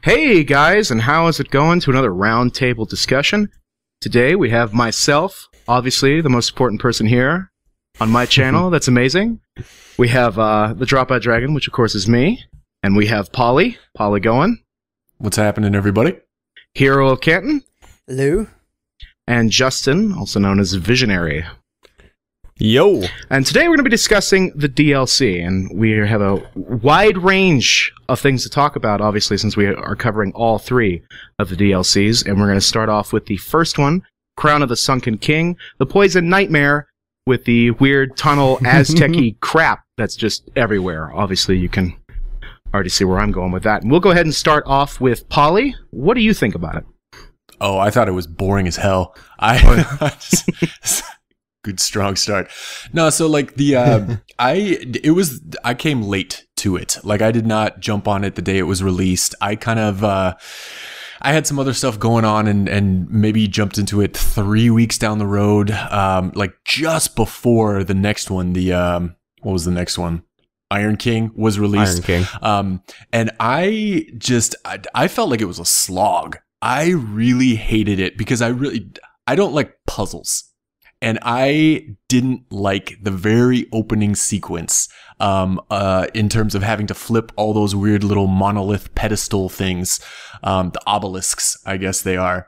Hey guys, and how is it going to another roundtable discussion? Today we have myself, obviously the most important person here on my channel. That's amazing. We have TheDropOutDragon, which of course is me, and we have Polly going. What's happening, everybody? Hero of Canton. Hello. And Justin, also known as Visionary. Yo! And today we're going to be discussing the DLC, and we have a wide range of things to talk about, obviously, since we are covering all three of the DLCs, and we're going to start off with the first one, Crown of the Sunken King, the Poison Nightmare, with the weird tunnel Aztec-y crap that's just everywhere. Obviously, you can already see where I'm going with that. And we'll go ahead and start off with Polly. What do you think about it? Oh, I thought it was boring as hell. Good strong start. No, so like I came late to it. Like I did not jump on it the day it was released. I kind of I had some other stuff going on and maybe jumped into it 3 weeks down the road. Like just before the next one, what was the next one? Iron King was released. Iron King. And I felt like it was a slog. I really hated it because I don't like puzzles. And I didn't like the very opening sequence in terms of having to flip all those weird little monolith pedestal things, the obelisks, I guess they are,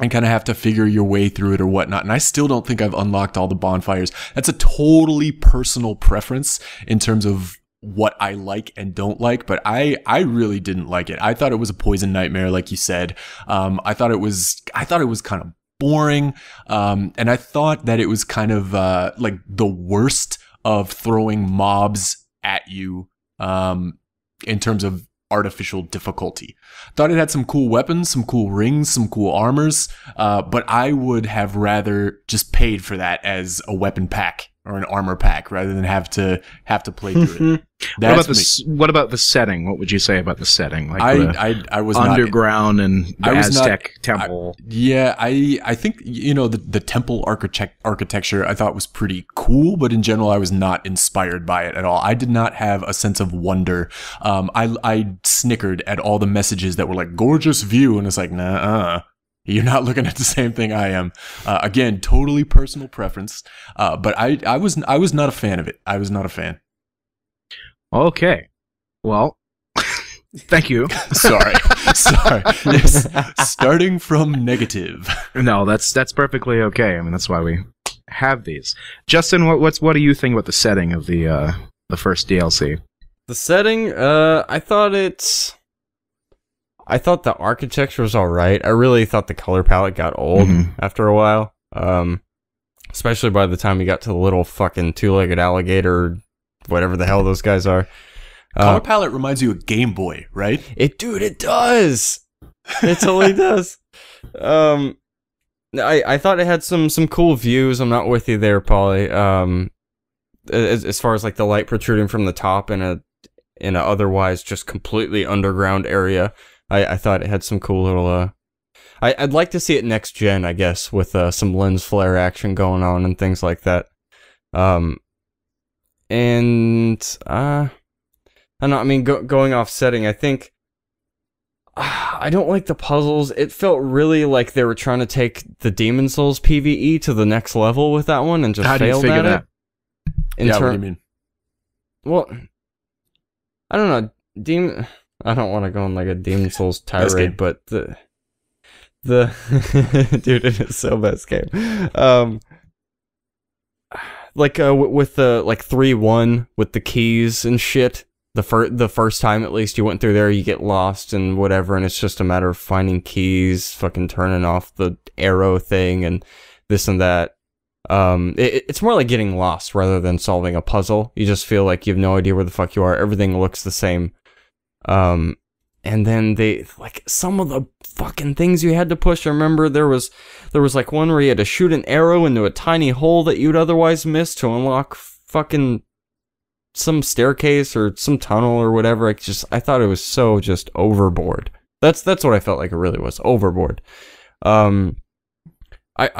and kind of have to figure your way through it or whatnot. And I still don't think I've unlocked all the bonfires. That's a totally personal preference in terms of what I like and don't like, but I really didn't like it. I thought it was a poison nightmare, like you said. I thought it was kind of boring, and I thought that it was kind of like the worst of throwing mobs at you in terms of artificial difficulty. Thought it had some cool weapons, some cool rings, some cool armors, but I would have rather just paid for that as a weapon pack or an armor pack rather than have to play through it. What about the setting? What would you say about the setting? Like I was underground and the Aztec temple. I think the temple architecture I thought was pretty cool, but in general I was not inspired by it at all. I did not have a sense of wonder. I snickered at all the messages that were like gorgeous view, and it's like nah. You're not looking at the same thing I am. Again, totally personal preference. But I was not a fan of it. I was not a fan. Okay. Well, thank you. Sorry. Yes. Starting from negative. No, that's perfectly okay. I mean, that's why we have these. Justin, what do you think about the setting of the first DLC? The setting, I thought the architecture was alright. I really thought the color palette got old after a while. Especially by the time you got to the little fucking two-legged alligator, whatever the hell those guys are. Color palette reminds you of Game Boy, right? It does! It totally does. I thought it had some cool views. I'm not with you there, Polly. As far as like the light protruding from the top in a otherwise just completely underground area. I thought it had some cool little, I'd like to see it next gen, I guess, with some lens flare action going on and things like that. I don't know, I mean, going off setting, I think, I don't like the puzzles. It felt really like they were trying to take the Demon Souls PvE to the next level with that one and just failed at it. Yeah, what do you mean? Well, I don't know, I don't want to go on like a Demon Souls tirade, but the dude, it is so best game. Like with the like 3-1 with the keys and shit. The first time at least you went through there, you get lost and whatever, and it's just a matter of finding keys, fucking turning off the arrow thing, and this and that. It's more like getting lost rather than solving a puzzle. You just feel like you have no idea where the fuck you are. Everything looks the same. And then they, like, some of the fucking things you had to push. I remember there was like one where you had to shoot an arrow into a tiny hole that you'd otherwise miss to unlock fucking some staircase or some tunnel or whatever. I thought it was so just overboard. That's what I felt like it really was, overboard. I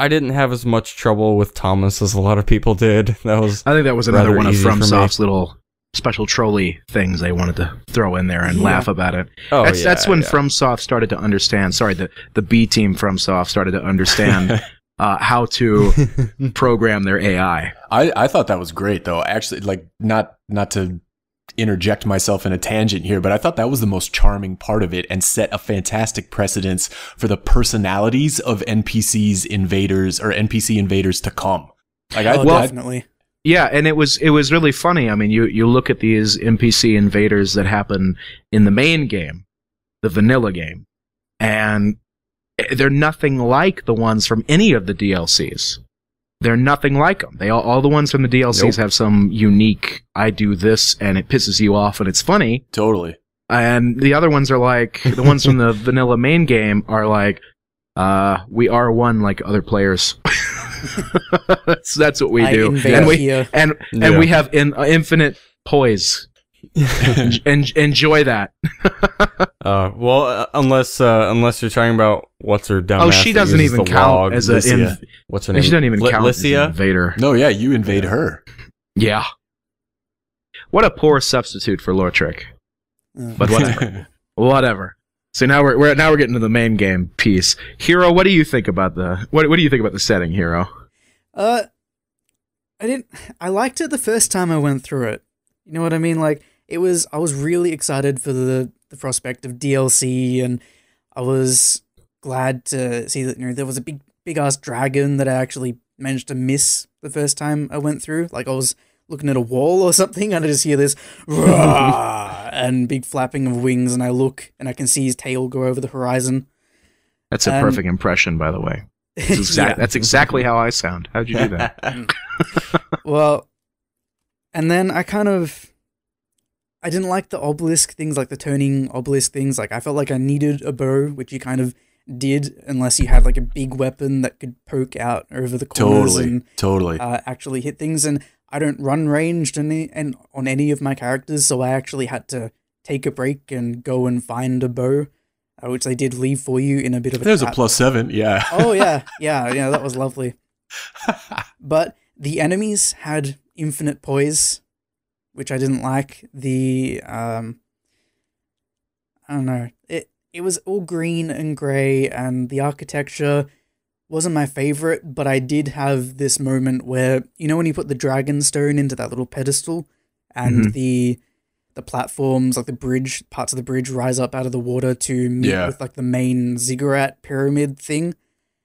didn't have as much trouble with Thomas as a lot of people did. I think that was another one of FromSoft's little special trolley things they wanted to throw in there and laugh about it. Oh, That's when FromSoft started to understand. Sorry, the B team FromSoft started to understand how to program their AI. I thought that was great, though. Actually, like not to interject myself in a tangent here, but I thought that was the most charming part of it and set a fantastic precedence for the personalities of NPC invaders to come. Like, definitely. Yeah, and it was really funny. I mean, you look at these NPC invaders that happen in the main game, the vanilla game, and they're nothing like the ones from any of the DLCs. They're nothing like them. All the ones from the DLCs have some unique, I do this and it pisses you off and it's funny. Totally. And the other ones are like, the ones from the vanilla main game are like, we are one like other players. That's what we do. And we have infinite poise. Enjoy that. Well, unless you're talking about what's her dumbass. Oh, she doesn't even count as a what's her name? She doesn't even count as an Lycia? invader. No, yeah, you invade her. Yeah. What a poor substitute for Lortrick. But whatever. Whatever. So now we're getting to the main game piece. Hero, what do you think about what do you think about the setting, Hero? I liked it the first time I went through it. You know what I mean? Like, I was really excited for the prospect of DLC, and I was glad to see that, you know, there was a big ass dragon that I actually managed to miss the first time I went through. Like, I was looking at a wall or something, and I just hear this and big flapping of wings, and I look and I can see his tail go over the horizon. That's a perfect impression, by the way. That's exactly how I sound. How'd you do that? Well, and then I didn't like the obelisk things, like the turning obelisk things. Like, I felt like I needed a bow, which you kind of did, unless you had like a big weapon that could poke out over the corners Totally. Actually hit things. And I don't run ranged on any of my characters, so I actually had to take a break and go and find a bow, which they did leave for you in a bit of a There's chat. a +7, yeah. Oh, yeah, that was lovely. But the enemies had infinite poise, which I didn't like. I don't know. It was all green and grey, and the architecture wasn't my favorite, but I did have this moment where, you know, when you put the dragon stone into that little pedestal, and the platforms, like the bridge, parts of the bridge rise up out of the water to meet with like the main ziggurat pyramid thing.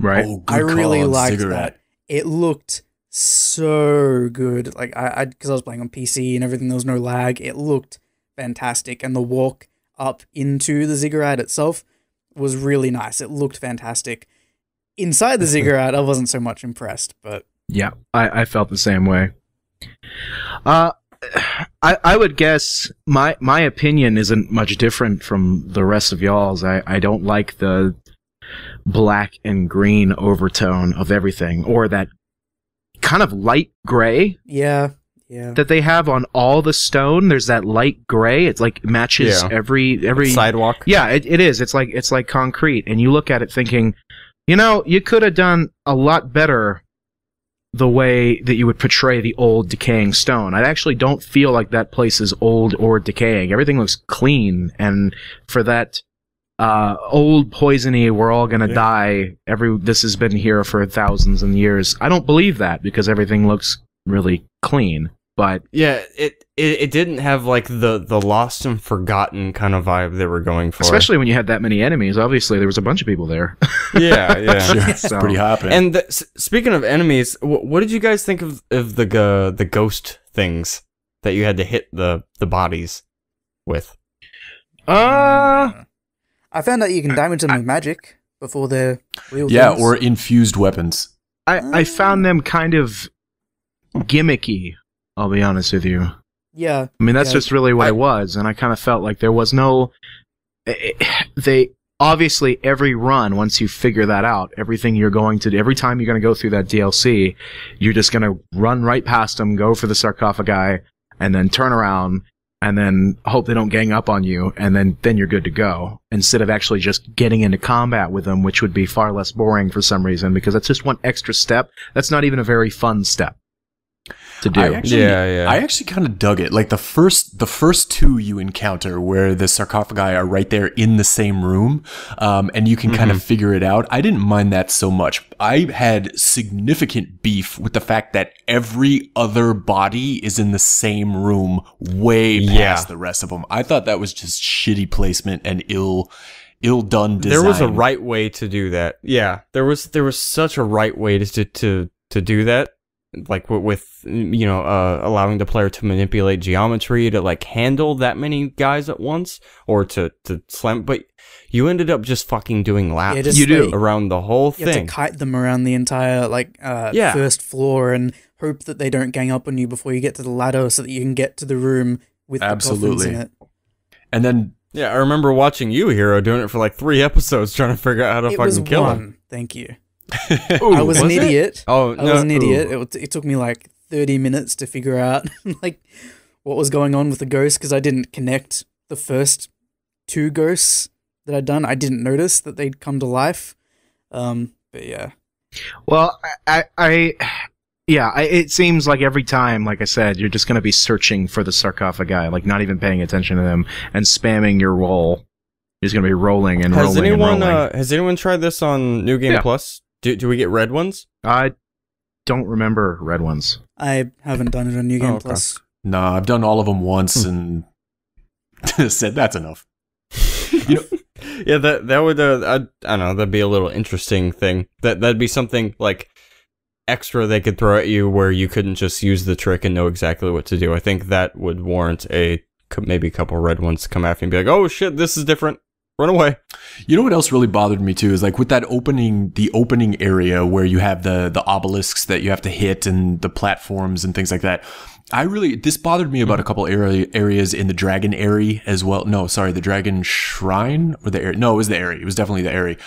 Right. Oh, I really liked ziggurat. that. It looked so good. Like, because I was playing on PC and everything, there was no lag. It looked fantastic, and the walk up into the ziggurat itself was really nice. It looked fantastic. Inside the ziggurat, I wasn't so much impressed, but yeah, I felt the same way. I would guess my opinion isn't much different from the rest of y'all's. I don't like the black and green overtone of everything, or that kind of light gray. Yeah. That they have on all the stone. There's that light gray. It's like matches every sidewalk. Yeah, it is. It's like concrete, and you look at it thinking, you know, you could have done a lot better the way that you would portray the old decaying stone. I actually don't feel like that place is old or decaying. Everything looks clean, and for that old poisony, we're all gonna die. This has been here for thousands and years. I don't believe that, because everything looks really clean. But yeah, it didn't have like the lost and forgotten kind of vibe they were going for. Especially when you had that many enemies. Obviously, there was a bunch of people there. Yeah. It's pretty hopping. And speaking of enemies, what did you guys think of the ghost things that you had to hit the bodies with? I found out you can damage them with magic before they're real things. Or infused weapons. I found them kind of gimmicky, I'll be honest with you. Yeah. I mean, that's just really what it was, and I kind of felt like there was no... They... Obviously, every run, once you figure that out, every time you're going to go through that DLC, you're just going to run right past them, go for the sarcophagi, and then turn around, and then hope they don't gang up on you, and then you're good to go, instead of actually just getting into combat with them, which would be far less boring for some reason, because that's just one extra step. That's not even a very fun step. to do. I actually kind of dug it. Like the first two you encounter where the sarcophagi are right there in the same room, and you can kind of figure it out. I didn't mind that so much. I had significant beef with the fact that every other body is in the same room way past the rest of them. I thought that was just shitty placement and ill done design. There was a right way to do that. Yeah, there was such a right way to do that. Like with allowing the player to manipulate geometry to like handle that many guys at once, or to slam. But you ended up just fucking doing laps. Around the whole thing. You have to kite them around the entire first floor and hope that they don't gang up on you before you get to the ladder, so that you can get to the room with the coffins in it. And then I remember watching you, Hero, doing it for like 3 episodes, trying to figure out how to fucking kill him. Thank you. I was an idiot. I was an idiot. It took me like 30 minutes to figure out like what was going on with the ghost, because I didn't connect the first 2 ghosts that I'd done. I didn't notice that they'd come to life. But yeah. Well, it seems like every time, like I said, you're just going to be searching for the sarcophagi, like not even paying attention to them and spamming your roll. You're just going to be rolling and rolling and rolling. Has anyone tried this on New Game Plus? Do we get red ones? I don't remember red ones. I haven't done it on New Game Plus. No, I've done all of them once and said that's enough. Yeah, that would I don't know, that'd be a little interesting thing. That'd be something like extra they could throw at you where you couldn't just use the trick and know exactly what to do. I think that would warrant maybe a couple red ones to come after you and be like, oh shit, this is different. Run away. You know what else really bothered me too is like with that the opening area where you have the obelisks that you have to hit and the platforms and things like that. This bothered me about a couple areas in the dragon area as well. No, sorry, the dragon shrine or the area. No, it was the area. It was definitely the area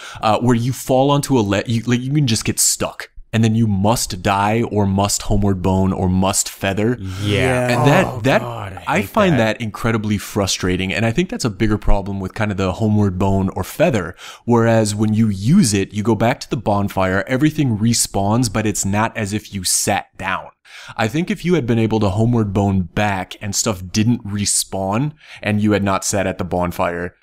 where you fall onto you can just get stuck. And then you must die or must homeward bone or must feather. Yeah. And I find that incredibly frustrating. And I think that's a bigger problem with kind of the homeward bone or feather. Whereas when you use it, you go back to the bonfire, everything respawns, but it's not as if you sat down. I think if you had been able to homeward bone back and stuff didn't respawn and you had not sat at the bonfire,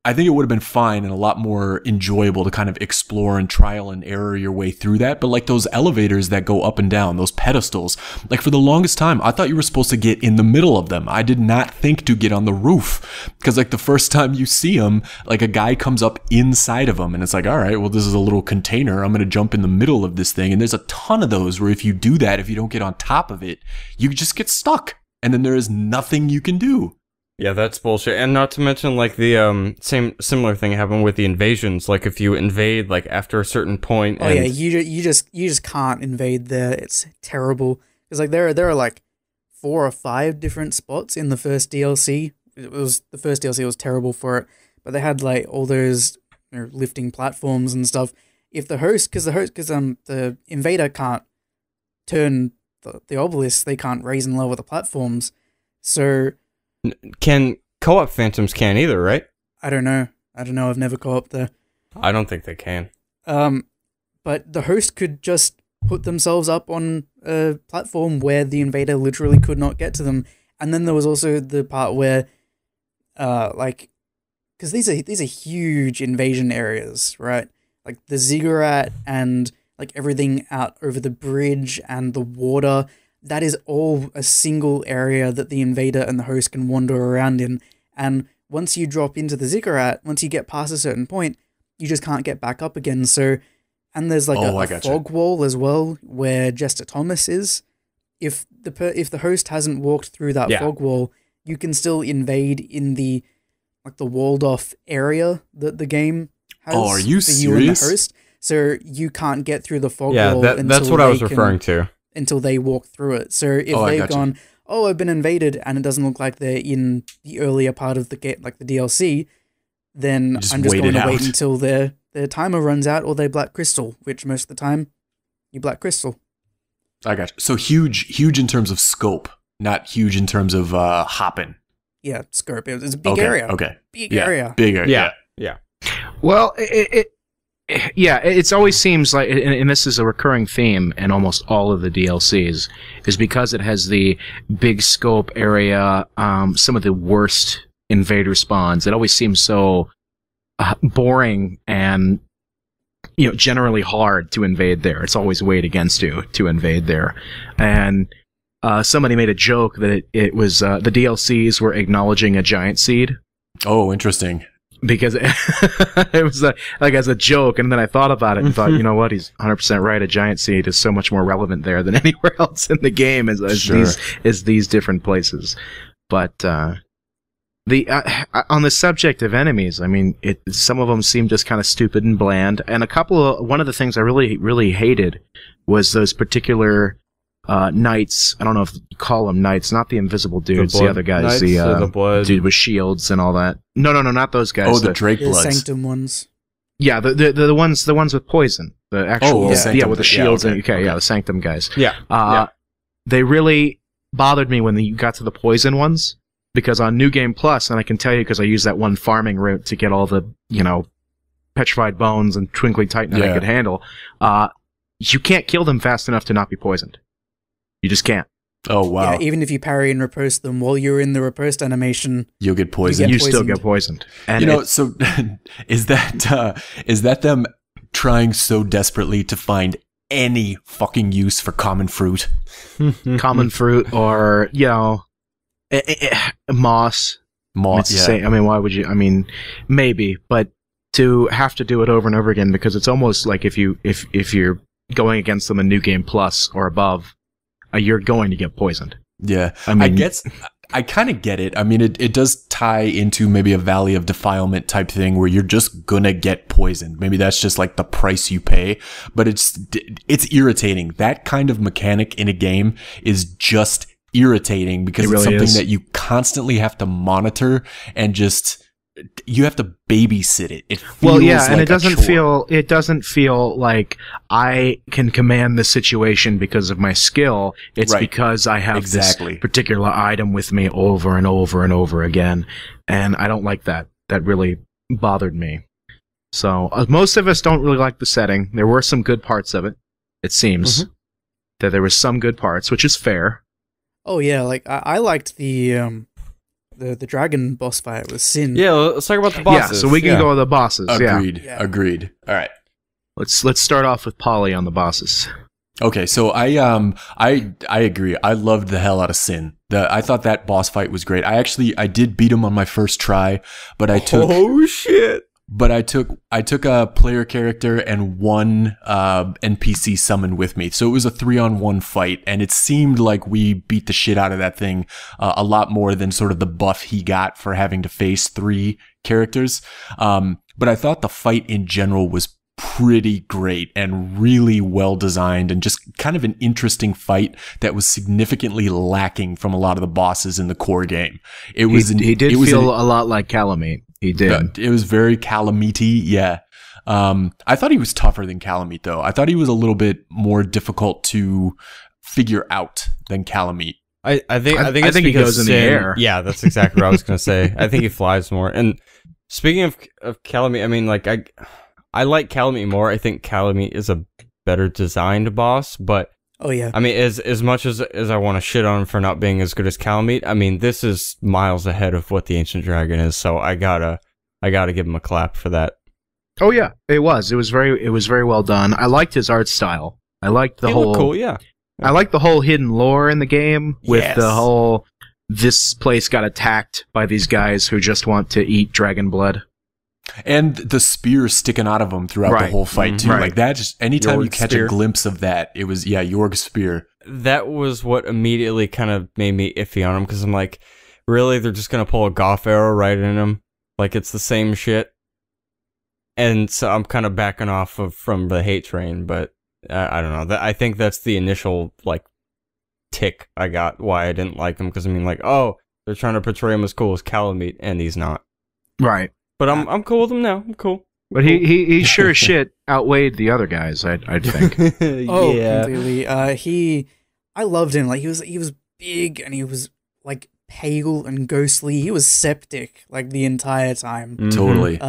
I think it would have been fine and a lot more enjoyable to kind of explore and trial and error your way through that. But like those elevators that go up and down, those pedestals, like for the longest time, I thought you were supposed to get in the middle of them. I did not think to get on the roof, because like the first time you see them, like a guy comes up inside of them and it's like, all right, well, this is a little container. I'm going to jump in the middle of this thing. And there's a ton of those where if you do that, if you don't get on top of it, you just get stuck and then there is nothing you can do. Yeah, that's bullshit. And not to mention, like, the similar thing happened with the invasions. Like, if you invade, like, after a certain point... Oh, yeah, you just can't invade there. It's terrible. Because, like, there are, like, 4 or 5 different spots in the first DLC. The first DLC was terrible for it. But they had, like, all those lifting platforms and stuff. If the host... Because the invader can't turn the obelisk, they can't raise and lower the platforms. So... Co-op phantoms can't either, right? I don't know. I've never co-oped there. I don't think they can. But the host could just put themselves up on a platform where the invader literally could not get to them. And then there was also the part where, because these are huge invasion areas, right? Like the ziggurat and like everything out over the bridge and the water. That is all a single area that the invader and the host can wander around in. And once you drop into the ziggurat, once you get past a certain point, you just can't get back up again. So, and there's like a fog wall as well where Jester Thomas is. If the host hasn't walked through that fog wall, you can still invade in the walled off area that the game has. Oh, are you serious? You and the host. So you can't get through the fog wall. That's what I was referring to. Until they walk through it. So if they've gone, I've been invaded, and it doesn't look like they're in the earlier part of the game, like the DLC, then I'm just going to wait until their timer runs out, or they black crystal, which most of the time you black crystal. I got you. So huge in terms of scope, not huge in terms of hopping. Yeah, scope. It's a big area. Okay. Big area. Big area. Yeah. Well, Yeah, it always seems like, and this is a recurring theme in almost all of the DLCs, is because it has the big scope area, some of the worst invader spawns. It always seems so boring and generally hard to invade there. It's always weighed against you to invade there, and somebody made a joke that it was the DLCs were acknowledging a giant seed. Oh, interesting. Because it was like as a joke, and then I thought about it and thought, you know what, he's 100% right. A giant seed is so much more relevant there than anywhere else in the game as these different places. But on the subject of enemies, I mean, some of them seem just kind of stupid and bland, and one of the things I really hated was those particular knights. I don't know if you call them knights, not the invisible dudes, the other guys, the blood dude with shields and all that. No, not those guys. Oh, the Drake Bloods. Sanctum ones. Yeah, the ones with poison. The actual with the shields. Yeah, the Sanctum guys. Yeah. They really bothered me when you got to the poison ones, because on New Game Plus, and I can tell you because I used that one farming route to get all the petrified bones and twinkling titan that I could handle. You can't kill them fast enough to not be poisoned. You just can't. Oh, wow. Yeah, even if you parry and riposte them while you're in the riposte animation, you'll get poisoned. You still get poisoned. And so is that them trying so desperately to find any fucking use for common fruit? Common fruit, or moss. Moss. I mean, why would you? I mean, maybe, but to have to do it over and over again, because it's almost like if you're going against them in New Game Plus or above, you're going to get poisoned. Yeah, I mean, I kind of get it. I mean, it does tie into maybe a Valley of Defilement type thing where you're just gonna get poisoned. Maybe that's just like the price you pay, but it's irritating. That kind of mechanic in a game is just irritating because it's something that you constantly have to monitor and just you have to babysit it. It feels and it doesn't feel like I can command the situation because of my skill. It's because I have this particular item with me over and over and over again, and I don't like that. That really bothered me. So most of us don't really like the setting. There were some good parts of it. It seems that there were some good parts, which is fair. Oh yeah, like I liked the dragon boss fight with Sin. Yeah, let's talk about the bosses. Yeah, so we can go with the bosses. Agreed. All right. Let's start off with Polly on the bosses. Okay, so I agree. I loved the hell out of Sin. I thought that boss fight was great. I did beat him on my first try, but I took a player character and one NPC summon with me. So it was a 3-on-1 fight, and it seemed like we beat the shit out of that thing a lot more than sort of the buff he got for having to face 3 characters. But I thought the fight in general was pretty great and really well designed and just kind of an interesting fight that was significantly lacking from a lot of the bosses in the core game. He did feel a lot like Calamite. He did. It was very Calamite, yeah. I thought he was tougher than Calamite, though. I thought he was a little bit more difficult to figure out than Calamite. I think he goes in the air. Yeah, that's exactly what I was going to say. I think he flies more. And speaking of Calamite, I mean, like, I like Calamite more. I think Calamite is a better designed boss, but oh yeah, I mean, as much as I want to shit on him for not being as good as Calamite, I mean, this is miles ahead of what the Ancient Dragon is. So I gotta give him a clap for that. Oh yeah, it was very well done. I liked his art style. I liked the whole cool. Yeah, I liked the whole hidden lore in the game with the whole this place got attacked by these guys who just want to eat dragon blood. And the spear sticking out of him throughout the whole fight too. Like that, just anytime you catch a glimpse of that, it was Jorg's spear. That was what immediately kind of made me iffy on him, because I'm like, really, they're just gonna pull a Goth arrow right in him, like it's the same shit. And so I'm kind of backing off from the hate train, but I don't know. I think that's the initial like tick I got why I didn't like him, because I mean, like, oh, they're trying to portray him as cool as Calamite, and he's not. Right. But I'm cool with him now. I'm cool. But he sure as shit outweighed the other guys, I'd think. Completely. I loved him. Like he was big and he was like pale and ghostly. He was septic like the entire time. Totally.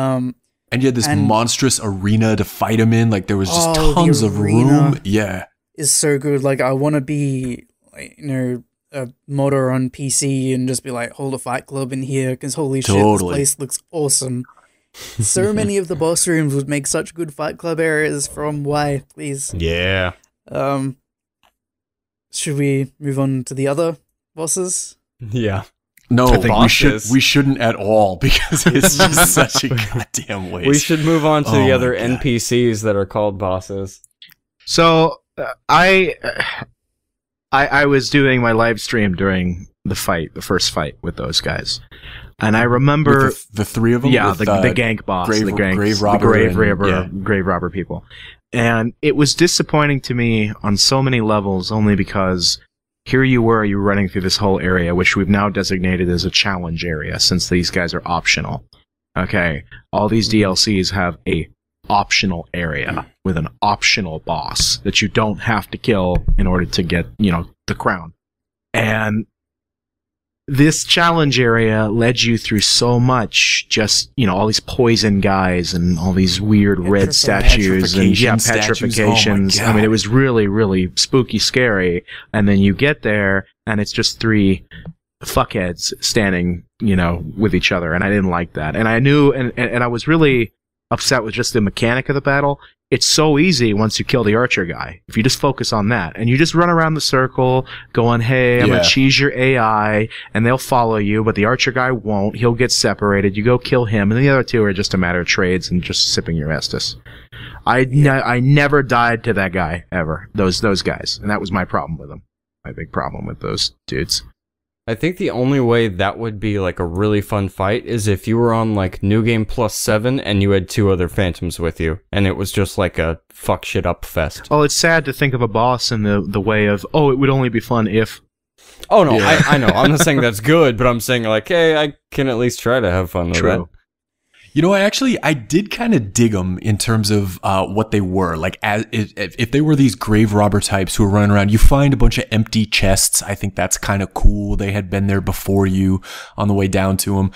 And you had this monstrous arena to fight him in. Like, there was just tons of room. Yeah. Is so good. Like, I want to be, like, you know, a modder on PC and just be like, hold a fight club in here, because holy shit, this place looks awesome. So many of the boss rooms would make such good fight club areas from Y, please. Yeah. Should we move on to the other bosses? Yeah. No, we shouldn't at all, because it's just such a goddamn waste. We should move on to the other NPCs that are called bosses. So I was doing my live stream during the first fight with those guys, and I remember with the three of them. Yeah, the gank boss, grave robber people, and it was disappointing to me on so many levels, only because here you were running through this whole area, which we've now designated as a challenge area, since these guys are optional. Okay, all these DLCs have a optional area with an optional boss that you don't have to kill in order to get, the crown. And this challenge area led you through so much, just, all these poison guys and all these weird red statues and petrifications. Oh, I mean, it was really, really spooky scary. And then you get there and it's just three fuckheads standing, with each other. And I didn't like that. And I knew, and I was really upset with just the mechanic of the battle. It's so easy once you kill the archer guy. If you just focus on that and you just run around the circle going, hey, I'm gonna cheese your AI, and they'll follow you, but the archer guy won't. He'll get separated. You go kill him, and the other two are just a matter of trades and just sipping your Estus. I never died to that guy ever. Those guys, and that was my problem with them. My big problem with those dudes. I think the only way that would be like a really fun fight is if you were on like New Game Plus 7 and you had two other Phantoms with you, and it was just like a fuck shit up fest. Well, it's sad to think of a boss in the way of, it would only be fun if... Oh no, I know. I'm not saying that's good, but I'm saying like, hey, I can at least try to have fun with that. I did kind of dig them in terms of what they were. Like, if they were these grave robber types who were running around, you find a bunch of empty chests. I think that's kind of cool. They had been there before you on the way down to them.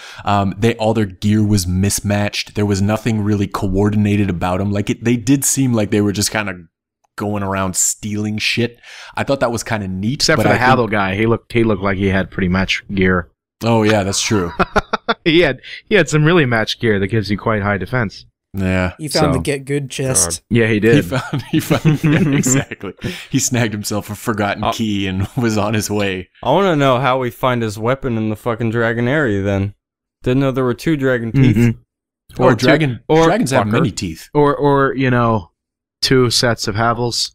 All their gear was mismatched. There was nothing really coordinated about them. Like, they did seem like they were just kind of going around stealing shit. I thought that was kind of neat. Except for the Havel guy. He looked like he had pretty much gear. Oh yeah, that's true. he had some really matched gear that gives you quite high defense. Yeah. He found the get good chest. Yeah, he did. He found exactly. He snagged himself a forgotten key and was on his way. I want to know how we find his weapon in the fucking dragon area then. Didn't know there were two dragon teeth. Mm-hmm. Or dragons have many teeth. Or two sets of Havels.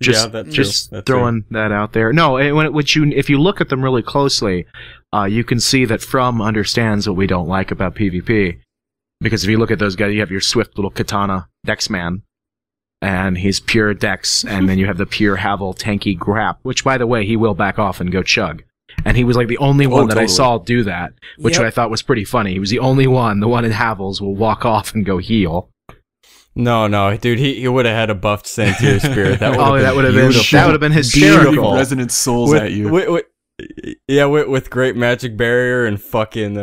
Just throwing that out there. No, if you look at them really closely, you can see that From understands what we don't like about PvP. Because if you look at those guys, you have your swift little katana Dex man, and he's pure Dex, and then you have the pure Havel tanky Grap, which, by the way, he will back off and go chug. And he was like the only one that I saw do that, which I thought was pretty funny. He was the only one. The one in Havels will walk off and go heal. No, dude, he would have had a buffed Santier spirit. That would have been hysterical. Resonant souls at you. With great magic barrier and fucking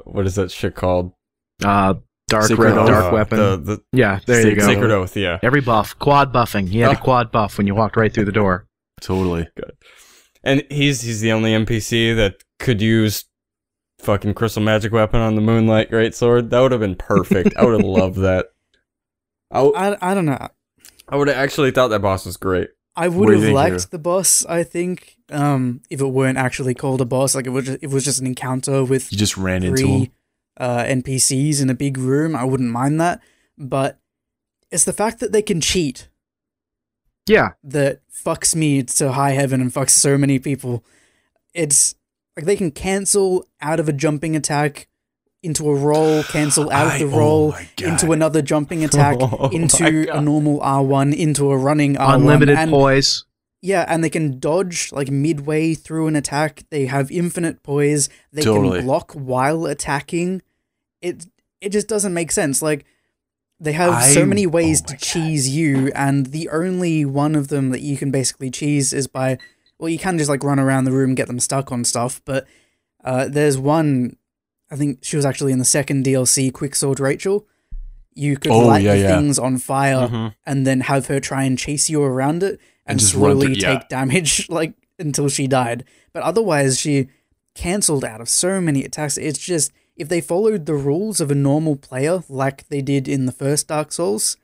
what is that shit called? Dark weapon. There you go. Sacred Oath, yeah. Every buff, quad buffing. He had a quad buff when you walked right through the door. Totally. Good. And he's the only NPC that could use fucking crystal magic weapon on the Moonlight Greatsword. That would have been perfect. I would have loved that. I don't know. I would have actually thought that boss was great. I would have liked the boss, I think, if it weren't actually called a boss. Like, it was just an encounter with you just ran into him. NPCs in a big room. I wouldn't mind that. But it's the fact that they can cheat. Yeah. That fucks me to high heaven and fucks so many people. It's like they can cancel out of a jumping attack into a roll, cancel out of the roll, into another jumping attack, into a normal R1, into a running R1. Unlimited poise. Yeah, and they can dodge like midway through an attack. They have infinite poise. They can block while attacking. It just doesn't make sense. Like, they have so many ways to cheese you, and the only one of them that you can basically cheese is by, well, you can just like run around the room and get them stuck on stuff, but there's one I think she was actually in the second DLC, Quicksword Rachel. You could light things on fire and then have her try and chase you around it and just run slowly through, take damage like until she died. But otherwise, she cancelled out of so many attacks. It's just, if they followed the rules of a normal player like they did in the first Dark Souls,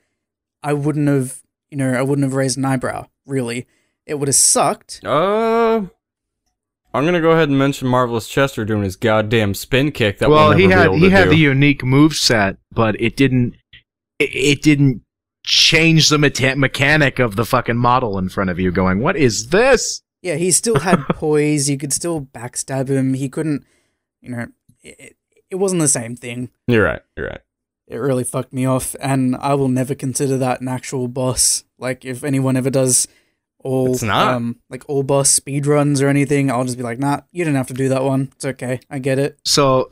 I wouldn't have raised an eyebrow, really. It would have sucked. I'm gonna go ahead and mention Marvelous Chester doing his goddamn spin kick. That well, we'll he never be able to had do. the unique move set, but it didn't change the mechanic of the fucking model in front of you. Going, what is this? Yeah, he still had poise. You could still backstab him. He couldn't, it wasn't the same thing. You're right. It really fucked me off, and I will never consider that an actual boss. Like, if anyone ever does all It's not. all boss speedruns or anything, I'll just be like, nah, you didn't have to do that one. It's okay. I get it. So,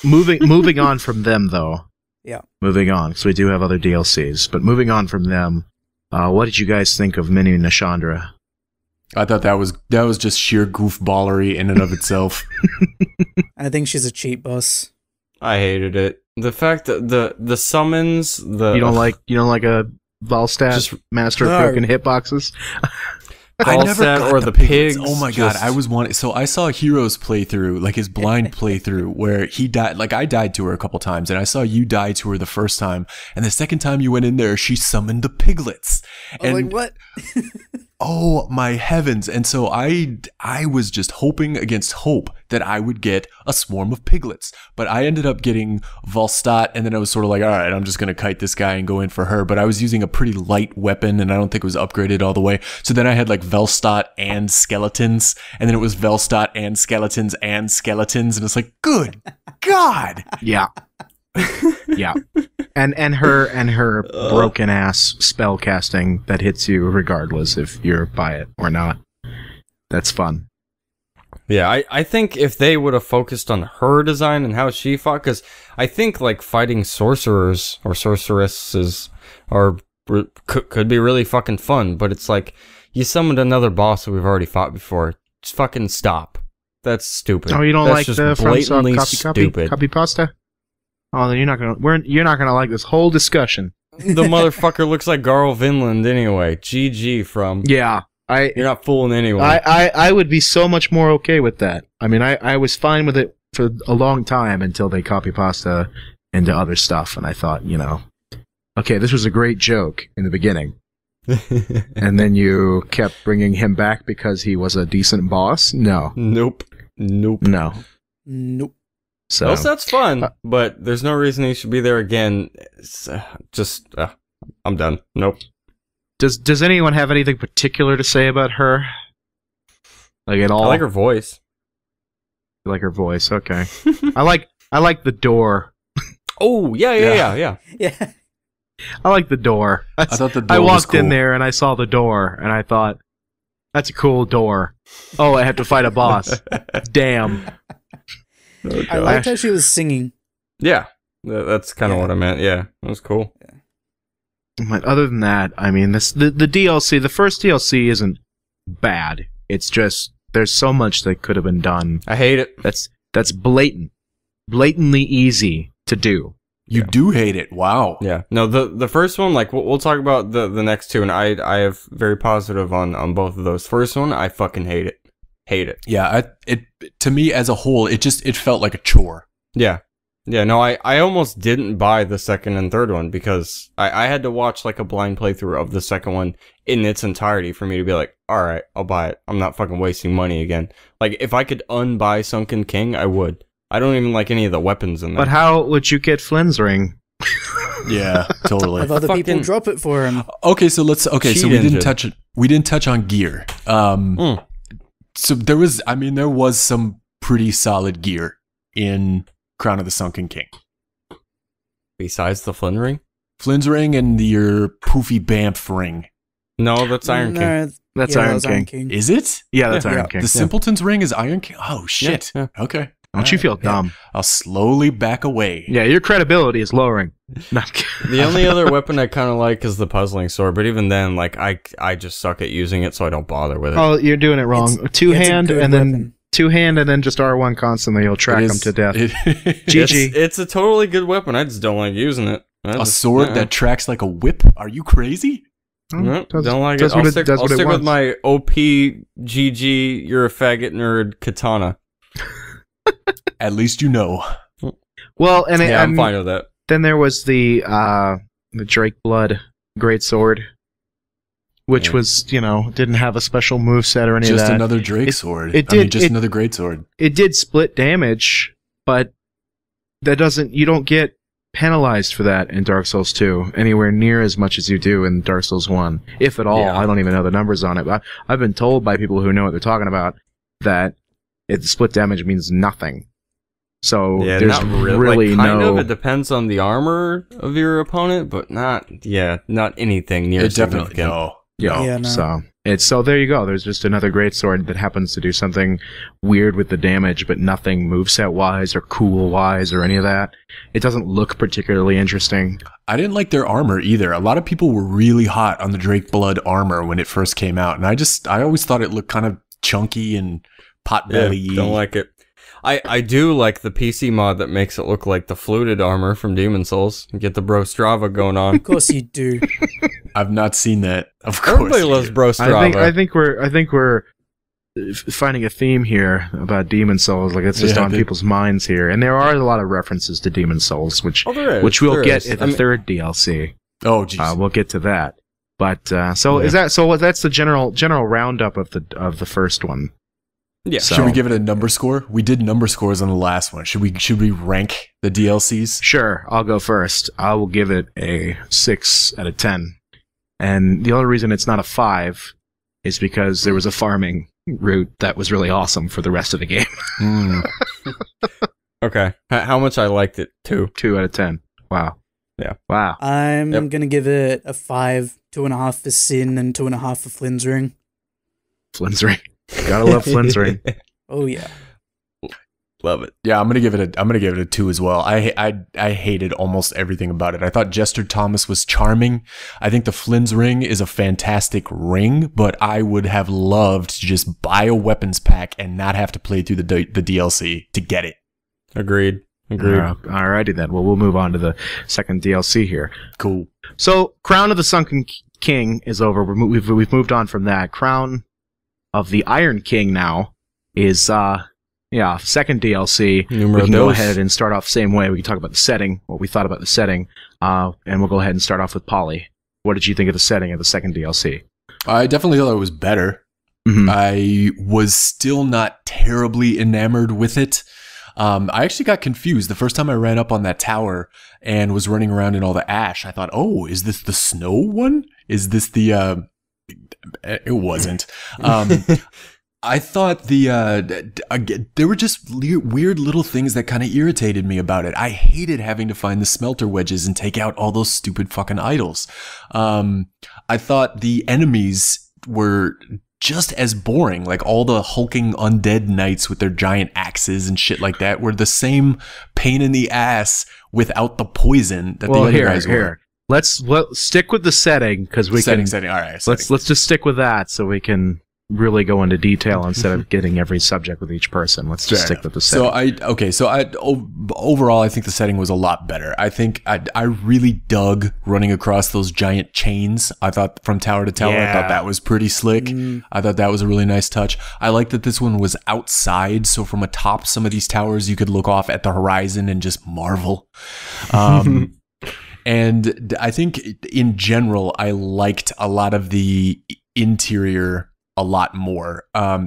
moving on from them, though. Yeah. Moving on, so we do have other DLCs, but moving on from them, what did you guys think of Mini Nashandra? I thought that was just sheer goofballery in and of itself. I think she's a cheap boss. I hated it. The fact that the summons, You don't like a Valstat Just- master of No. broken hitboxes? Valstat or the piglets. pigs. Oh my god, I was wanting. So I saw Hero's playthrough, like his blind playthrough, where he died. Like I died to her a couple times, and I saw you die to her the first time, and the second time you went in there, she summoned the piglets. I was And like, what? oh my heavens! And so I was just hoping against hope that I would get a swarm of piglets, but I ended up getting Valstat, and then I was sort of like, all right, I'm just gonna kite this guy and go in for her. But I was using a pretty light weapon, and I don't think it was upgraded all the way. So then I had like Valstat and skeletons, and then it was Valstat and skeletons, and it's like, good God! Yeah. Yeah. And her broken ass spell casting that hits you regardless if you're by it or not. That's fun. Yeah, I think if they would have focused on her design and how she fought, because I think like fighting sorcerers or sorceresses could be really fucking fun, but it's like you summoned another boss that we've already fought before. Just fucking stop. That's stupid. Oh, you don't That's like just the blatantly FromSoft copy pasta? Oh, then you're not gonna like this whole discussion. The motherfucker looks like Garl Vinland anyway. GG from. Yeah. You're not fooling anyone. I would be so much more okay with that. I mean, I was fine with it for a long time until they copy pasta into other stuff, and I thought, okay, this was a great joke in the beginning. And then you kept bringing him back because he was a decent boss? No. Nope. Nope. So Well, that's fun, but there's no reason he should be there again. It's, I'm done. Nope. Does anyone have anything particular to say about her? Like at all? I like her voice. You like her voice, okay. I like the door. Oh, yeah. Yeah. I like the door. I thought the door I was walked in cool. there and I saw the door and I thought, that's a cool door. Oh, I have to fight a boss. Damn. I liked how she was singing. Yeah. That's kind of what I meant. Yeah, that was cool. But other than that, I mean, the DLC, the first DLC isn't bad. It's just there's so much that could have been done. I hate it. That's blatantly easy to do. You do hate it. Wow. Yeah. No, the first one, like we'll talk about the next two, and I have very positive on both of those. First one, I fucking hate it. Hate it. Yeah. It to me as a whole, it felt like a chore. Yeah. Yeah, no, I almost didn't buy the second and third one because I had to watch like a blind playthrough of the second one in its entirety for me to be like, alright, I'll buy it. I'm not fucking wasting money again. Like, if I could unbuy Sunken King, I would. I don't even like any of the weapons in there. But how would you get Flynn's ring? Yeah, totally. Have other people Fucking- drop it for him. Okay, so so Cheat we engine. didn't touch it. We didn't touch on gear. So there was some pretty solid gear in Crown of the Sunken King. Besides the Flynn ring? Flynn's ring and your poofy Bamf ring. No, that's Iron King. No, That's yeah, Iron that was King. Is it? Yeah, that's Yeah. Iron Yeah. King. The Simpleton's ring is Iron King? Oh, shit. Yeah. Okay. Don't you feel dumb? I'll slowly back away. Yeah, your credibility is lowering. No, I'm kidding. The only other weapon I kind of like is the puzzling sword, but even then, like, I just suck at using it, so I don't bother with it. Oh, you're doing it wrong. It's a Two-hand good and then weapon. two-hand and then just R1 constantly. You'll track them to death. GG. It's a totally good weapon. I just don't like using it. A sword that tracks like a whip? Are you crazy? Nope, don't like it. I'll stick with my OP GG, you're a faggot nerd katana. At least you know. Well, and I'm fine with that. Then there was the Drake Blood Greatsword, which was, didn't have a special moveset or any of that. Just another Drake sword. Another Greatsword. It did split damage, but that you don't get penalized for that in Dark Souls 2 anywhere near as much as you do in Dark Souls 1, if at all. Yeah. I don't even know the numbers on it, but I've been told by people who know what they're talking about that split damage means nothing. So there's really kind of. It depends on the armor of your opponent, but not anything near significant. So there you go. There's just another greatsword that happens to do something weird with the damage, but nothing moveset wise or cool wise or any of that. It doesn't look particularly interesting. I didn't like their armor either. A lot of people were really hot on the Drake Blood armor when it first came out, and I always thought it looked kind of chunky and potbelly. Don't like it. I do like the PC mod that makes it look like the fluted armor from Demon Souls. Get the Bro Strava going on. Of course you do. I've not seen that. Of course, everybody loves Bro Strava. I think we're finding a theme here about Demon Souls. Like it's just on people's minds here, and there are a lot of references to Demon Souls, which we'll get in the third DLC. Oh, jeez. We'll get to that. But that's the general roundup of the first one. Yeah. So, should we give it a number score? We did number scores on the last one. Should we rank the DLCs? Sure, I'll go first. I will give it a 6 out of 10. And the only reason it's not a 5 is because there was a farming route that was really awesome for the rest of the game. Okay. How much I liked it? 2. 2 out of 10. Wow. Yeah. Wow. I'm gonna give it a 5, 2.5 for Sin, and 2.5 for Flynn's Ring. Flynn's Ring. Gotta love Flynn's Ring. Oh yeah, love it. Yeah, I'm gonna give it a 2 as well. I hated almost everything about it. I thought Jester Thomas was charming. I think the Flynn's Ring is a fantastic ring, but I would have loved to just buy a weapons pack and not have to play through the DLC to get it. Agreed. Alrighty then. Well, we'll move on to the second DLC here. Cool. So, Crown of the Sunken King is over. We've moved on from that. Crown of the Iron King now is second DLC. We can go ahead and start off the same way. We can talk about the setting, what we thought about the setting, and we'll go ahead and start off with Polly. What did you think of the setting of the second DLC? I definitely thought it was better. Mm-hmm. I was still not terribly enamored with it. I actually got confused the first time I ran up on that tower and was running around in all the ash. I thought, oh, is this the snow one? Is this the it wasn't. I thought there were just weird little things that kind of irritated me about it. I hated having to find the smelter wedges and take out all those stupid fucking idols. I thought the enemies were just as boring. Like all the hulking undead knights with their giant axes and shit like that were the same pain in the ass without the poison that the other guys were. Let's stick with the setting because we can. Setting. All right. Let's just stick with that so we can really go into detail instead of getting every subject with each person. Let's just stick with the setting. Overall, I think the setting was a lot better. I think I really dug running across those giant chains. I thought from tower to tower, I thought that was pretty slick. I thought that was a really nice touch. I like that this one was outside, so from atop some of these towers, you could look off at the horizon and just marvel. And I think in general, I liked a lot of the interior a lot more,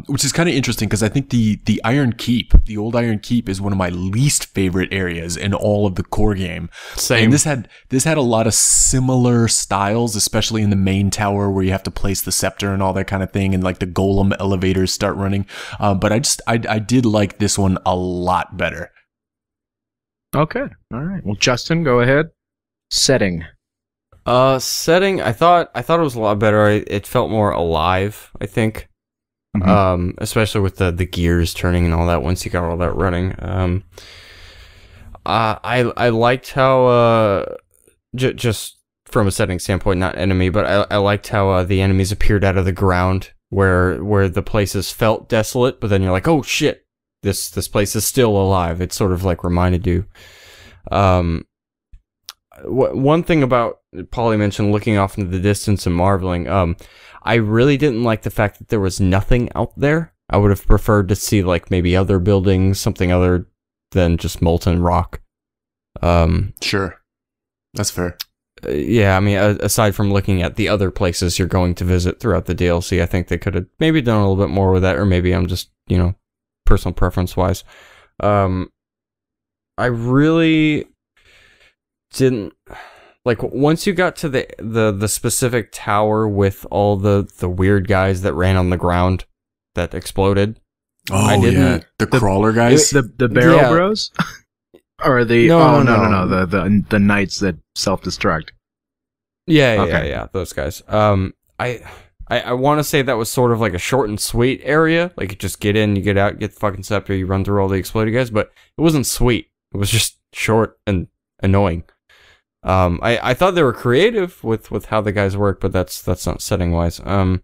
which is kind of interesting because I think the Iron Keep, the old Iron Keep, is one of my least favorite areas in all of the core game. Same. And this had a lot of similar styles, especially in the main tower where you have to place the scepter and all that kind of thing, and like the golem elevators start running. But I did like this one a lot better. Okay, all right. Well, Justin, go ahead. Setting. Setting. I thought it was a lot better. It felt more alive, I think. Especially with the gears turning and all that. Once you got all that running, I liked how just from a setting standpoint, not enemy, but I liked how the enemies appeared out of the ground where the places felt desolate, but then you're like, oh shit, this place is still alive. It sort of like reminded you. One thing about Polly mentioned looking off into the distance and marveling. I really didn't like the fact that there was nothing out there. I would have preferred to see like maybe other buildings, something other than just molten rock. Sure, that's fair. Yeah, I mean, aside from looking at the other places you're going to visit throughout the DLC, I think they could have maybe done a little bit more with that, or maybe I'm just, personal preference-wise. I really didn't... Like, once you got to the specific tower with all the weird guys that ran on the ground that exploded... Oh, I didn't, yeah. The crawler guys? The barrel bros? Or the no, the knights that self-destruct. Yeah, those guys. I want to say that was sort of like a short and sweet area. Like, you just get in, you get out, get the fucking scepter, you run through all the exploding guys, but it wasn't sweet. It was just short and annoying. I thought they were creative with how the guys work, but that's not setting wise. The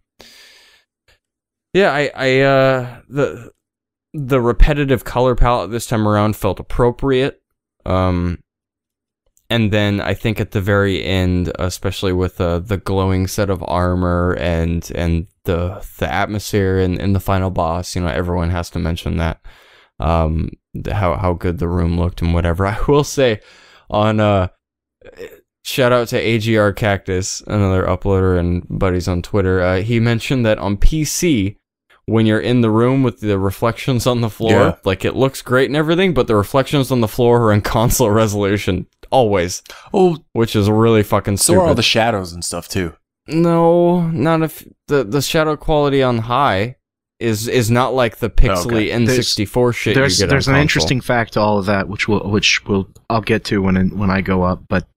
repetitive color palette this time around felt appropriate. And then I think at the very end, especially with the glowing set of armor and the atmosphere and the final boss, everyone has to mention that. How good the room looked and whatever. I will say on shout out to AGR Cactus, another uploader and buddies on Twitter. He mentioned that on PC, when you're in the room with the reflections on the floor, like it looks great and everything, but the reflections on the floor are in console resolution always. Oh, which is really fucking stupid. So are all the shadows and stuff too. No, not if the shadow quality on high is not like the pixely N64 shit. There's you get an interesting fact to all of that, which I'll get to when I go up. But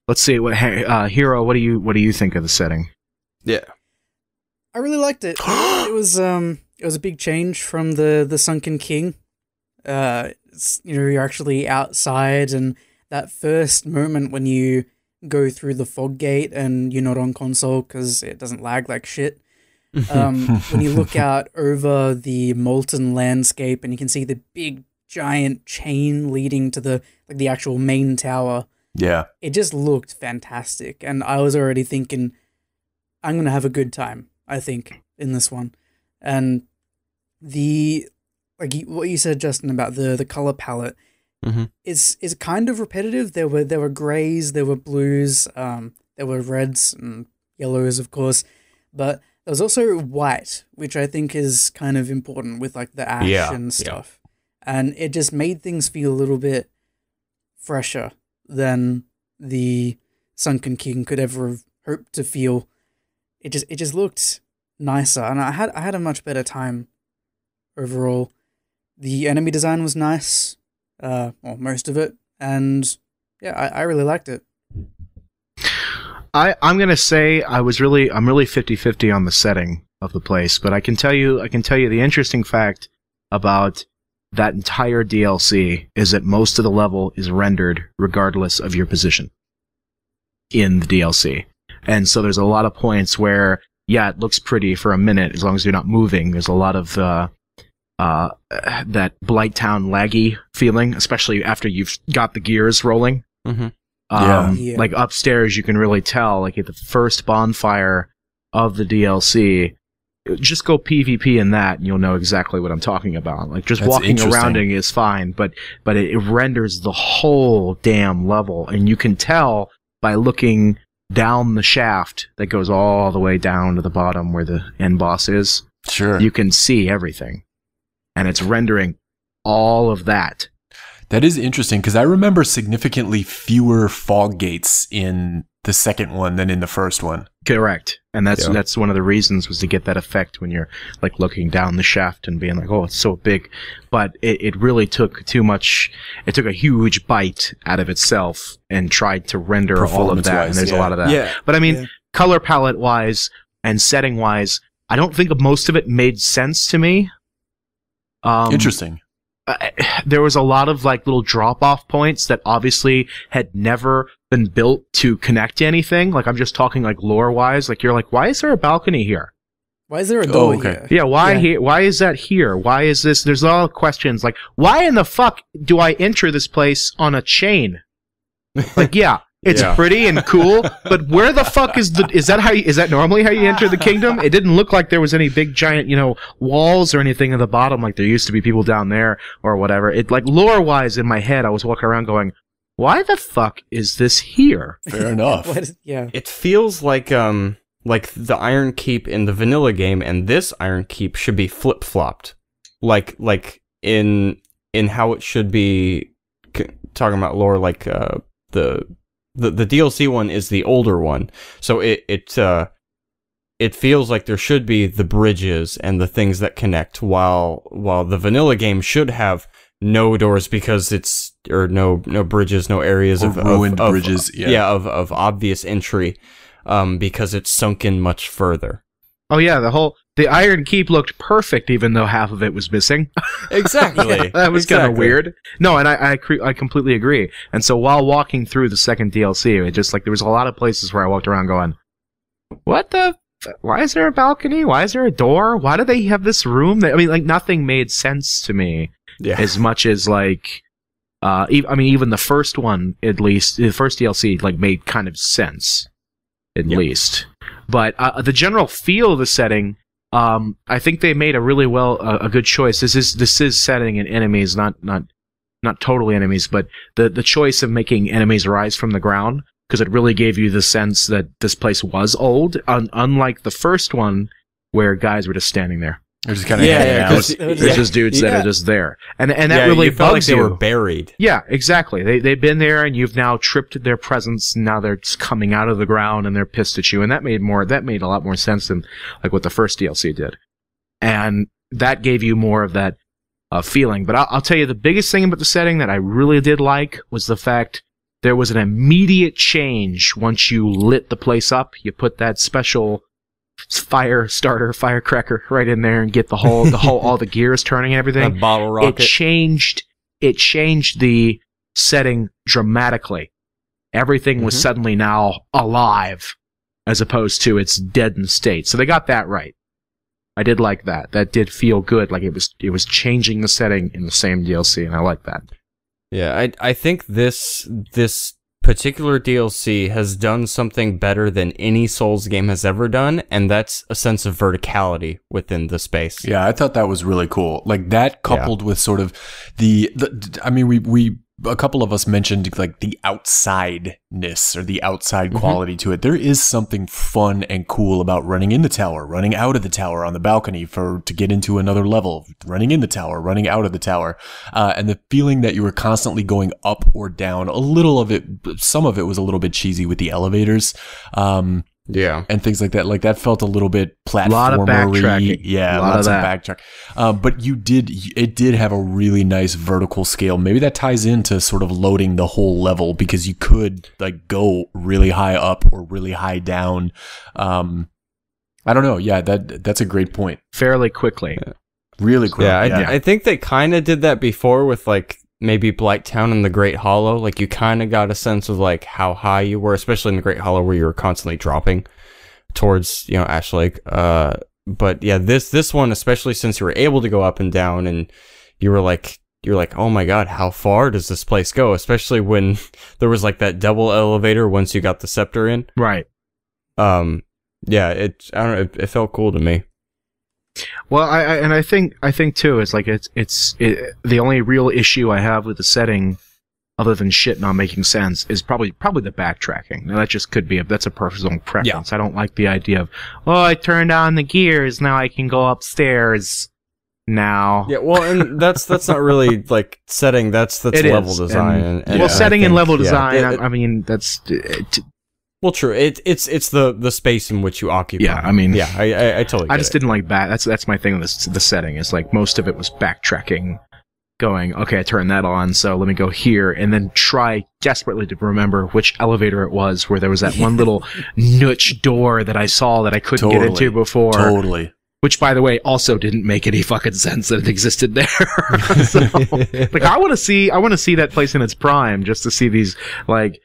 let's see what Hero. What do you think of the setting? Yeah. I really liked it. It was a big change from the Sunken King. You're actually outside, and that first moment when you go through the fog gate and you're not on console because it doesn't lag like shit. When you look out over the molten landscape and you can see the big giant chain leading to the actual main tower. Yeah, it just looked fantastic, and I was already thinking, I'm gonna have a good time. I think, in this one. And what you said, Justin, about the color palette is kind of repetitive. There were grays, there were blues, there were reds and yellows, of course, but there was also white, which I think is kind of important with like the ash and stuff. Yeah. And it just made things feel a little bit fresher than the Sunken King could ever have hoped to feel. It just looked nicer, and I had a much better time overall. The enemy design was nice, most of it, and yeah, I really liked it. I'm gonna say I'm really 50-50 on the setting of the place, but I can tell you the interesting fact about that entire DLC is that most of the level is rendered regardless of your position in the DLC. And so there's a lot of points where, it looks pretty for a minute as long as you're not moving. There's a lot of that Blighttown laggy feeling, especially after you've got the gears rolling. Mm-hmm. Like upstairs, you can really tell, like at the first bonfire of the DLC, just go PvP in that and you'll know exactly what I'm talking about. Like just walking around it is fine, but it renders the whole damn level, and you can tell by looking down the shaft that goes all the way down to the bottom where the end boss is. Sure. You can see everything. And it's rendering all of that. That is interesting, because I remember significantly fewer fog gates in the second one than in the first one. Correct. And that's one of the reasons, was to get that effect when you're like looking down the shaft and being like, oh, it's so big. But it really took too much. It took a huge bite out of itself and tried to render all of that. And there's a lot of that. Yeah. But I mean, color palette wise and setting wise, I don't think most of it made sense to me. Interesting. There was a lot of like little drop-off points that obviously had never been built to connect to anything. Like I'm just talking like lore-wise. Like you're like, why is there a balcony here? Why is there a door here? Yeah, why here? Why is that here? Why is this? There's all questions like, why in the fuck do I enter this place on a chain? Like, yeah, it's pretty and cool, but where the fuck is that normally how you enter the kingdom? It didn't look like there was any big giant, walls or anything at the bottom like there used to be people down there or whatever. It, like, lore-wise in my head, I was walking around going, why the fuck is this here? Fair enough. It feels like the Iron Keep in the vanilla game and this Iron Keep should be flip-flopped. Like in how it should be, talking about lore, like the DLC one is the older one. So it feels like there should be the bridges and the things that connect, while the vanilla game should have no doors because no bridges, no areas of ruined bridges, of obvious entry, because it's sunken much further. Oh yeah, the Iron Keep looked perfect, even though half of it was missing. Exactly. That was kind of weird. No, and I completely agree. And so while walking through the second DLC, it just, like, there was a lot of places where I walked around going, what the? Why is there a balcony? Why is there a door? Why do they have this room? Nothing made sense to me. Yeah. As much as, like, even the first one, at least, the first DLC, like, made kind of sense, at least. But the general feel of the setting, I think they made a good choice. This is setting in enemies, not totally enemies, but the choice of making enemies rise from the ground, because it really gave you the sense that this place was old, unlike the first one, where guys were just standing there. They're just kind of hanging out. There's just dudes that are just there, and that really you felt bugs like they you. were buried. Yeah, exactly. They've been there, and you've now tripped their presence. And now they're just coming out of the ground, and they're pissed at you. And that made a lot more sense than like what the first DLC did, and that gave you more of that feeling. But I'll tell you, the biggest thing about the setting that I really did like was the fact there was an immediate change once you lit the place up. You put that special firecracker right in there and get all the gears turning and everything. That bottle rocket. It changed the setting dramatically. Everything was suddenly now alive, as opposed to its deadened state. So they got that right. I did like that. That did feel good. Like it was changing the setting in the same DLC, and I like that. Yeah, I think this particular DLC has done something better than any Souls game has ever done, and that's a sense of verticality within the space. Yeah, I thought that was really cool. Like that coupled with sort of we a couple of us mentioned like the outsideness or the outside quality to it. There is something fun and cool about running in the tower, running out of the tower on the balcony to get into another level, running in the tower, running out of the tower, and the feeling that you were constantly going up or down. Some of it was a little bit cheesy with the elevators. And things like that. Like that felt a little bit platformery. A lot of backtracking. Yeah, lots of backtrack. But it did have a really nice vertical scale. Maybe that ties into sort of loading the whole level, because you could like go really high up or really high down. I don't know. Yeah, that's a great point. Fairly quickly. Really quick. Yeah, I think they kind of did that before with like maybe Blighttown and the Great Hollow. Like you kind of got a sense of like how high you were, especially in the Great Hollow where you were constantly dropping towards, Ash Lake. But yeah, this one, especially since you were able to go up and down, and you're like, oh my god, how far does this place go? Especially when there was like that double elevator once you got the scepter in. Right. Yeah, I don't know, it felt cool to me. Well, I think too, it's like it's the only real issue I have with the setting, other than shit not making sense, is probably the backtracking. Now that just could be that's a personal preference. Yeah. I don't like the idea of, I turned on the gears, now I can go upstairs now. Yeah, well, and that's not really like setting. That's level design. And setting and level design. I mean, that's. Well, true. It's the space in which you occupy. Yeah, I mean, I totally. I just didn't like that's my thing with the setting. Is like most of it was backtracking, going, okay, I turned that on, so let me go here, and then try desperately to remember which elevator it was where there was that one little niche door that I saw that I couldn't get into before. Totally. Which, by the way, also didn't make any fucking sense that it existed there. So, like, I want to see that place in its prime, just to see these like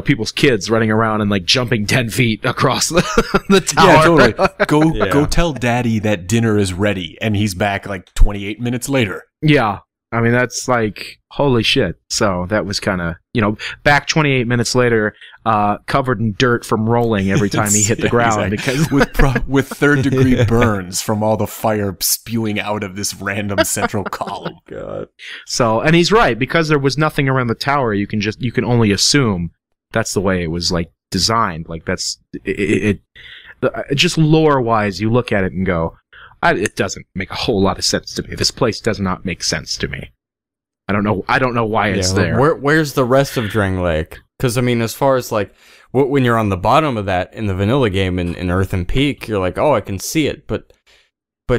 people's kids running around and like jumping 10 feet across the tower. Yeah, totally. Go tell daddy that dinner is ready, and he's back like 28 minutes later. Yeah. I mean, that's like, holy shit. So that was kind of, back 28 minutes later, covered in dirt from rolling every time he hit the ground. Exactly. Because with third-degree burns from all the fire spewing out of this random central column. God. So, and he's right, because there was nothing around the tower, you can only assume that's the way it was like designed. Like that's, just lore-wise, you look at it and go, it doesn't make a whole lot of sense to me. This place does not make sense to me. I don't know why it's there. Where's the rest of Drang Lake? Because, I mean, as far as, like, when you're on the bottom of that in the vanilla game in Earthen Peak, you're like, oh, I can see it. But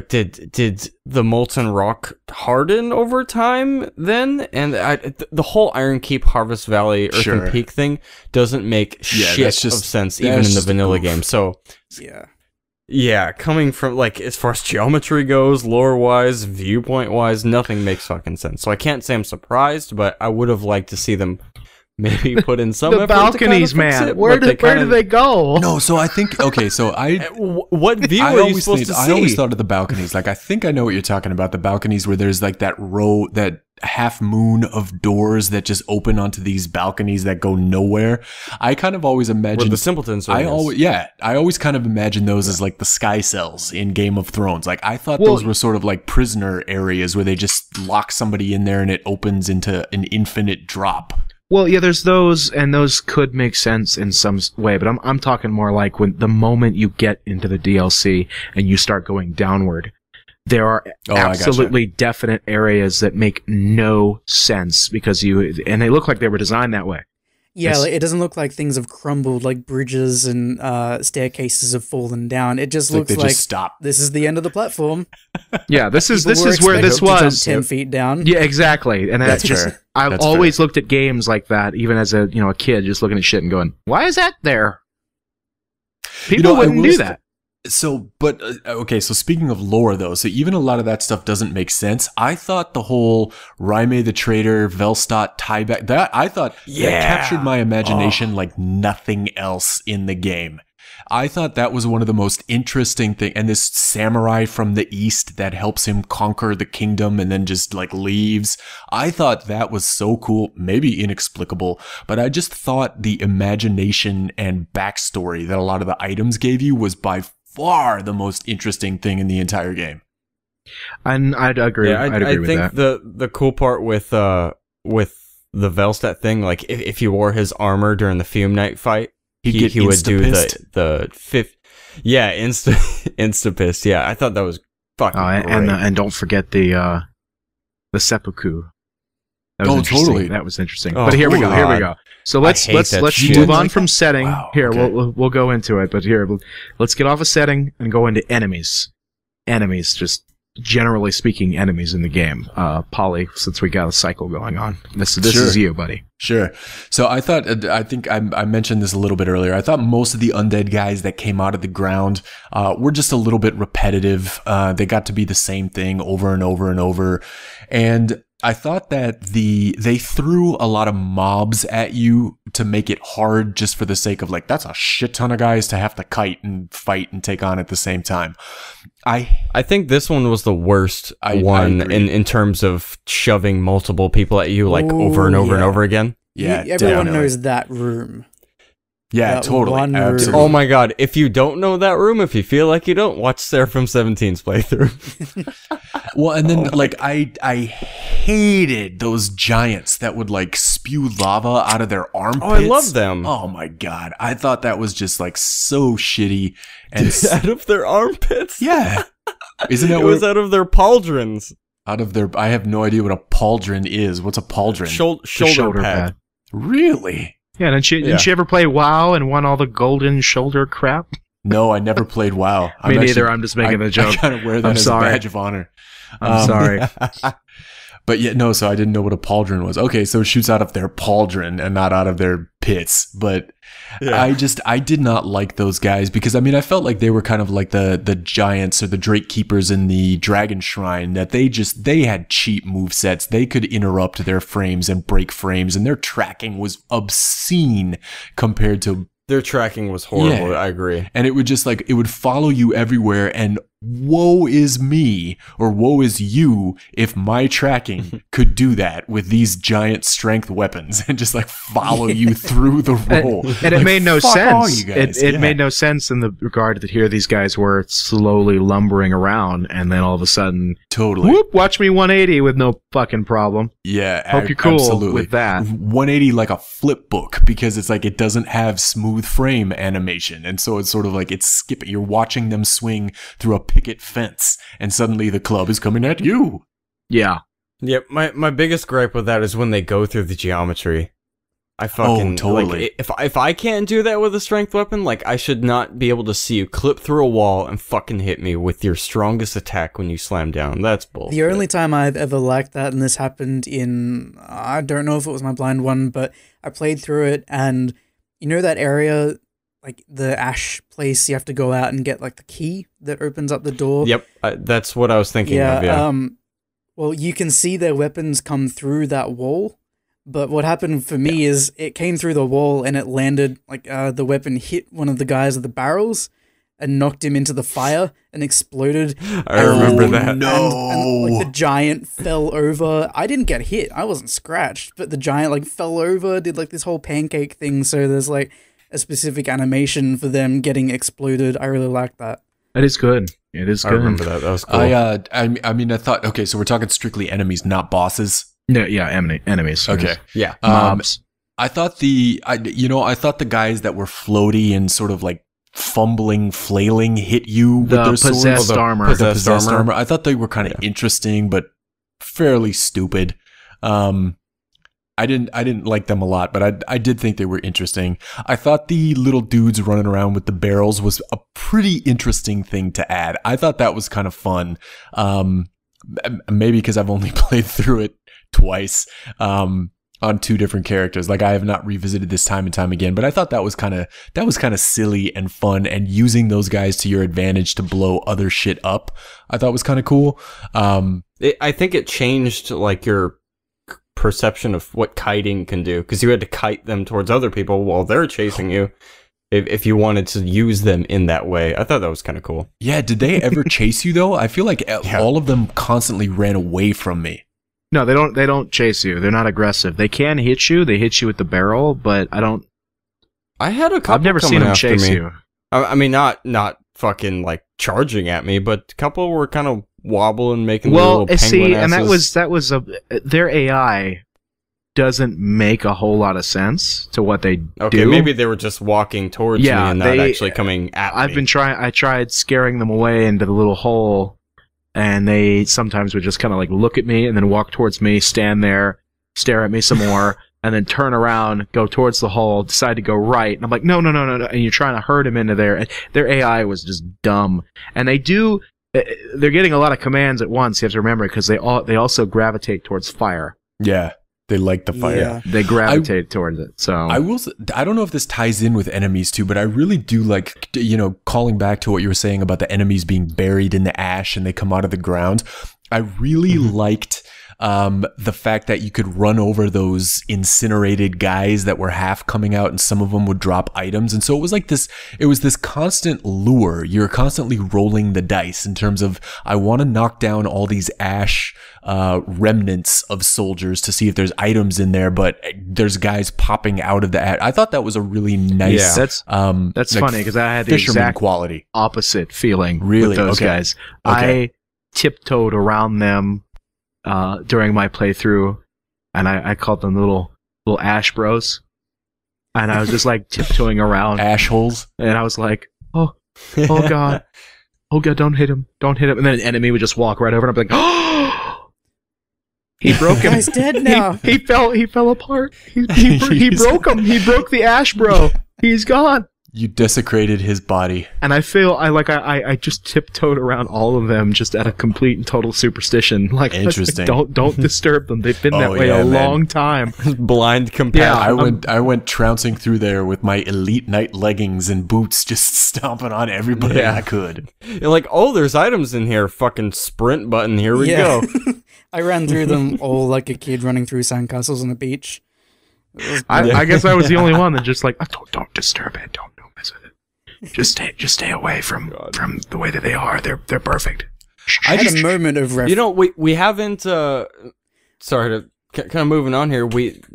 did the molten rock harden over time then? And the whole Iron Keep, Harvest Valley, Earthen Peak thing doesn't make shit of sense even in the vanilla game. So, yeah, coming from, like, as far as geometry goes, lore-wise, viewpoint-wise, nothing makes fucking sense. So I can't say I'm surprised, but I would have liked to see them maybe put in some effort balconies, to kind of man. Where do they go? No, so I think, okay, so what view are you supposed to see? I always thought of the balconies. Like, I think I know what you're talking about. The balconies where there's, like, that row, that half moon of doors that just open onto these balconies that go nowhere. I kind of always imagined... Where the simpletons are. I always kind of imagined those as like the sky cells in Game of Thrones. Like, I thought those were sort of like prisoner areas where they just lock somebody in there and it opens into an infinite drop. Well, yeah, there's those, and those could make sense in some way, but I'm talking more like when the moment you get into the DLC and you start going downward, there are absolutely definite areas that make no sense because and they look like they were designed that way. Yeah, like, it doesn't look like things have crumbled, like bridges and staircases have fallen down. It just looks like this is the end of the platform. Yeah, this is where this was 10 feet down. Yeah, exactly, and that's just I've always looked at games like that, even as a kid, just looking at shit and going, "Why is that there?" People wouldn't do that. So, but, okay, so speaking of lore, though, so even a lot of that stuff doesn't make sense. I thought the whole Raime the Traitor, Velstadt tieback, that captured my imagination like nothing else in the game. I thought that was one of the most interesting things. And this samurai from the east that helps him conquer the kingdom and then just like leaves. I thought that was so cool, maybe inexplicable, but I just thought the imagination and backstory that a lot of the items gave you was by far the most interesting thing in the entire game. And I'd agree. Yeah, I'd agree with that. I think the cool part with the Velstadt thing, like if you wore his armor during the Fume Knight fight, he would do the fifth. Yeah, insta pissed. Yeah, I thought that was fucking great. And don't forget the seppuku. That was totally. That was interesting. But here we go. So let's move on from setting. Wow, here, okay. we'll go into it. But here, let's get off of setting and go into enemies. Enemies, just generally speaking, enemies in the game. Polly, since we got a cycle going on, this is you, buddy. Sure. So I think I mentioned this a little bit earlier. I thought most of the undead guys that came out of the ground were just a little bit repetitive. They got to be the same thing over and over and over. And I thought that they threw a lot of mobs at you to make it hard just for the sake of like, that's a shit ton of guys to have to kite and fight and take on at the same time. I think this one was the worst one in terms of shoving multiple people at you like over and over and over again. Yeah, everyone knows that room. Yeah, that totally. Absolutely. Oh my god, if you don't know that room, if you feel like you don't, watch Seraphim 17's playthrough. Well, and then like I hated those giants that would like spew lava out of their armpits. Oh, I love them. Oh my god, I thought that was just like so shitty. And out of their armpits? Yeah. Isn't that it was out of their pauldrons. Out of their, I have no idea what a pauldron is. What's a pauldron? Shoulder pad. Really? Yeah, didn't you ever play WoW and won all the golden shoulder crap? No, I never played WoW. Me neither. I'm just making a joke. I kind of wear that as a badge of honor. I'm sorry. But yet, no, so I didn't know what a pauldron was. Okay, so it shoots out of their pauldron and not out of their pits. But I did not like those guys because, I mean, I felt like they were kind of like the giants or the Drake Keepers in the Dragon Shrine, that they had cheap movesets. They could interrupt their frames and break frames, and their tracking was obscene compared to... Their tracking was horrible, Yeah. I agree. And it would just like, it would follow you everywhere, and woe is me, or woe is you, if my tracking could do that with these giant strength weapons and just like follow you through the roll. And it Like, made no fuck all sense. you guys. It Yeah. made no sense in the regard that here these guys were slowly lumbering around, and then all of a sudden, Totally. whoop, watch me 180 with no fucking problem. Yeah. Hope you're cool absolutely. with that. 180 like a flip book, because it's like it doesn't have smooth frame animation. And so it's sort of like it's skipping. You're watching them swing through a picket fence, and suddenly the club is coming at you. Yeah. Yep, my biggest gripe with that is when they go through the geometry. I fucking totally. like, if I can't do that with a strength weapon, like I should not be able to see you clip through a wall and fucking hit me with your strongest attack when you slam down. That's bullshit. The only time I've ever liked that, and this happened in, I don't know if it was my blind one, but I played through it, and you know that area, like the ash place, you have to go out and get like the key that opens up the door. Yep, that's what I was thinking of. Yeah. Well, you can see their weapons come through that wall, but what happened for me is it came through the wall and it landed, like the weapon hit one of the guys with the barrels and knocked him into the fire and exploded. I remember that. And, like the giant fell over. I didn't get hit. I wasn't scratched, but the giant like fell over, did like this whole pancake thing. So there's like a specific animation for them getting exploded. I really like that. That is good. It is I good. remember that. That was cool. I mean, I thought, okay, so we're talking strictly enemies, not bosses. No, yeah, enemies. Okay. Yeah. Mobs. I thought the guys that were floaty and sort of like fumbling, flailing hit you with The their swords. possessed armor. Possessed armor. I thought they were kind of interesting, but fairly stupid. I didn't like them a lot, but I did think they were interesting. I thought the little dudes running around with the barrels was a pretty interesting thing to add. I thought that was kind of fun. Maybe because I've only played through it twice on two different characters. Like I have not revisited this time and time again, but I thought that was kind of silly and fun, and using those guys to your advantage to blow other shit up, I thought was kind of cool. I think it changed like your perception of what kiting can do, because you had to kite them towards other people while they're chasing you. If you wanted to use them in that way, I thought that was kind of cool. Yeah, did they ever chase you though? I feel like all of them constantly ran away from me. No, they don't. They don't chase you. They're not aggressive. They can hit you. They hit you with the barrel, but I don't. I had a couple. I've never seen them after chase me. you. I mean, not fucking like charging at me, but a couple were kind of wobbling, making Well, little penguin see, and asses. that was their AI doesn't make a whole lot of sense to what they Okay, do. maybe they were just walking towards me and not actually coming at me. I tried scaring them away into the little hole, and they sometimes would just kind of like look at me and then walk towards me, stand there, stare at me some more, and then turn around, go towards the hole, decide to go right, and I'm like, no, and you're trying to herd them into there. Their AI was just dumb, and they're getting a lot of commands at once. You have to remember, because they also gravitate towards fire. Yeah, they like the fire. Yeah. They gravitate towards it. So I don't know if this ties in with enemies too, but I really do like, calling back to what you were saying about the enemies being buried in the ash and they come out of the ground. I really liked the fact that you could run over those incinerated guys that were half coming out, and some of them would drop items. And so it was like this, it was this constant lure. You're constantly rolling the dice in terms of, I want to knock down all these ash remnants of soldiers to see if there's items in there, but there's guys popping out of the ash. I thought that was a really nice, that's like funny, because I had the fisherman exact quality. opposite feeling Really? with those Okay. guys. Okay. I tiptoed around them during my playthrough, and I called them little ash bros, and I was just like tiptoeing around, Ash holes. and I was like, oh god, don't hit him, and then an enemy would just walk right over, and I'd be like, oh, he broke him. Guy's dead now. He fell apart. He broke him. He broke the ash bro. He's gone. You desecrated his body. And I feel I just tiptoed around all of them just out of complete and total superstition. Like, Interesting. Don't disturb them. They've been that way a long time. Blind compassion. Yeah, I went trouncing through there with my elite night leggings and boots, just stomping on everybody I could. You're like, oh, there's items in here. Fucking sprint button. Here we go. I ran through them all like a kid running through sandcastles on the beach. I guess I was the only one that just like, don't disturb it. Don't mess with it. Just stay away from the way that they are. They're perfect. I had a moment of You know, we haven't. Sorry to kind of moving on here.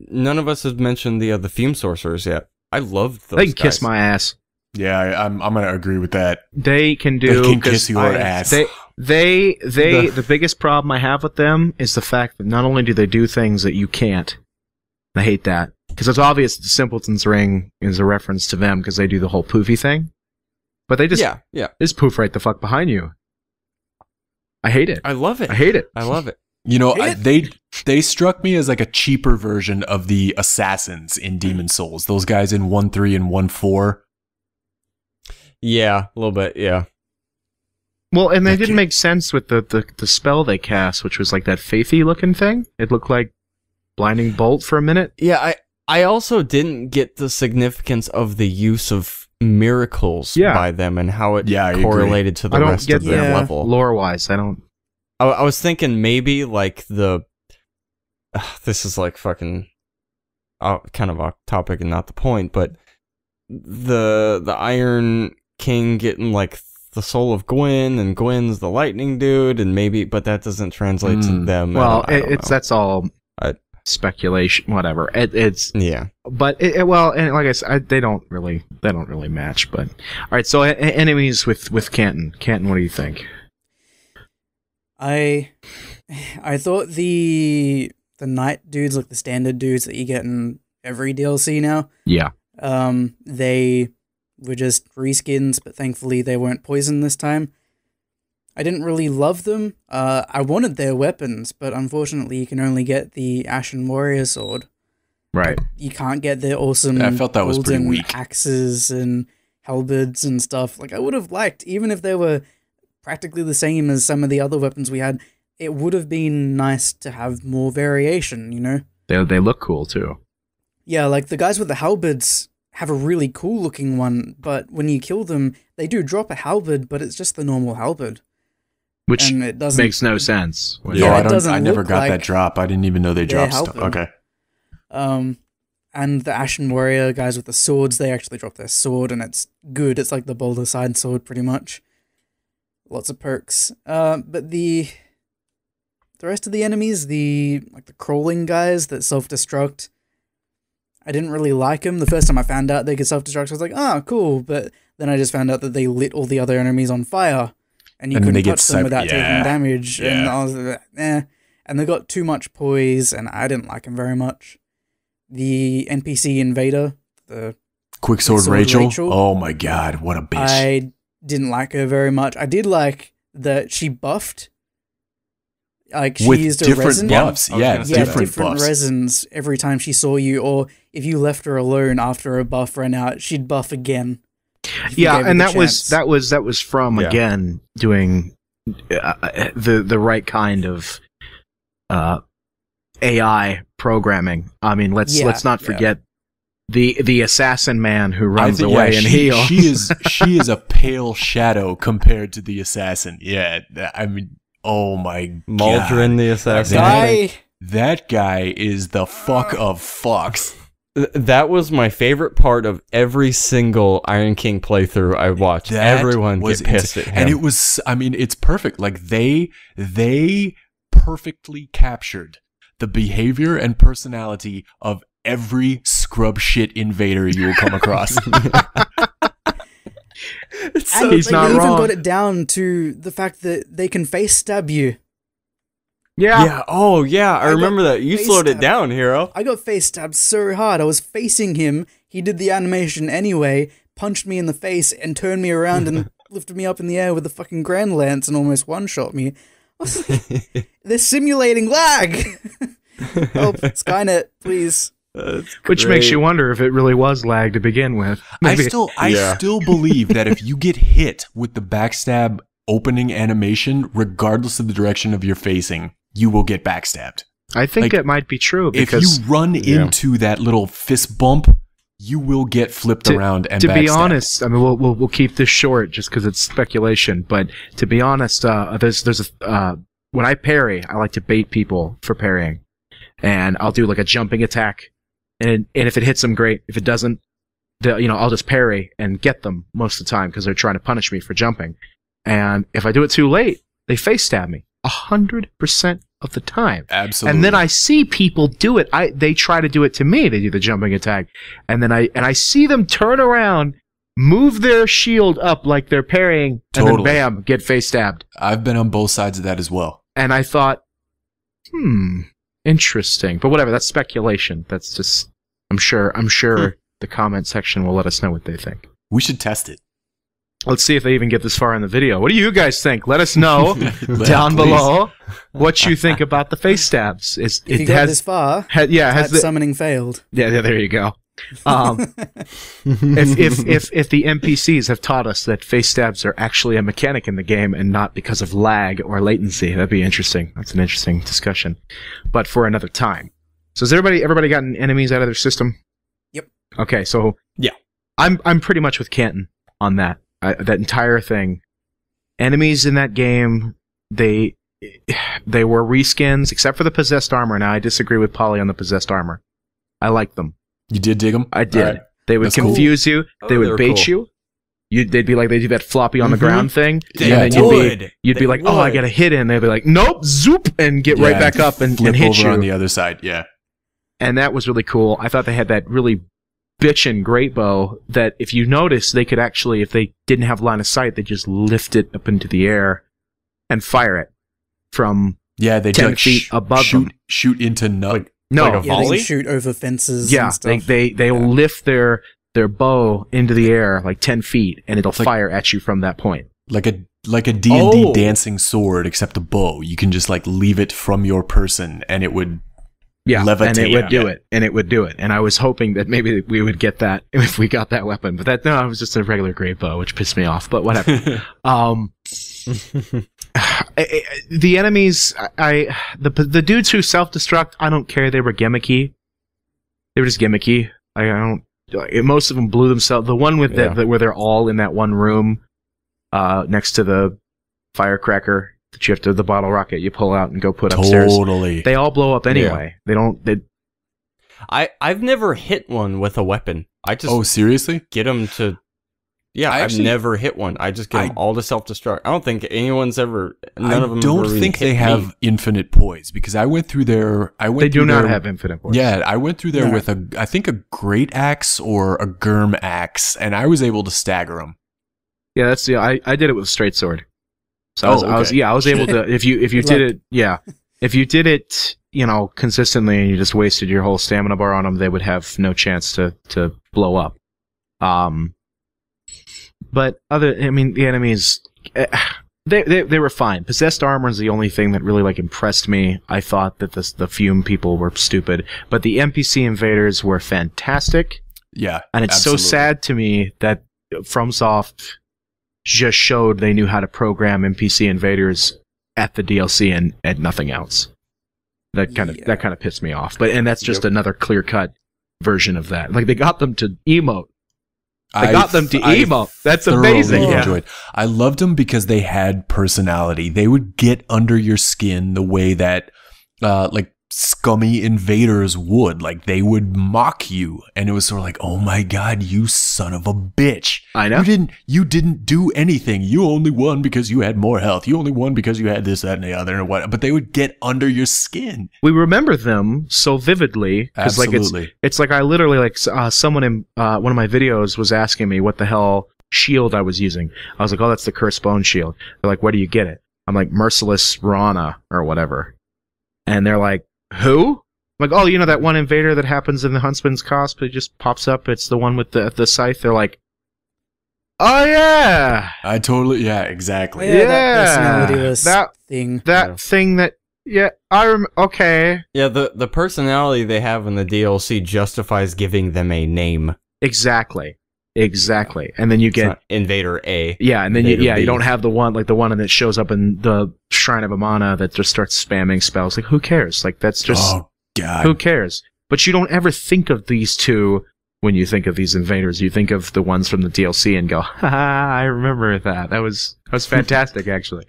None of us have mentioned the theme sorcerers yet. I loved those. They can guys. kiss my ass. Yeah, I'm gonna agree with that. They can do. They can kiss your ass. The biggest problem I have with them is the fact that not only do they do things that you can't. I hate that because it's obvious the Simpleton's Ring is a reference to them because they do the whole poofy thing, but they just just poof right the fuck behind you. I hate it. I love it. I hate it. I love it. You know, they struck me as like a cheaper version of the assassins in Demon Souls. Those guys in 1.3 and 1.4. Yeah, a little bit. Yeah. Well, and they didn't make sense with the spell they cast, which was like that faithy looking thing. It looked like Blinding Bolt for a minute. Yeah, I also didn't get the significance of the use of miracles by them and how it correlated to the rest of their level. Lore-wise, I don't... I was thinking maybe like this is like fucking kind of off topic and not the point, but the Iron King getting like the soul of Gwyn, and Gwyn's the lightning dude, and maybe, but that doesn't translate to them. Well, that's all speculation, whatever. It's but well, and like I said, they don't really match. But all right, so enemies with Canton. Canton, what do you think? I thought the knight dudes, like the standard dudes that you get in every DLC now. Yeah. They were just reskins, but thankfully they weren't poisoned this time. I didn't really love them. I wanted their weapons, but unfortunately you can only get the Ashen Warrior sword. Right. You can't get their awesome I felt that was pretty weak. axes and halberds and stuff. Like, I would have liked, even if they were practically the same as some of the other weapons we had, it would have been nice to have more variation, you know? They look cool too. Yeah, like the guys with the halberds have a really cool looking one, but when you kill them, they do drop a halberd, but it's just the normal halberd. Which and it doesn't, makes no sense. Yeah, I never got that drop. I didn't even know they dropped stuff. Okay. And the Ashen Warrior guys with the swords, they actually drop their sword, and it's good. It's like the Boulder Side sword, pretty much. Lots of perks. But the rest of the enemies, the crawling guys that self-destruct, I didn't really like them. The first time I found out they could self-destruct, I was like, oh, cool. But then I just found out that they lit all the other enemies on fire, and you couldn't touch them without taking damage. Yeah. And I was like, eh. And they got too much poise, and I didn't like them very much. The NPC invader, the Quicksword Rachel. Oh my god, what a bitch. I didn't like her very much. I did like that she buffed. Like, she used a resin. Buffs. Yeah, different buffs. Resins every time she saw you, or if you left her alone after a buff ran out, she'd buff again. Yeah, and that was from again doing the right kind of AI programming. I mean, let's not forget the assassin man who runs away and heal. She is a pale shadow compared to the assassin. Yeah, I mean, oh my god, Maldrin the assassin. That guy is the fuck of fucks. That was my favorite part of every single Iron King playthrough I watched. Everyone was pissed at him. And it was, I mean, it's perfect. Like, they perfectly captured the behavior and personality of every scrub shit invader you will come across. And he's not wrong. They even got it down to the fact that they can face stab you. Yeah. Oh, yeah. I remember that. You slowed it down, Hero. I got face stabbed so hard. I was facing him. He did the animation anyway, punched me in the face, and turned me around and lifted me up in the air with a fucking Grand Lance and almost one-shot me. I was like, they're simulating lag. Help, Skynet, please. Which makes you wonder if it really was lag to begin with. I still believe that if you get hit with the backstab opening animation, regardless of the direction of your facing, you will get backstabbed. I think it might be true because if you run into that little fist bump, you will get flipped around and backstabbed. To be honest, I mean we'll keep this short just because it's speculation. But to be honest, there's a when I parry, I like to bait people for parrying, and I'll do like a jumping attack, and if it hits them, great. If it doesn't, I'll just parry and get them most of the time because they're trying to punish me for jumping. And if I do it too late, they face stab me 100% of the time. Absolutely. And then I see people do it. They try to do it to me. They do the jumping attack, and then I see them turn around, move their shield up like they're parrying, and then bam, get face stabbed. I've been on both sides of that as well. And I thought, interesting. But whatever, that's speculation. That's just I'm sure the comment section will let us know what they think. We should test it. Let's see if they even get this far in the video. What do you guys think? Let us know down below what you think about the face stabs. If you got this far, has the summoning failed. Yeah, there you go. If the NPCs have taught us that face stabs are actually a mechanic in the game and not because of lag or latency, that'd be interesting. That's an interesting discussion, but for another time. So has everybody gotten enemies out of their system? Yep. Okay, so yeah, I'm pretty much with Canton on that. That entire thing. Enemies in that game, they were reskins, except for the possessed armor. Now, I disagree with Polly on the possessed armor. I like them. You did dig them? I did. Right. They would confuse you. They would bait you. They'd be like, they do that floppy on the ground thing. Yeah, and then you'd be like, oh, I got a hit in. They'd be like, nope, zoop, and get right back up and hit over you. On the other side, yeah. And that was really cool. I thought they had that really bitchin' great bow that if you notice, they could actually, if they didn't have line of sight, they just lift it up into the air and fire it from 10 feet above them. Shoot into like a volley? They can shoot over fences and stuff. They'll lift their bow into the air like 10 feet and it'll fire at you from that point. Like a D&D dancing sword, except a bow. You can just like leave it from your person and it would levitate. And it would do it. And it would do it. And I was hoping that maybe we would get that if we got that weapon. But it was just a regular great bow, which pissed me off. But whatever. The enemies, the dudes who self-destruct, I don't care. They were gimmicky. They were just gimmicky. Most of them blew themselves. The one with where they're all in that one room next to the firecracker that you have to, the bottle rocket you pull out and go put upstairs. Totally. They all blow up anyway. Yeah. I've never hit one with a weapon. I just seriously? Get them to. Yeah, I've never hit one. I just get them all to self-destruct. I don't think anyone's ever. None of them. I don't think they have infinite poise because I went through there. They do not have infinite poise. Yeah, I went through there with I think a great axe or a Gurm axe, and I was able to stagger them. Yeah, that's I did it with a straight sword. So I was able to. If you did it, if you did it, consistently, and you just wasted your whole stamina bar on them, they would have no chance to blow up. But the enemies, they were fine. Possessed armor is the only thing that really impressed me. I thought that the fume people were stupid, but the NPC invaders were fantastic. Yeah, and it's so sad to me that FromSoft just showed they knew how to program NPC invaders at the DLC and nothing else. That kind of pissed me off. And that's just another clear-cut version of that. Like they got them to emote. That's amazing. Enjoyed. I loved them because they had personality. They would get under your skin the way that scummy invaders would. Like they would mock you, and it was sort of like, "Oh my god, you son of a bitch! I know you didn't do anything. You only won because you had more health. You only won because you had this, that, and the other, and what." But they would get under your skin. We remember them so vividly because it's like I literally someone in one of my videos was asking me what the hell shield I was using. I was like, "Oh, that's the Cursed Bone shield." They're like, "Where do you get it?" I'm like, "Merciless Rana or whatever," and they're like, "Who?" I'm like, "Oh, that one invader that happens in the Huntsman's cosp. It just pops up. It's the one with the scythe." They're like, "Oh yeah, I totally exactly." Yeah, that personality-less thing. That thing that Yeah, okay. Yeah, the personality they have in the DLC justifies giving them a name. Exactly. And then you It's get not Invader A. yeah, and then Invader B. you don't have the one that shows up in the Shrine of Amana that just starts spamming spells. Like, who cares? Like, that's just Oh God. who cares? But you don't ever think of these two when you think of these invaders. You think of the ones from the DLC and go, ha, I remember that. That was fantastic, actually.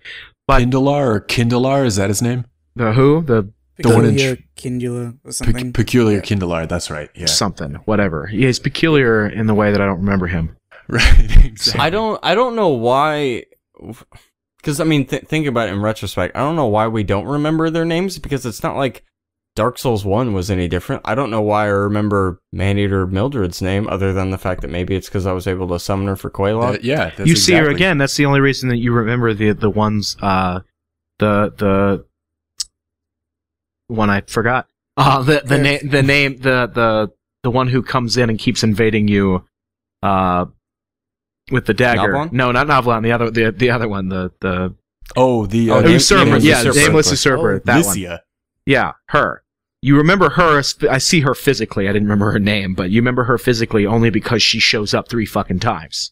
But Kindlar, is that his name? the who? The one in Peculiar Kindula or something. Peculiar Kindlar, that's right. Yeah. something, whatever. Yeah, he's peculiar in the way that I don't remember him. Right. Exactly. I don't know why, because I mean, think about it in retrospect. I don't know why we don't remember their names, because it's not like Dark Souls 1 was any different. I don't know why I remember Maneater Mildred's name, other than the fact that maybe it's because I was able to summon her for Quelaag. Yeah. That's You see her exactly- again. That's the only reason that you remember the ones. The one I forgot. The one who comes in and keeps invading you. With the dagger. Navlon? No, not Navlon. The other one. The Usurper. Usurper. Yeah, Usurper. Nameless Usurper. Oh, That one. Lycia. Yeah, her. You remember her. I see her physically. I didn't remember her name, but you remember her physically only because she shows up 3 fucking times.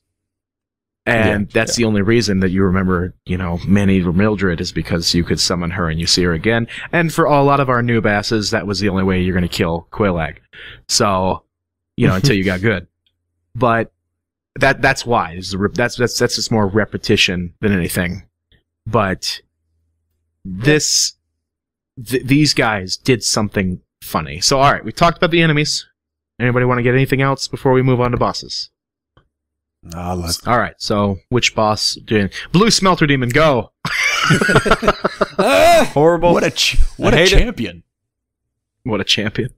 And that's the only reason that you remember, Maneater Mildred, is because you could summon her and you see her again. And for a lot of our noob asses, that was the only way you're going to kill Quelaag. So, until you got good. But that's why. That's just more repetition than anything. But these guys did something funny. So, all right, we talked about the enemies. Anybody want to get anything else before we move on to bosses? All right, so which boss? Blue Smelter Demon, go! Horrible. What a hate it. champion. What a champion.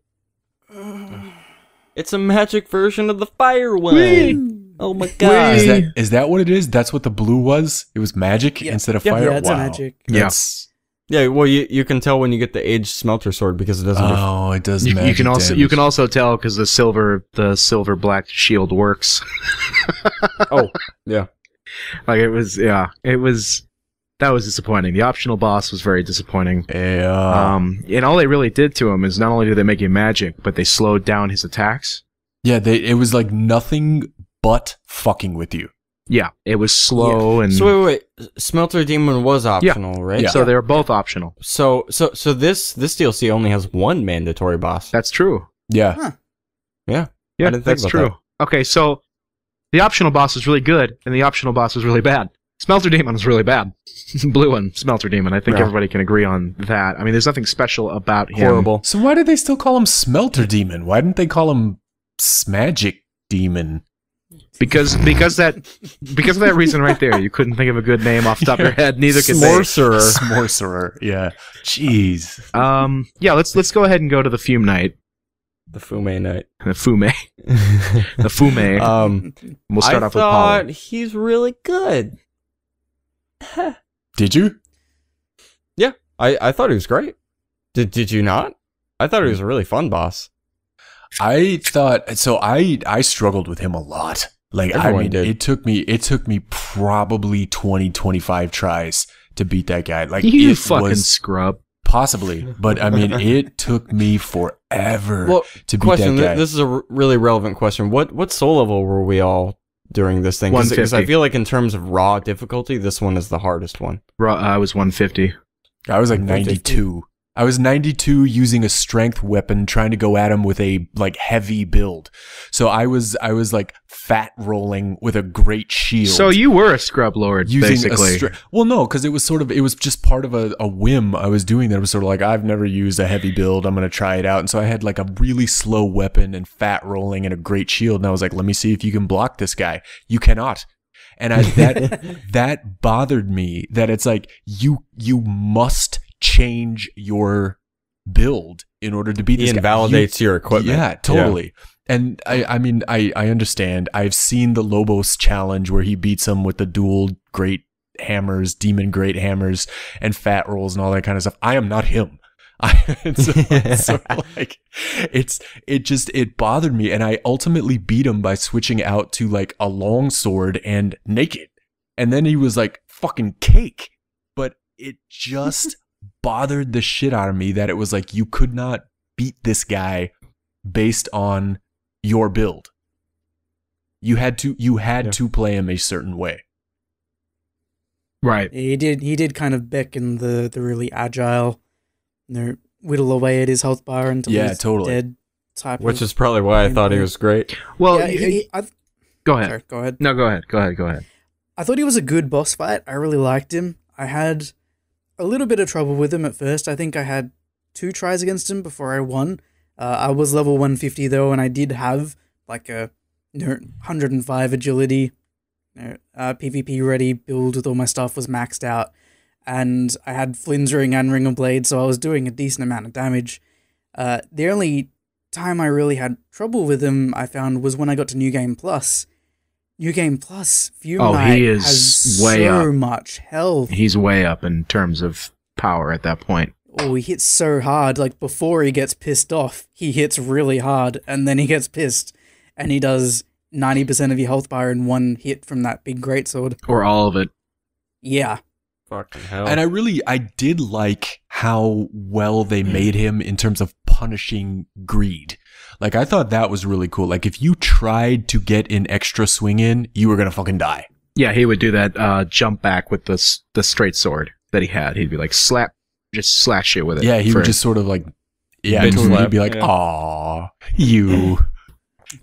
It's a magic version of the fire one. Whee! Oh my god. Is that what it is? That's what the blue was? It was magic instead of fire? Yeah, it's wow. a magic. That's- Yeah, well, you can tell when you get the aged smelter sword because it doesn't. Oh, it does You magic can damage. also tell because the silver black shield works. Oh, yeah. Like that was disappointing. The optional boss was very disappointing. Yeah. And all they really did to him is not only did they make him magic, but they slowed down his attacks. Yeah, it was like nothing but fucking with you. Yeah, it was slow and So wait. Smelter Demon was optional, right? Yeah. so they were both optional. So this DLC only has one mandatory boss. That's true. Yeah. Huh. Yeah. Yeah, I didn't think that's about true. Okay, so the optional boss was really good, and the optional boss was really bad. Smelter Demon was really bad. Blue one, Smelter Demon. I think Yeah. everybody can agree on that. I mean, there's nothing special about him. Horrible. So why did they still call him Smelter Demon? Why didn't they call him Smagic Demon? Because of that reason right there. You couldn't think of a good name off the top of your head. Neither could they. Sorcerer. Smorcerer. Yeah. Jeez. Yeah. Let's go ahead and go to the Fume Knight. The Fume Knight. The Fume. The Fume. We'll start off with I Paul. thought he's really good. Did you? Yeah, I thought he was great. Did you not? I thought he was a really fun boss. I thought so. I struggled with him a lot. Like Everyone did. it took me probably 20-25 tries to beat that guy. Like You it fucking was scrub. possibly, but I mean, it took me forever Well, to beat question. that guy. This is a really relevant question. What soul level were we all during this thing? Because 150. I feel like in terms of raw difficulty, this one is the hardest one. I was 150. I was like 150. 92. I was 92 using a strength weapon, trying to go at him with a like heavy build. So I was like fat rolling with a great shield. So you were a scrub lord, using basically. well, no, because it was just part of a whim I was doing. That it was sort of like, I've never used a heavy build, I'm gonna try it out. And so I had like a really slow weapon and fat rolling and a great shield. And I was like, let me see if you can block this guy. You cannot. And that bothered me. That it's like you must change your build in order to beat He this guy. invalidates your equipment. Yeah, totally. And I mean, I understand. I've seen the Lobos challenge where he beats him with the dual great hammers, demon great hammers, and fat rolls and all that kind of stuff. I am not him. It's sort of like it bothered me, and I ultimately beat him by switching out to like a long sword and naked, and then he was like fucking cake, but it just bothered the shit out of me that it was like you could not beat this guy based on your build. You had to play him a certain way. Right. He did kind of beckon the really agile, whittle away at his health bar until he's totally dead type. Which is probably why I thought he was great. Well, yeah, go ahead. Sorry, go ahead. No, go ahead. I thought he was a good boss fight. I really liked him. I had a little bit of trouble with him at first. I think I had 2 tries against him before I won. I was level 150 though, and I did have like a 105 agility, PvP ready build with all my stuff was maxed out, and I had Flynn's Ring and Ring of Blade, so I was doing a decent amount of damage. The only time I really had trouble with him, I found, was when I got to New Game Plus. New Game Plus, Fume Knight he is has way so up. much health. He's way up in terms of power at that point. Oh, he hits so hard. Like, before he gets pissed off, he hits really hard, and then he gets pissed, and he does 90% of your health bar in one hit from that big greatsword. Or all of it. Yeah. Fucking hell. And I did like how well they made him in terms of punishing greed. Like, I thought that was really cool. Like, if you tried to get an extra swing in, you were gonna fucking die. Yeah, he would do that jump back with the straight sword that he had. He'd be like, just slash you with it. Yeah, he would just sort of like, Bitch totally. slap, He'd be like, yeah. "Aw, you,"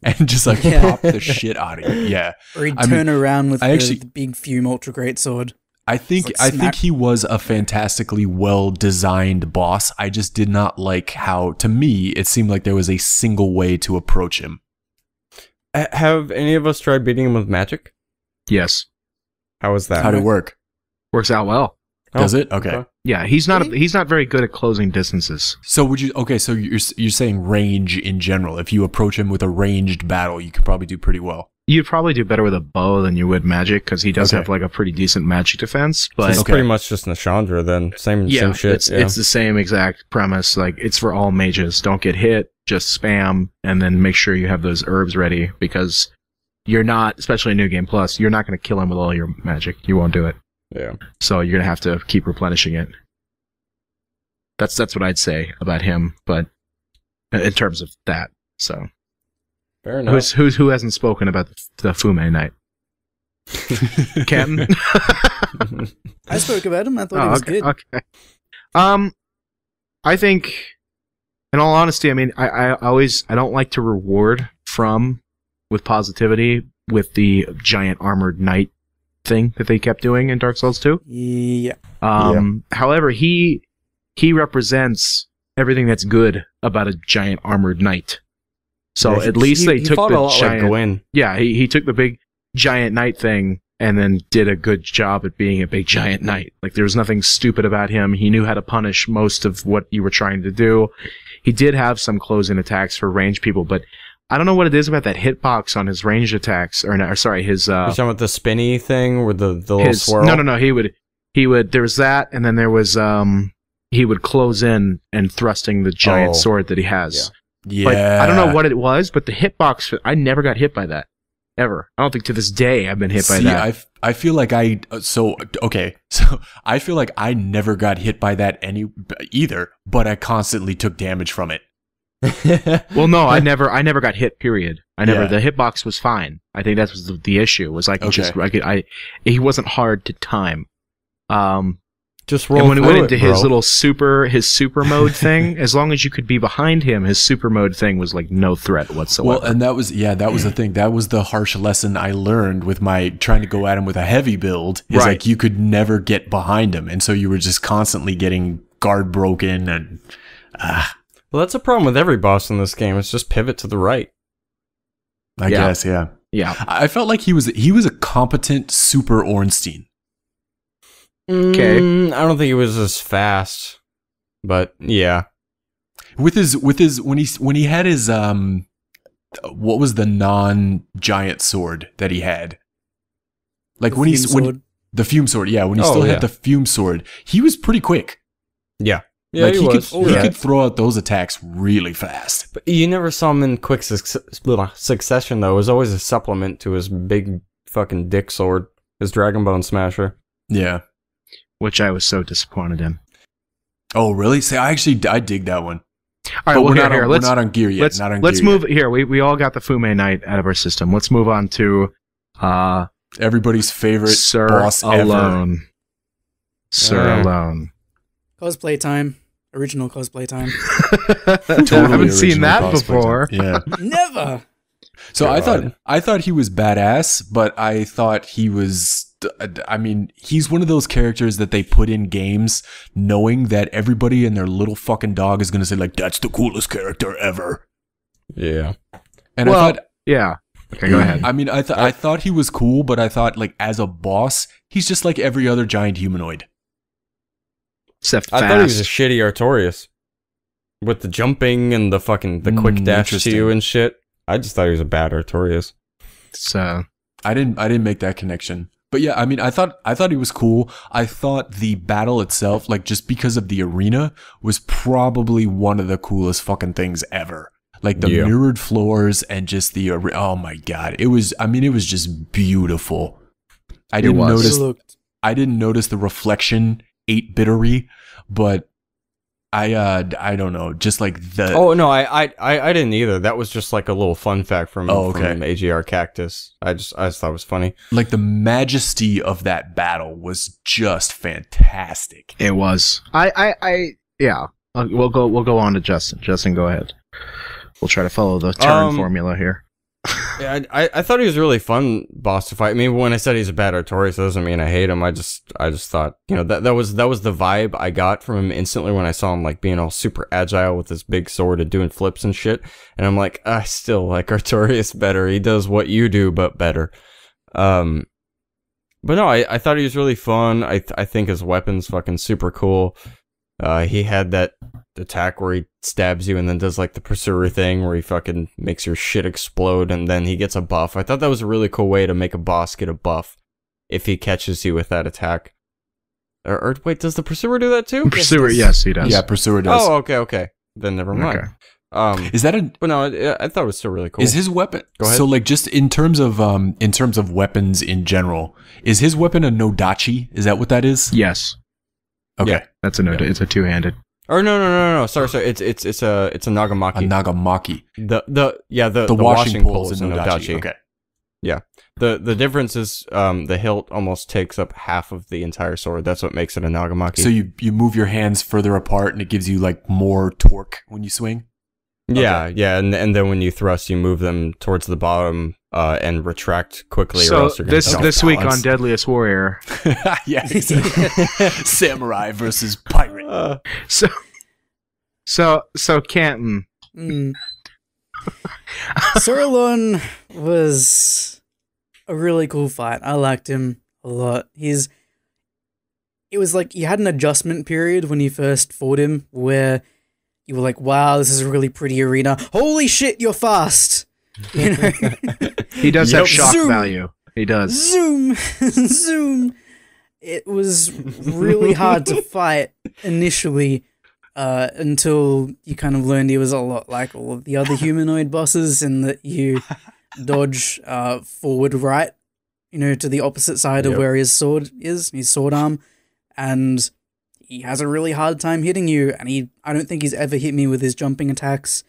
and just like Yeah. pop the shit out of you. Yeah, Or he'd I turn around with actually- the big Fume Ultra Greatsword. I think It's like smack- he was a fantastically well designed boss. I just did not like how, to me, it seemed like there was a single way to approach him. Have any of us tried beating him with magic? Yes. How was that? How did it work? Works out well. Does it? Okay. Yeah, he's not very good at closing distances. So would you? Okay, so you're saying range in general. If you approach him with a ranged battle, you could probably do pretty well. You'd probably do better with a bow than you would magic, because he does Okay. have like a pretty decent magic defense. But It's pretty much just Nashandra then. Same shit. it's the same exact premise. Like, it's for all mages. Don't get hit, just spam, and then make sure you have those herbs ready, because you're not, especially in New Game Plus, you're not going to kill him with all your magic. You won't do it. Yeah. So you're going to have to keep replenishing it. That's what I'd say about him, but in terms of that. So Fair enough. who hasn't spoken about the Fume Knight? Captain? I spoke about him. I thought he was good. Okay. I think, in all honesty, I mean, I don't like to reward with positivity with the giant armored knight thing that they kept doing in Dark Souls 2. Yeah. However, he represents everything that's good about a giant armored knight. So Yeah, at least they took fought the a lot giant. like Gwyn. Yeah, he took the big giant knight thing and then did a good job at being a big giant knight. Like, there was nothing stupid about him. He knew how to punish most of what you were trying to do. He did have some close-in attacks for ranged people, but I don't know what it is about that hitbox on his ranged attacks, his You're talking about the spinny thing with the little swirl? No, he would there was that, and then there was he would close in and thrusting the giant sword that he has. Yeah. But I don't know what it was, but the hitbox, I never got hit by that. Ever. I don't think to this day I've been hit by that. I feel like I feel like I never got hit by that either, but I constantly took damage from it. Well, no, I never got hit, period. The hitbox was fine. I think that was the issue, was he wasn't hard to time. Just roll and when he through went into it, his bro. little super mode thing, as long as you could be behind him, his super mode thing was like no threat whatsoever. Well, and that was the thing. That was the harsh lesson I learned with my trying to go at him with a heavy build. Is Right. like you could never get behind him, and so you were just constantly getting guard broken and. Well, that's a problem with every boss in this game. It's just pivot to the right. I guess, yeah. Yeah. I felt like he was a competent super Ornstein. Okay. I don't think he was as fast, but yeah. With his when he had his what was the non-giant sword that he had? Like when the fume sword, yeah, when he still had the fume sword, he was pretty quick. Yeah. Yeah, Like he was. he could throw out those attacks really fast. But you never saw him in quick succession, though. It was always a supplement to his big fucking dick sword, his Dragon Bone Smasher. Yeah. Which I was so disappointed in. Oh, really? Say, I dig that one. All right, But well, we're not on gear yet. Let's move here. We all got the Fume Knight out of our system. Let's move on to Everybody's favorite Sir boss Alone. Sir Alone. Cosplay time. Original cosplay time. Totally I haven't seen original that cosplay before. time. Yeah. Never. So God. I thought he was badass, but I thought he was. I mean, he's one of those characters that they put in games knowing that everybody and their little fucking dog is going to say, like, that's the coolest character ever. Yeah. And Well, I thought, yeah. Okay, go ahead. I mean, I thought he was cool, but I thought, like, as a boss, he's just like every other giant humanoid. Except I fast. thought he was a shitty Artorias. With the jumping and the quick dash to interesting. you and shit. I just thought he was a bad Artorias. So I didn't make that connection. But yeah, I mean, I thought he was cool. I thought the battle itself, like, just because of the arena, was probably one of the coolest fucking things ever. Like the mirrored floors and just the oh my god, it was just beautiful. I didn't notice the reflection 8-bittery, but I don't know, just like the Oh no, I didn't either. That was just like a little fun fact from from AGR Cactus. I just thought it was funny. like the majesty of that battle was just fantastic. it was. Yeah. We'll go on to Justin. Justin, go ahead. We'll try to follow the turn formula here. Yeah, I thought he was really fun boss to fight. I mean, when I said he's a bad Artorias, that doesn't mean I hate him. I just thought, you know, that was the vibe I got from him instantly when I saw him, like, being all super agile with this big sword and doing flips and shit. And I'm like, I still like Artorias better. He does what you do, but better. But no, I thought he was really fun. I think his weapon's fucking super cool. He had that attack where he stabs you and then does like the pursuer thing where he fucking makes your shit explode and then he gets a buff. I thought that was a really cool way to make a boss get a buff if he catches you with that attack. Or wait, does the pursuer do that too? Pursuer, yes, he does. Yeah, pursuer does. Oh, okay. Then never mind. Okay. Is that a? But no, I thought it was still really cool. Is his weapon? Go ahead. So, like, just in terms of weapons in general, is his weapon a Nodachi? Is that what that is? Yes. Okay. Yeah. That's it's a two-handed. Or no. Sorry. It's a Nagamaki. A Nagamaki. The washing pole is is a Nodachi. Okay. Yeah. The difference is the hilt almost takes up half of the entire sword. That's what makes it a Nagamaki. So you move your hands further apart and it gives you like more torque when you swing? Yeah, and then when you thrust, you move them towards the bottom and retract quickly. So or else you're gonna this week on Deadliest Warrior. Yeah. Samurai versus pirate. So Canton. Sir Alone was a really cool fight. I liked him a lot. It was like you had an adjustment period when you first fought him where you were like, wow, this is a really pretty arena. Holy shit, you're fast. You know? He does have shock Zoom. value. He does. Zoom. Zoom. It was really hard to fight initially until you kind of learned he was a lot like all of the other humanoid bosses in that you dodge forward right, you know, to the opposite side of where his sword is, his sword arm, and he has a really hard time hitting you, and I don't think he's ever hit me with his jumping attacks.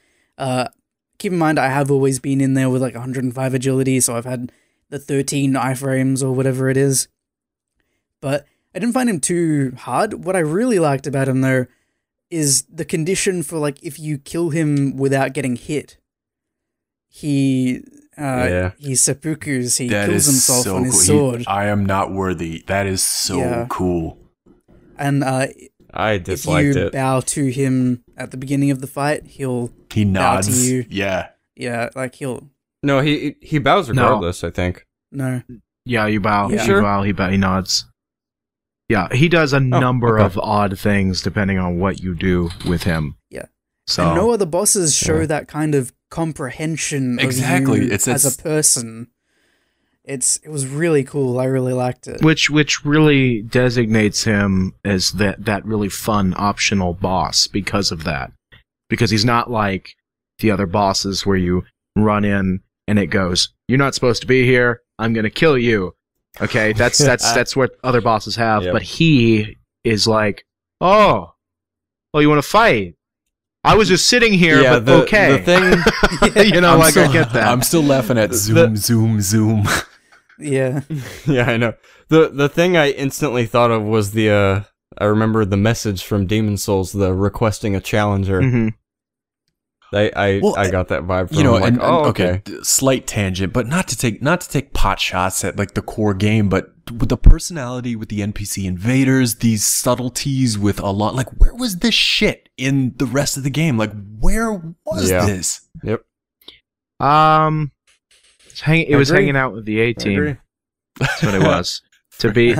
Keep in mind, I have always been in there with like 105 agility, so I've had the 13 iframes or whatever it is. But I didn't find him too hard. What I really liked about him, though, is the condition for like if you kill him without getting hit, he seppukus, he That kills is himself so on his cool. sword. I am not worthy. That is so cool. And I disliked if you it. bow to him at the beginning of the fight, He bow nods. to you. Yeah. Yeah, like he'll... No, he bows regardless, I think. No. Yeah, you bow. Yeah. You Sure. bow. He nods. Yeah, he does a number of odd things depending on what you do with him. Yeah. So And no other bosses show that kind of comprehension Exactly. of you It's as a person. It was really cool. I really liked it. which really designates him as that really fun optional boss because of that. Because he's not like the other bosses where you run in and it goes, "You're not supposed to be here. I'm gonna kill you." Okay, that's what other bosses have. Yep. But he is like, "Oh, "Oh, you want to fight?" I was just sitting here, Yeah, but okay. The thing, You know, I get that. I'm still laughing at zoom. Yeah. yeah, I know. The thing I instantly thought of was the I remember the message from Demon Souls, the requesting a challenger. Mhm. I got that vibe from him, and okay. slight tangent, but not to take pot shots at like the core game, but with the personality with the NPC invaders, these subtleties with a lot, like where was this shit in the rest of the game? Like where was this? Yep. It was hanging out with the A team. That's what it was. To be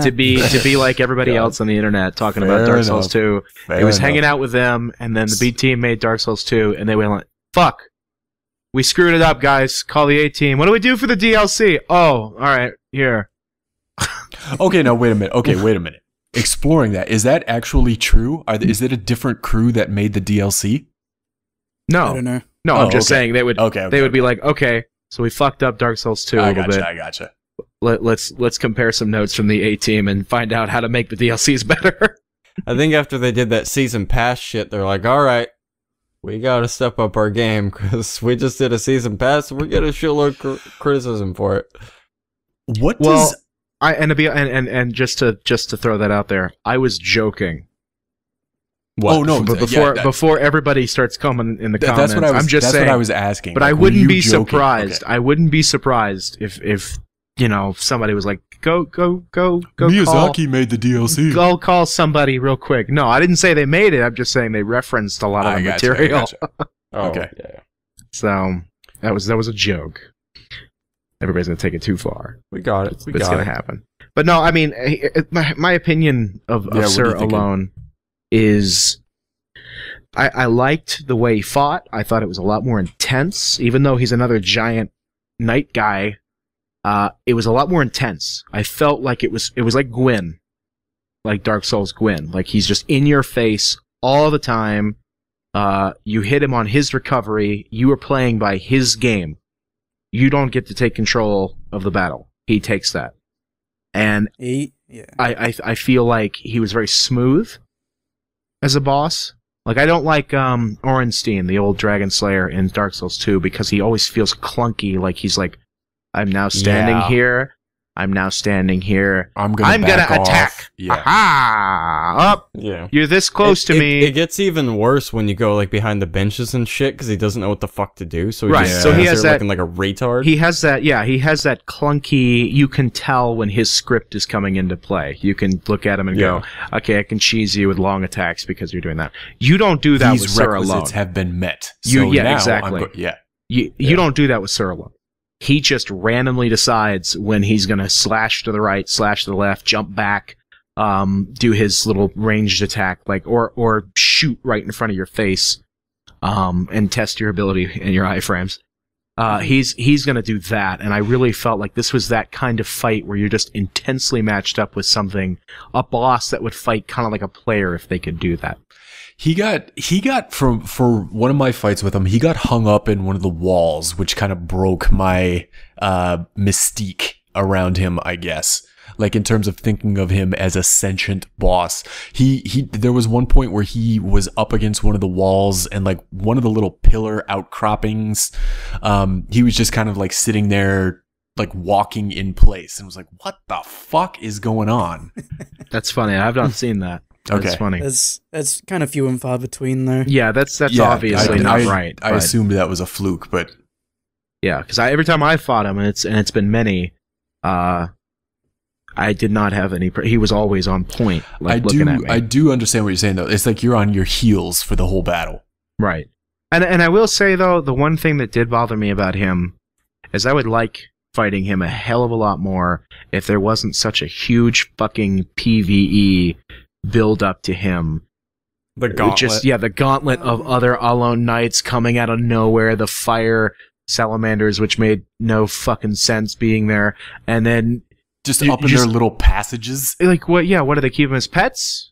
like everybody else on the internet talking about Dark Souls 2. It was hanging out with them, and then the B team made Dark Souls 2, and they went like, "Fuck, we screwed it up, guys. Call the A team. What do we do for the DLC? Oh, all right, here." Okay, now wait a minute. Exploring that, is that actually true? Is it a different crew that made the DLC? No, I don't know. no. I'm just saying they would. Okay. They would be like, "Okay, so we fucked up Dark Souls 2 a little bit. I gotcha. Let's compare some notes from the A team and find out how to make the DLCs better." I think after they did that season pass shit, they're like, all right, we gotta step up our game, because we just did a season pass, and we're getting a shitload of criticism for it. What does... And just to throw that out there, I was joking. What? Oh no! Before everybody starts coming in the comments, that's what I was, I'm just saying. That's what I was asking. But like, I wouldn't be joking? surprised. Okay. I wouldn't be surprised if you know, somebody was like, go Miyazaki made the DLC. Go call somebody real quick. No, I didn't say they made it. I'm just saying they referenced a lot of the material. Okay. Yeah. So that was a joke. Everybody's gonna take it too far. We got it. It's gonna happen. But no, I mean, my opinion of Sir Alone is, I liked the way he fought. I thought it was a lot more intense, even though he's another giant knight guy. It was a lot more intense. I felt like it was like Gwyn, like Dark Souls Gwyn. Like he's just in your face all the time. You hit him on his recovery. You are playing by his game. You don't get to take control of the battle. He takes that. And I feel like he was very smooth as a boss. Like, I don't like Orenstein, the old Dragon Slayer in Dark Souls 2, because he always feels clunky. Like he's like, I'm now standing here. I'm now standing here. I'm gonna attack. Yeah. Aha! Up. Yeah. You're this close to me. It gets even worse when you go like behind the benches and shit, because he doesn't know what the fuck to do. So he has that, looking like a retard. He has that. Yeah, he has that clunky. You can tell when his script is coming into play. You can look at him and go, "Okay, I can cheese you with long attacks because you're doing that." You don't do that with Sir Alone. These requisites have been met. Exactly. You don't do that with Sir Alone. He just randomly decides when he's going to slash to the right, slash to the left, jump back, do his little ranged attack, like or shoot right in front of your face, and test your ability in your iframes. He's going to do that, and I really felt like this was that kind of fight where you're just intensely matched up with a boss that would fight kind of like a player if they could do that. He got for one of my fights with him, he got hung up in one of the walls, which kind of broke my mystique around him, I guess. Like in terms of thinking of him as a sentient boss. There was one point where he was up against one of the walls and like one of the little pillar outcroppings. He was just kind of like sitting there, like walking in place, and was like, what the fuck is going on? That's funny. I've not seen that. Okay. That's funny. It's kind of few and far between there. Yeah, that's obviously not right. I assumed that was a fluke, but yeah, because every time I fought him, and it's been many, I did not have any. He was always on point. Like, looking at me. I do understand what you're saying though. It's like you're on your heels for the whole battle, right? And I will say though, the one thing that did bother me about him is I would like fighting him a hell of a lot more if there wasn't such a huge fucking PvE build up to him. The gauntlet. The gauntlet of other Alone Knights coming out of nowhere, the fire salamanders, which made no fucking sense being there, and then just up in their little passages. Like, what? Yeah, what do they keep them as pets?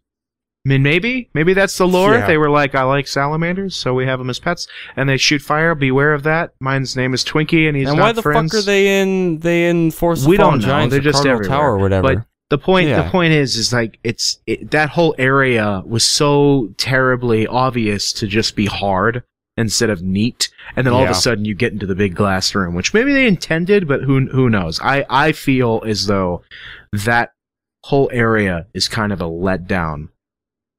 I mean, maybe that's the lore. Yeah. They were like, I like salamanders, so we have them as pets, and they shoot fire. Beware of that. Mine's name is Twinkie, and he's not friends. And why the fuck are they in Force of We Fallen don't know. Giants They're just Cardinal everywhere. Tower or whatever? But The point is like that whole area was so terribly obvious to just be hard instead of neat, and then all of a sudden you get into the big glass room, which maybe they intended, but who knows? I feel as though that whole area is kind of a letdown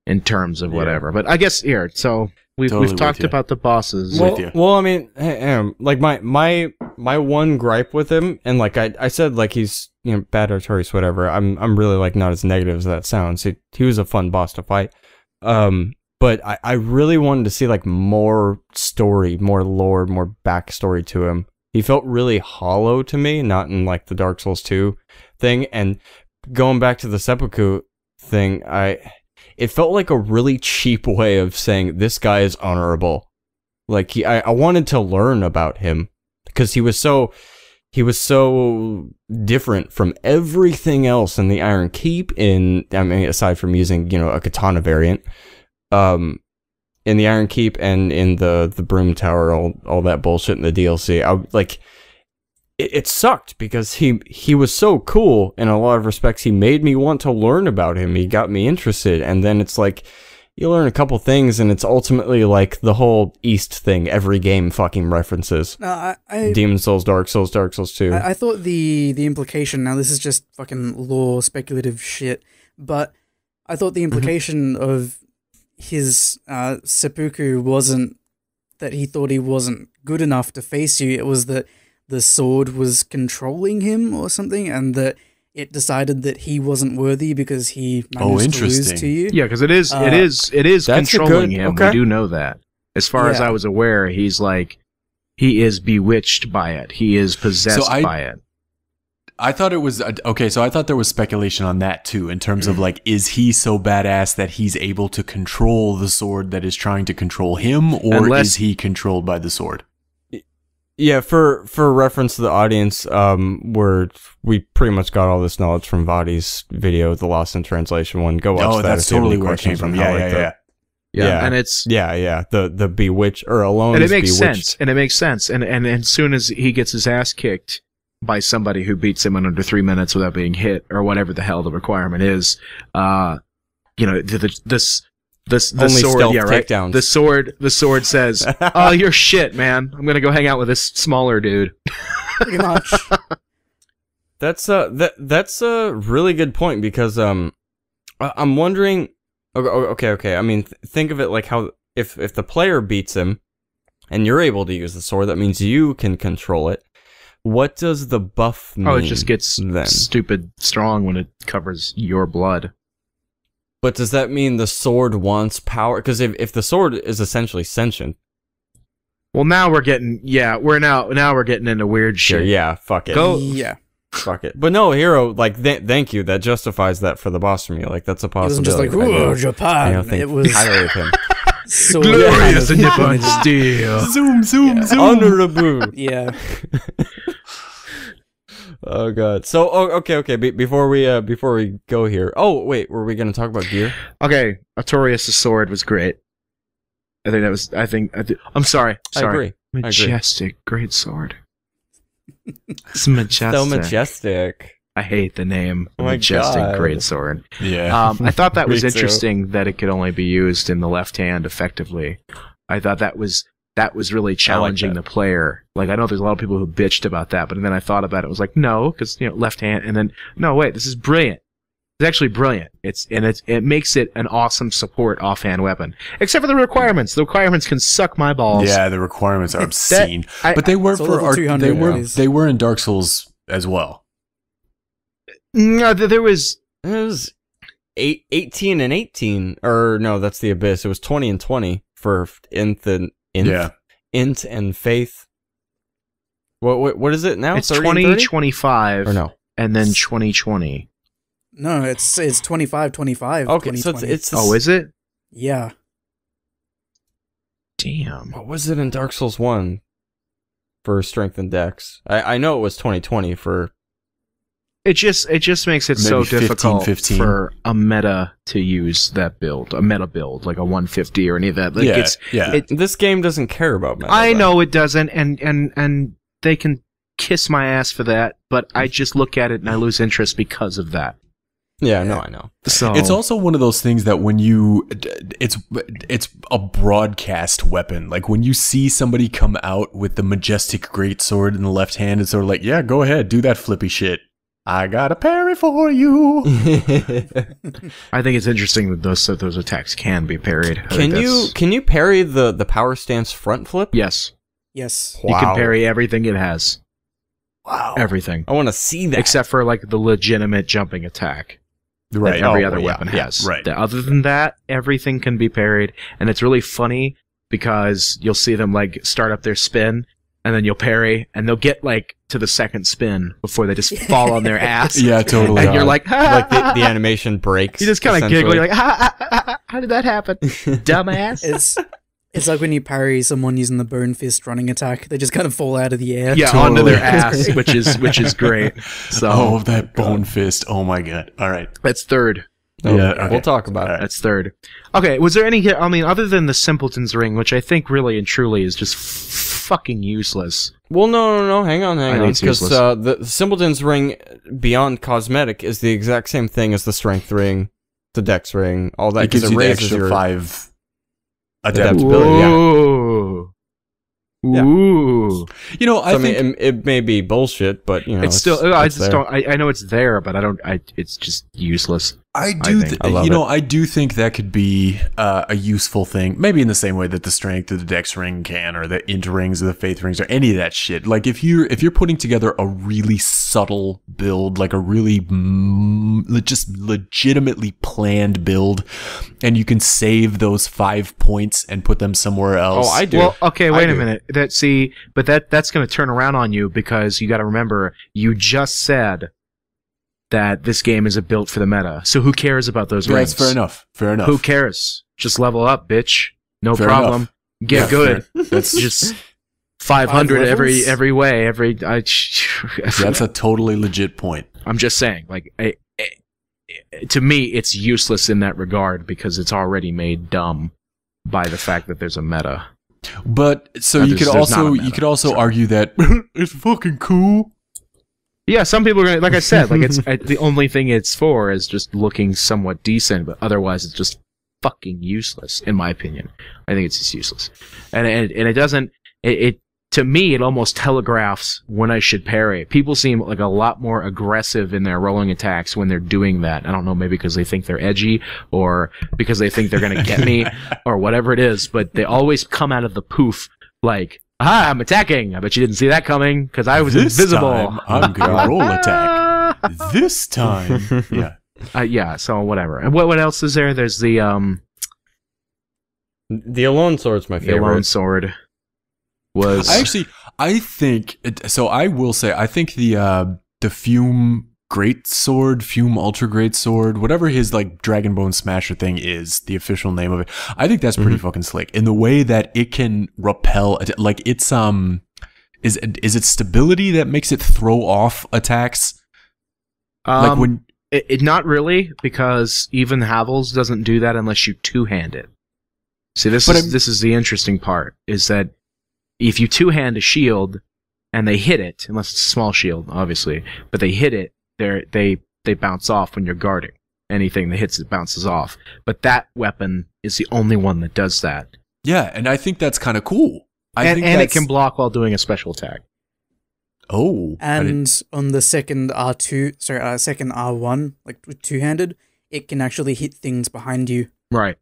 in terms of whatever. But I guess here, so we've talked about the bosses. Well, I mean, like my one gripe with him, and like I said, like he's bad artillery, whatever. I'm really like not as negative as that sounds. He was a fun boss to fight. But I really wanted to see like more story, more lore, more backstory to him. He felt really hollow to me, not in like the Dark Souls 2 thing. And going back to the seppuku thing, it felt like a really cheap way of saying this guy is honorable. Like I wanted to learn about him because he was so different from everything else in the Iron Keep. Aside from using a katana variant, in the Iron Keep and in the Broom Tower, all that bullshit in the DLC. It sucked because he was so cool in a lot of respects. He made me want to learn about him. He got me interested, and then it's like you learn a couple things, and it's ultimately like the whole East thing. Every game fucking references. No, Demon Souls, Dark Souls 2. I thought the implication. Now this is just fucking lore speculative shit, but I thought the implication of his seppuku wasn't that he thought he wasn't good enough to face you. It was that the sword was controlling him or something, and that it decided that he wasn't worthy because he managed to lose to you. Yeah, because it is controlling him. Okay. We do know that. As far as I was aware, he is bewitched by it. He is possessed by it. I thought it was okay. So I thought there was speculation on that too, in terms of like, is he so badass that he's able to control the sword that is trying to control him, or is he controlled by the sword? Yeah, for reference to the audience, we pretty much got all this knowledge from Vadi's video, the Lost in Translation one. Go watch that. That's totally where it came from. Yeah. And it's the bewitch or alone, and it makes bewitched. sense. And it makes sense. And as soon as he gets his ass kicked by somebody who beats him in under 3 minutes without being hit, or whatever the hell the requirement is, the sword, takedowns. The sword says, "Oh, you're shit, man. I'm gonna go hang out with this smaller dude." Pretty much. That's a really good point, because I'm wondering. Okay. I mean, think of it like how if the player beats him, and you're able to use the sword, that means you can control it. What does the buff mean? Oh, it just gets then? stupid strong when it covers your blood. But does that mean the sword wants power? Because if the sword is essentially sentient. Well, now we're getting we're getting into weird shit. Yeah, fuck it. Fuck it. But no, Hero, like, thank you. That justifies that for the boss for me. Like, that's a possibility. It wasn't just like, Japan. It was highly of him. So glorious in Nippon steel. Zoom. Honorable. Yeah. Oh god. So okay. Before we go here. Oh wait, were we going to talk about gear? Okay, Artorias' sword was great. I'm sorry. I agree. Majestic, great sword. It's majestic. So majestic. I hate the name. Oh my Majestic God. great sword. Yeah. I thought that was Me too. interesting that it could only be used in the left hand effectively. I thought that was really challenging the player. Like, I know there's a lot of people who bitched about that, but then I thought about it. It was like, no, because left hand, and then no, wait, this is brilliant. It's actually brilliant. It makes it an awesome support offhand weapon. Except for the requirements. The requirements can suck my balls. Yeah, the requirements are obscene. But they were they were in Dark Souls as well. No, there was 18 and 18, or no, that's the Abyss. It was 20 and 20 for Int and Faith. What is it now? It's 30 and 20, 30? 25, Or no? and then 2020. No, it's 25, 25. Okay, so it's Oh, is it? Yeah. Damn. What was it in Dark Souls 1 for Strength and Dex? I know it was 2020 for. It just makes it so 15, difficult 15. for a meta to use that build, a meta build, like a 150 or any of that. Like This game doesn't care about meta. I know it doesn't, and they can kiss my ass for that, but I just look at it and I lose interest because of that. Yeah, no, I know. So It's also one of those things that when you, it's a broadcast weapon. Like when you see somebody come out with the majestic greatsword in the left hand, it's sort of like, yeah, go ahead, do that flippy shit. I got a parry for you. I think it's interesting that those attacks can be parried. Can you parry the power stance front flip? Yes, Yes. you can parry everything it has. Wow. Everything I want to see that. except for like the legitimate jumping attack. Right. That every Oh, other yeah, weapon yeah, has. right. Other than that, everything can be parried, and it's really funny because you'll see them like start up their spin, and then you'll parry, and they'll get like to the second spin before they just fall on their ass. Yeah, totally. And you're like, like the animation breaks. you just kind of giggle. essentially. You're like, how did that happen, dumbass? It's like when you parry someone using the bone fist running attack, they just kind of fall out of the air. Yeah, onto their ass, which is great. So Oh, that bone fist. Oh my god. All right. that's third. Oh, Yeah, okay. we'll talk about it. That's third. Okay, was there any? I mean, other than the Simpleton's Ring, which I think really and truly is just fucking useless. Well, no. Hang on. think it's Because useless. the Simpleton's Ring, beyond cosmetic, is the exact same thing as the Strength Ring, the Dex Ring, all that. That gives you the raises extra your 5 adaptability. adaptability. yeah. Ooh. Yeah. Ooh. You know, I So, think mean, it may be bullshit, but you know, It's still. I it's just there. don't. I know it's there, but I don't. It's just useless. I do, think. I love you know, I do think that could be a useful thing. Maybe in the same way that the strength or the dex ring can, or the int rings or the faith rings, or any of that shit. Like if you're putting together a really subtle build, like a really just legitimately planned build, and you can save those 5 points and put them somewhere else. Oh, I do. Well, okay, I wait a do. minute. That's going to turn around on you because you got to remember you just said that this game isn't built for the meta. So who cares about those Yeah, rings? that's fair enough. Fair enough. Who cares? Just level up, bitch. No Fair problem. enough. Get Yeah, good. fair. That's Just 500 5 every levels? way. that's a totally legit point. I'm just saying, like, to me, it's useless in that regard because it's already made dumb by the fact that there's a meta. But so No, you could there's not a also meta. Sorry. argue that it's fucking cool. Yeah, some people are gonna, like I said, like it's the only thing it's for is just looking somewhat decent, but otherwise it's just fucking useless, in my opinion. I think it's just useless, and it doesn't. It to me, it almost telegraphs when I should parry. People seem like a lot more aggressive in their rolling attacks when they're doing that. I don't know, maybe because they think they're edgy, or because they think they're gonna get me, or whatever it is. But they always come out of the poof like, "Ah, I'm attacking. I bet you didn't see that coming because I was This invisible." time, I'm gonna roll attack. This time, yeah. Yeah. So whatever. And what else is there? There's the The Alone Sword's my the favorite. Alone Sword. Was I think so. I will say, I think the Fume Great Sword, Fume Ultra Great Sword, whatever his like Dragonbone Smasher thing is, the official name of it. I think that's pretty fucking slick in the way that it can repel. Like it's is it stability that makes it throw off attacks? Like when it not really, because even Havels doesn't do that unless you two-hand it. See, this is the interesting part, is that if you two-hand a shield and they hit it, unless it's a small shield, obviously, but they hit it, they bounce off when you're guarding. Anything that hits it bounces off. But that weapon is the only one that does that. yeah, and I think that's kind of cool. And it can block while doing a special attack. Oh, And on the second second R1, like with two-handed, it can actually hit things behind you, Right.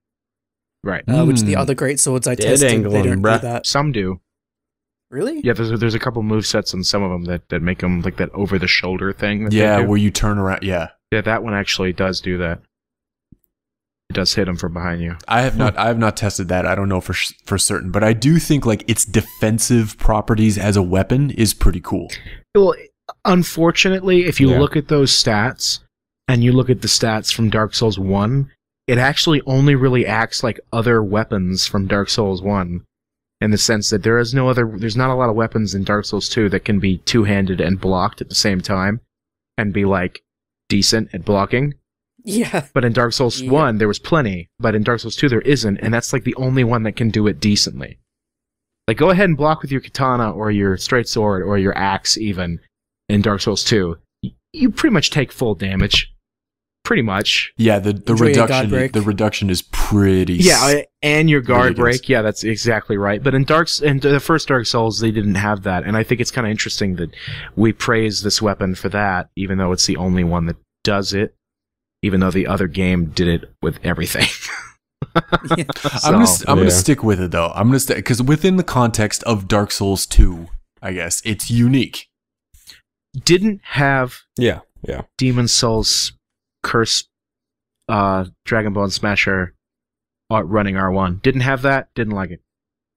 Right. which the other great swords I Dead tested, they angling, don't bruh. do that. Some do. Really? Yeah, there's a couple movesets on some of them that make them like that over the shoulder thing. That they yeah, do. where you turn around. Yeah, Yeah, that one actually does do that. It does hit them from behind you. I have not tested that. I don't know for certain, but I do think like its defensive properties as a weapon is pretty cool. Well, unfortunately, if you Yeah. look at those stats and you look at the stats from Dark Souls 1, it actually only really acts like other weapons from Dark Souls 1. In the sense that there's not a lot of weapons in Dark Souls 2 that can be two-handed and blocked at the same time and be like decent at blocking. Yeah. But in Dark Souls Yeah. 1 there was plenty, but in Dark Souls 2 there isn't, and that's like the only one that can do it decently. Like go ahead and block with your katana or your straight sword or your axe even in Dark Souls 2. You pretty much take full damage. Pretty much. Yeah, the Enjoy your guard break. reduction is pretty. And your guard ridiculous. break. Yeah, that's exactly right. But in the first Dark Souls, they didn't have that, and I think it's kind of interesting that we praise this weapon for that, even though it's the only one that does it. Even though the other game did it with everything. I'm gonna stick with it though. I'm gonna stick because within the context of Dark Souls 2, I guess it's unique. Didn't have Yeah. Demon Souls Curse Dragon Bone Smasher running R1. Didn't have that. Didn't like it.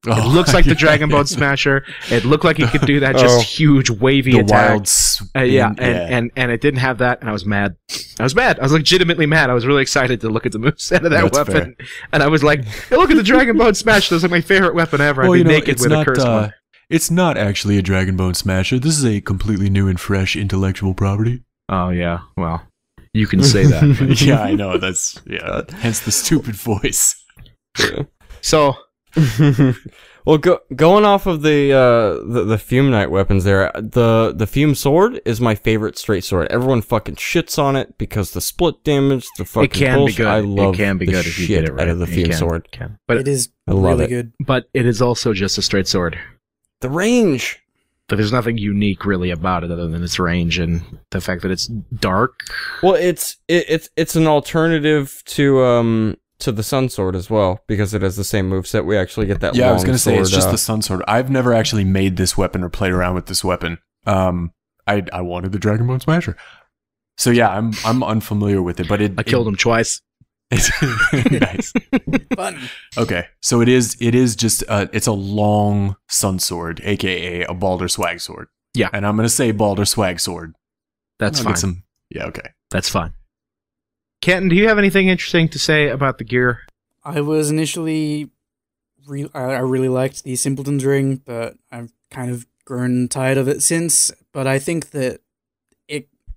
It looks like the Dragon Bone Smasher. It looked like he could do that just huge wavy attack. Wild spin, and it didn't have that, and I was mad. I was legitimately mad. I was really excited to look at the moveset of that weapon. Fair. And I was like, hey, look at the Dragon Bone Smasher. That's like my favorite weapon ever. I'd be naked with a curse one. It's not actually a Dragon Bone Smasher. This is a completely new and fresh intellectual property. Oh, yeah. Well, you can say that. Yeah, I know. That's hence the stupid voice. So... Well, going off of the Fume Knight weapons there, the Fume Sword is my favorite straight sword. Everyone fucking shits on it because the split damage, the fucking it can bullshit. Be good. I love it can be the good if you get it right. out of the Fume Sword. But it is really good. But it is also just a straight sword. The range. But there's nothing unique really about it other than its range and the fact that it's dark. Well, it's an alternative to the Sun Sword as well, because it has the same moveset. We actually get that long I was going to say, it's sword, just the Sun Sword. I've never actually made this weapon or played around with this weapon. I wanted the Dragon Bone Smasher. So yeah, I'm unfamiliar with it, but I killed him twice. Nice. Fun. Okay, so it is just it's a long Sun Sword, aka a Balder Swag Sword. Yeah. And I'm going to say Balder Swag Sword. That's fine. Okay. That's fine. Kenton, do you have anything interesting to say about the gear? I was initially... I really liked the Simpleton's Ring, but I've kind of grown tired of it since. But I think that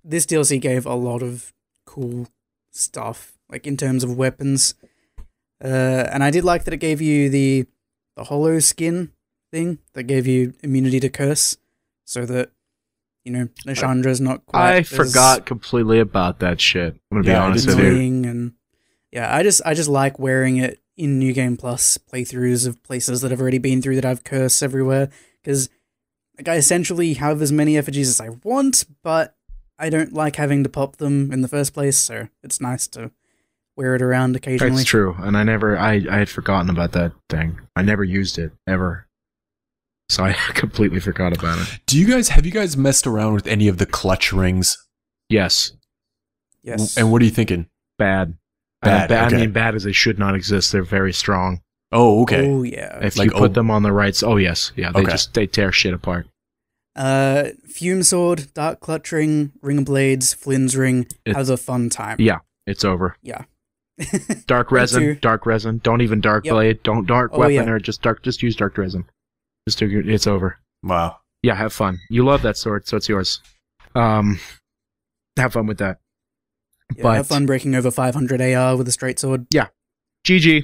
this DLC gave a lot of cool stuff, like in terms of weapons. And I did like that it gave you the hollow skin thing that gave you immunity to curse, so that, you know, Nashandra's not quite I forgot completely about that shit. I'm gonna be honest with you. And yeah, I just like wearing it in New Game Plus playthroughs of places that I've already been through that have curse everywhere, because like, I essentially have as many effigies as I want, but I don't like having to pop them in the first place, so it's nice to wear it around occasionally. That's true, and I had forgotten about that thing. I never used it ever. So I completely forgot about it. Have you guys messed around with any of the clutch rings? Yes. Yes. And what are you thinking? Bad. Bad. Okay. Okay. I mean, bad as they should not exist. They're very strong. Oh, okay. Oh, yeah. If you put them on the right... Oh, yes. Yeah, they tear shit apart. Fume Sword, Dark Clutch Ring, Ring of Blades, Flynn's Ring. Has a fun time. Yeah, it's over. Yeah. Dark resin. Don't even Dark Blade. Don't Dark Weapon or just use Dark Resin. It's over. Wow. Yeah, have fun. You love that sword, so it's yours. Have fun with that. Yeah, but have fun breaking over 500 AR with a straight sword. Yeah. GG.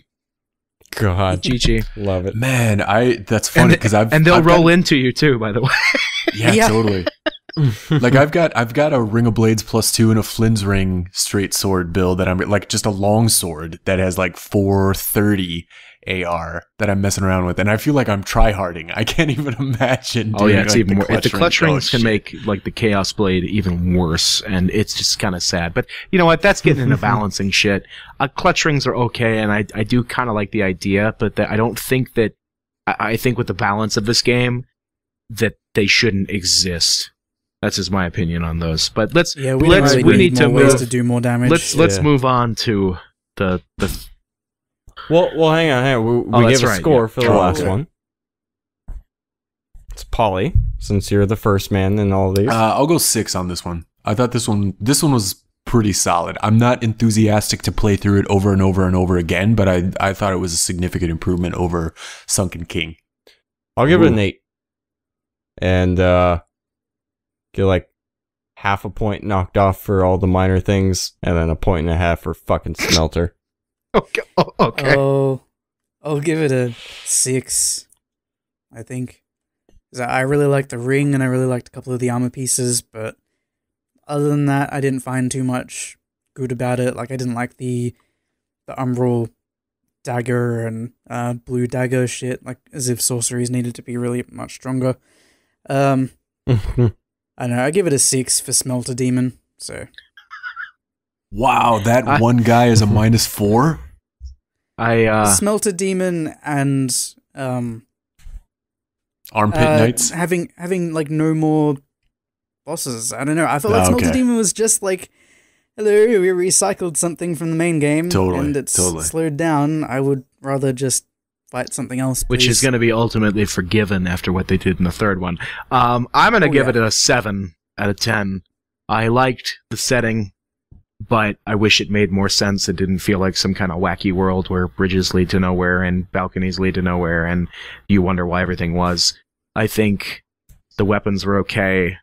God. GG. Love it. Man, that's funny because they'll roll into you too, by the way. Yeah, totally. Like I've got a Ring of Blades +2 and a Flynn's Ring straight sword build that I'm like just a long sword that has like 430 AR that I'm messing around with, and I feel like I'm tryharding. I can't even imagine. Oh yeah, it's like even more. If the clutch rings can shit. make like the Chaos Blade even worse, and it's just kind of sad. But you know what? That's getting into balancing shit. Clutch rings are okay, and I do kind of like the idea, but I don't think that. I think with the balance of this game, that they shouldn't exist. That's just my opinion on those. But we need to ways move to do more damage. Let's move on to the. Well, hang on. We gave a score for the last one. It's Polly, since you're the first man in all these. I'll go 6 on this one. I thought this one was pretty solid. I'm not enthusiastic to play through it over and over and over again, but I thought it was a significant improvement over Sunken King. I'll give it an 8. And get like half a point knocked off for all the minor things, and then a point and a half for fucking Smelter. Okay. I'll give it a 6, I think. 'Cause I really liked the ring, and I really liked a couple of the armor pieces, but other than that, I didn't find too much good about it. Like I didn't like the umbral dagger and blue dagger shit, like as if sorceries needed to be really much stronger. I don't know, I give it a 6 for Smelter Demon. So Wow, that one guy is a -4? Smelter Demon and Armpit Knights? having like no more bosses. I don't know. I felt like Smelter Demon was just like, hello, we recycled something from the main game and it's slowed down. I would rather just fight something else, please. Which is going to be ultimately forgiven after what they did in the third one. I'm going to give it a 7 out of 10. I liked the setting, but I wish it made more sense. It didn't feel like some kind of wacky world where bridges lead to nowhere and balconies lead to nowhere and you wonder why everything was. I think the weapons were okay.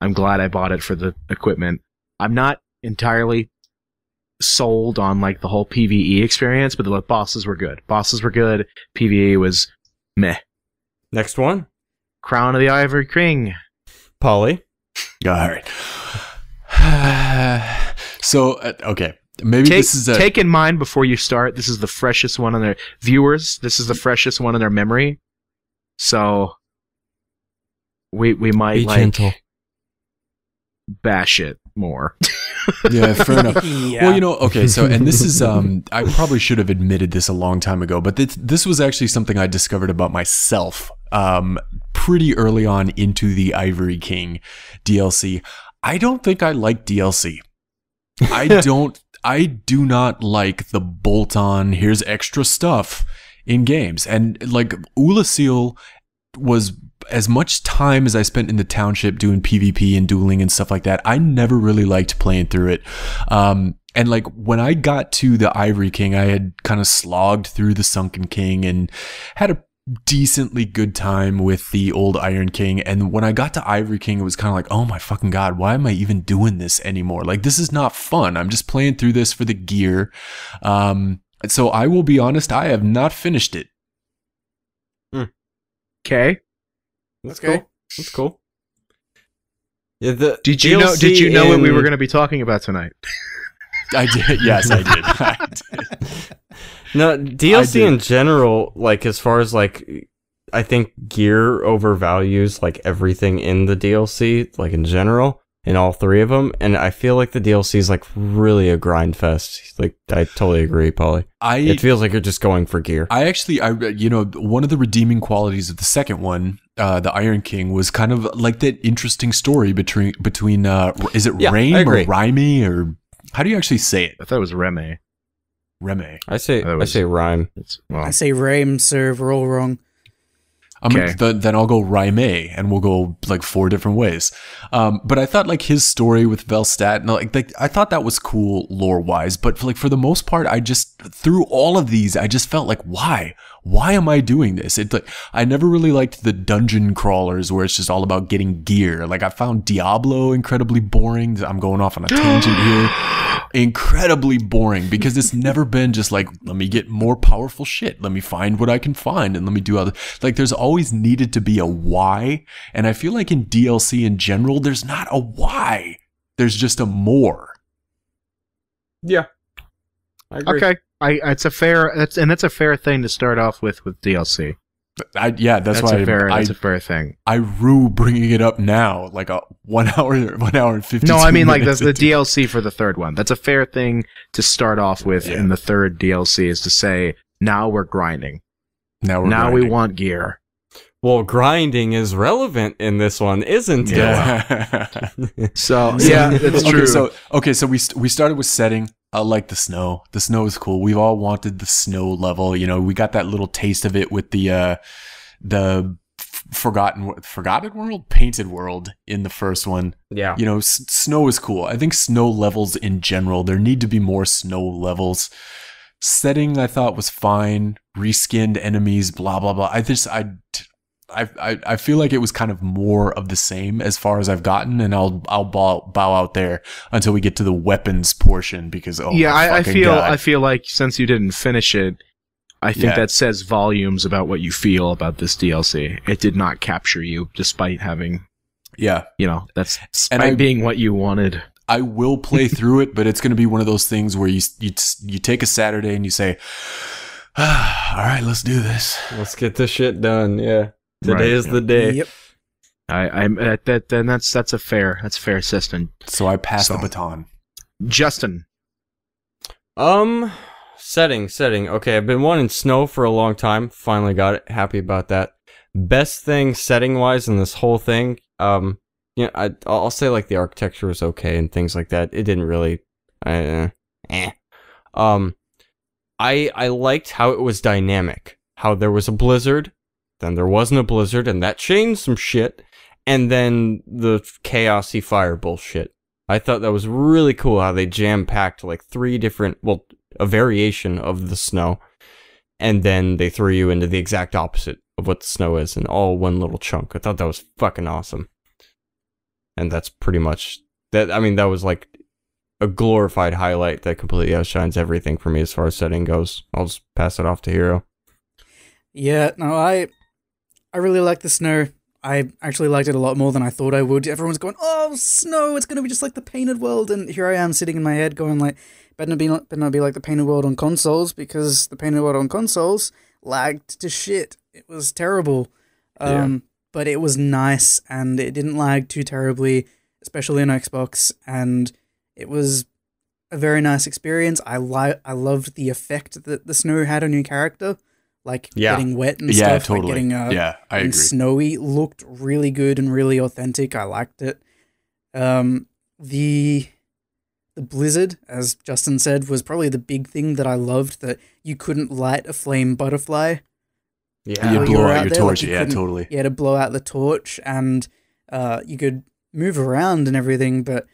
I'm glad I bought it for the equipment. I'm not entirely sold on like the whole PvE experience, but the bosses were good. PvE was meh. Next one. Crown of the Ivory King. Polly. All right. So, okay. Maybe this is take in mind before you start, this is the freshest one on their viewers. This is the freshest one in their memory. So we might be like gentle. bash it more. Yeah, fair enough. Yeah. Well, you know, okay, so, and this is, I probably should have admitted this a long time ago, but this was actually something I discovered about myself pretty early on into the Ivory King DLC. I don't think I like DLC. I do not like the bolt-on, here's extra stuff in games. And like Ulasil was, as much time as I spent in the township doing PvP and dueling and stuff like that, I never really liked playing through it. And like when I got to the Ivory King, I had kind of slogged through the Sunken King and had a decently good time with the old Iron King. And when I got to Ivory King, it was kind of like, oh my fucking god, why am I even doing this anymore? Like, this is not fun. I'm just playing through this for the gear. So I will be honest, I have not finished it. Okay. That's cool. That's cool. Yeah, Did you know what we were going to be talking about tonight? I did. Yes, I did. No, DLC in general, like as far as like, I think gear overvalues like everything in the DLC, like in general, in all three of them. And I feel like the DLC is like really a grind fest. Like I totally agree, Paulie. It feels like you're just going for gear. I you know, one of the redeeming qualities of the second one, the Iron King, was kind of like that interesting story between is it Rame or Rhyme, or how do you actually say it? I thought it was Reme. Reme. I say rhyme. I say Rame, sir. We're all wrong. Then I'll go Rhyme, and we'll go like 4 different ways. But I thought like his story with Velstadt, and like I thought that was cool lore wise. But for the most part, I just through all of these, I just felt like why am I doing this? It's like I never really liked the dungeon crawlers where it's just all about getting gear. Like I found Diablo incredibly boring. I'm going off on a tangent here. Incredibly boring because it's never been just like, let me get more powerful shit. Let me find what I can find and let me do other. Like there's always needed to be a why. And I feel like in DLC in general, there's not a why. There's just a more. Yeah. I agree. Okay. That's a fair thing to start off with DLC. That's why that's a fair thing. I rue bringing it up now, like a 1 hour and 50. No, I mean like the DLC for the third one. That's a fair thing to start off with in the third DLC, is to say now we're grinding. Now we want gear. Well, grinding is relevant in this one, isn't it? Yeah. So that's true. So we started with setting. I like the snow. The snow is cool. We've all wanted the snow level. You know, we got that little taste of it with the forgotten world, painted world in the first one. Yeah. You know, snow is cool. I think snow levels in general, there need to be more snow levels. Setting I thought was fine. Reskinned enemies, blah blah blah. I feel like it was kind of more of the same as far as I've gotten, and I'll bow out there until we get to the weapons portion because I feel like since you didn't finish it, I think that says volumes about what you feel about this DLC. It did not capture you despite having, that's being what you wanted. I will play through it, but it's going to be one of those things where you take a Saturday and you say, all right, let's do this. Let's get this shit done. Yeah, today is the day. Yep. That's a fair system. So I pass the baton. Justin. Setting. Okay, I've been wanting snow for a long time. Finally got it. Happy about that. Best thing setting-wise in this whole thing, I'll say like the architecture was okay and things like that. It didn't really, I liked how it was dynamic. How there was a blizzard, then there wasn't a blizzard, and that changed some shit, and then the chaosy fire bullshit. I thought that was really cool how they jam-packed like 3 different, a variation of the snow, and then they threw you into the exact opposite of what the snow is in all one little chunk. I thought that was fucking awesome. And that's pretty much that. I mean, that was like a glorified highlight that completely outshines everything for me as far as setting goes. I'll just pass it off to Hero. Yeah, no, I really like the snow. I actually liked it a lot more than I thought I would. Everyone's going, oh, snow, it's going to be just like the painted world. And here I am sitting in my head going like, better not be like the painted world on consoles, because the painted world on consoles lagged to shit. It was terrible. But it was nice, and it didn't lag too terribly, especially on Xbox, and it was a very nice experience. I loved the effect that the snow had on your character, like getting wet and stuff. Totally. Like I agree. Snowy looked really good and really authentic. I liked it. The blizzard, as Justin said, was probably the big thing that I loved, that you couldn't light a flame butterfly. Yeah, you blow out your torch. Like, totally. Yeah, to blow out the torch, and you could move around and everything, but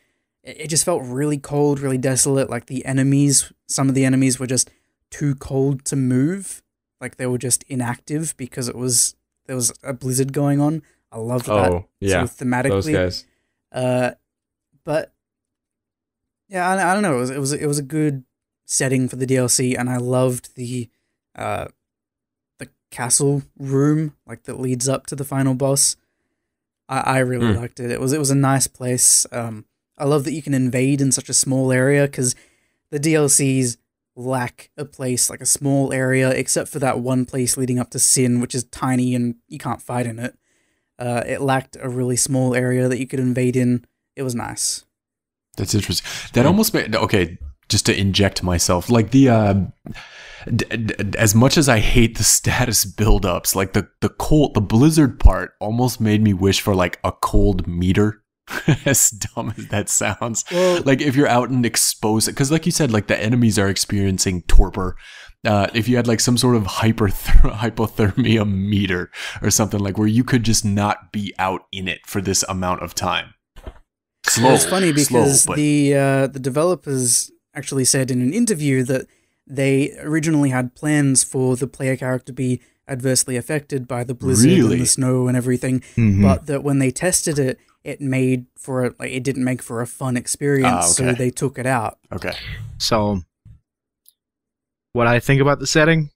it just felt really cold, really desolate. Like some of the enemies were just too cold to move. Like they were just inactive because there was a blizzard going on. I loved that. Oh, yeah, sort of thematically. Those guys. But yeah, I don't know. It was a good setting for the DLC, and I loved the castle room, like, that leads up to the final boss. I really liked it. It was a nice place. I love that you can invade in such a small area, because the DLCs lack a place, like a small area, except for that one place leading up to Sin, which is tiny and you can't fight in it. It lacked a really small area that you could invade in. It was nice. That's interesting. That almost made, okay, just to inject myself, like as much as I hate the status buildups, like the blizzard part almost made me wish for like a cold meter. As dumb as that sounds. Well, like if you're out and exposed, because like you said, like the enemies are experiencing torpor. If you had like some sort of hypothermia meter or something, like where you could just not be out in it for this amount of time. It's funny because the developers actually said in an interview that they originally had plans for the player character to be adversely affected by the blizzard and the snow and everything, but that when they tested it, it didn't make for a fun experience, so they took it out. Okay. So, what I think about the setting?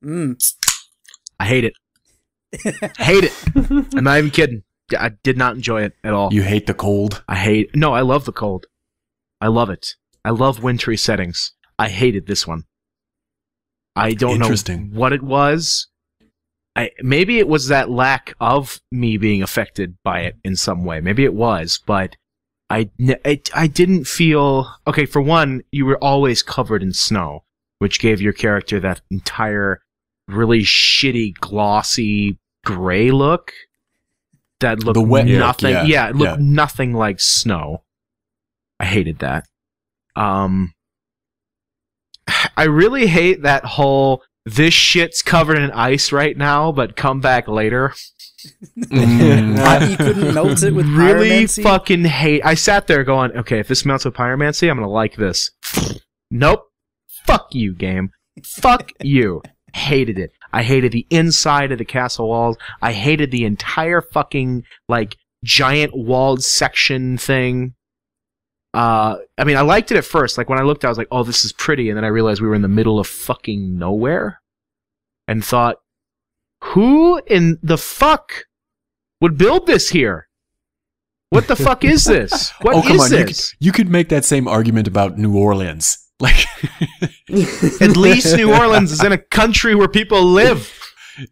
I hate it. Hate it. I'm not even kidding. I did not enjoy it at all. You hate the cold? No, I love the cold. I love it. I love wintry settings. I hated this one. I don't know what it was. Maybe it was that lack of me being affected by it in some way. Maybe it was, but I didn't feel... Okay, for one, you were always covered in snow, which gave your character that entire really shitty, glossy gray look that looked nothing... it looked nothing like snow. I hated that. I really hate that whole... This shit's covered in ice right now, but come back later. You couldn't melt it with really pyromancy? Fucking hate. I sat there going, okay, if this melts with pyromancy, I'm gonna like this. Nope. Fuck you, game. Fuck you. Hated it. I hated the inside of the castle walls. I hated the entire fucking, like, giant walled section thing. I mean, I liked it at first. Like, when I looked, I was like, oh, this is pretty. And then I realized we were in the middle of fucking nowhere. And thought, who in the fuck would build this here? What the fuck is this? What Oh, come is on. this? You could make that same argument about New Orleans. Like, At least New Orleans is in a country where people live.